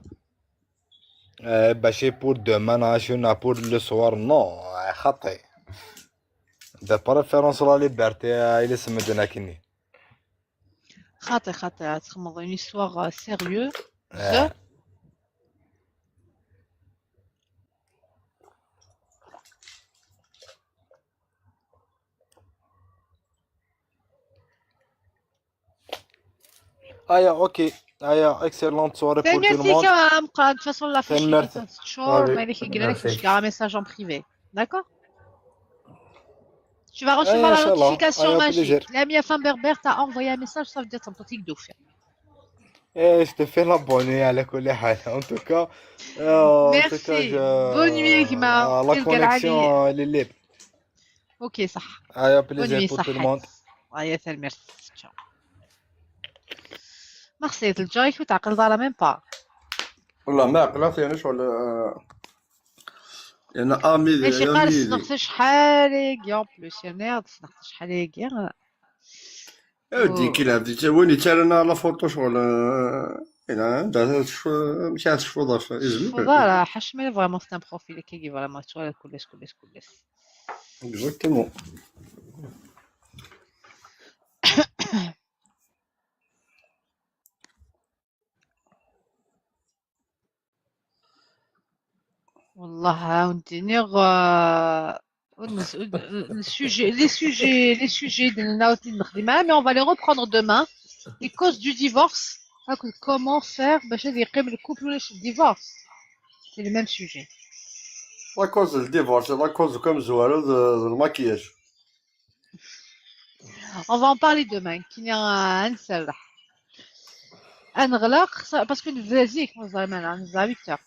باشي بور دومان عاشونا بور لو سوار نو خطي دا بريفيرونس لا ليبرتي الى سمدنا كني خاطي تخمض اون هيستوار سيريو اوكي اكسلونت سوري بور تو الموند de toute façon la fiche شهور ما يليك يقرا لك واش كاع ميساج en privé d'accord tu vas recevoir la notification magique Lamia Famberber t'a envoyé un message ça veut dire تنطيك دوفيا je te fais l'abonné على كل حال en tout cas merci bonne nuit كيما la connexion elle est libre ok صح plaisir pour tout le monde يا merci ciao مخصية الجاي وتعقل دارا ميم با والله ما عقلت يعني شغل انا امي ماشي قال سنقص شحال كيا بلوس يا ناض سنقص شحال كيا اودي كي لعبتي وين تاعنا لا فوتو شغل انا عندها ماشي عارف شفوضه في ازمه فوالا حشمل فريمون سي ان بروفيل كي فريمون شغل كلش اكزاكتومون والله ونتنيغ les sujets de Naotin Mkhdima, mais on va les reprendre demain. Les causes du divorce, comment faire باش يقيم الكوبل ولا الديفورس. C'est le même sujet. لا كوز الديفورس لا كوز كم زوالو الماكياج. On va en parler demain. كي نسرح. نغلق parce que نفازيك زعما نزا 8h.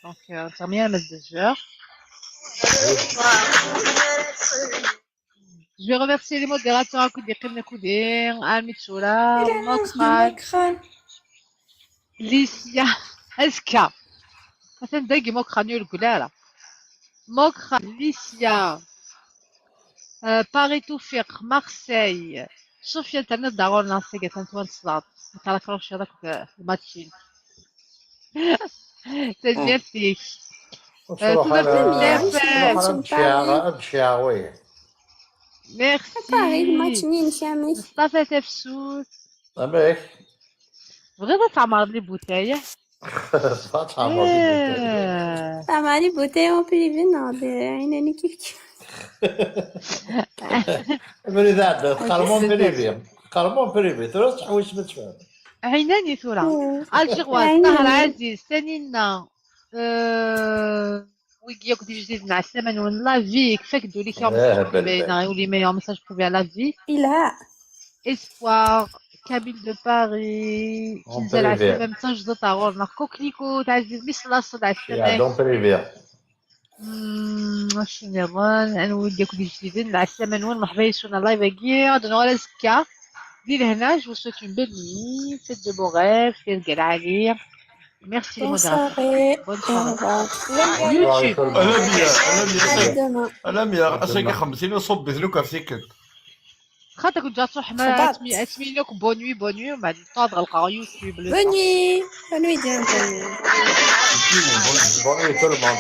Donc on termine à 2h. Je vais remercier les modérateurs à coup des primes de Koudin, Almitchoula, Mokran, Licia, Eska. C'est dingue, Mokran, le Goulala. Mokran, Licia, Paris Toufir, Marseille, Sofia Tanet Daron, Lancegat, Antoine Slat, Talakran Chirak, Matchin. C'est merci. Tout à fait. Merci. مصطفى تفسوس. أبيك. بغيت تعمر لي بوتاية. تعمر لي بوتاية. تعمر لي بوتاية اون بريفي ناضي عيناني كيف بريد عندك قرمون بريفي. قرمون بريفي ترى تحويش ما تفهم. عيناني ثورة. الجغواز طاهر عزيز سنينا. ويجي كنت جديد مع الثمن ولا في كيفاك دولي كيوم يولي ميور ميساج بروفي على في إلهاء اسبوار كابيل دو باري كنزل على الثمن ميساج ضد غورنا كوكليكو تعزيز مش لاصة على الثمن دون بريفي شنو يظن أنا ودي أكون جديدين مع السلامة نون مرحبا يسونا لايف أكيا دون على زكا دير هنا جو سوت اون بيل نوي فيت دو بون غيف فيت كاع عليا ميرسي لي مودراتور بون سواري يوتيوب أنا ميا أساكي 50 وصبت لك أفتكر خاطر كنت جات تروح ما تسمينوك بونوي بونوي ومن بعد تلقى يوتيوب بوني بوني ديال Bonne nuit tout le monde.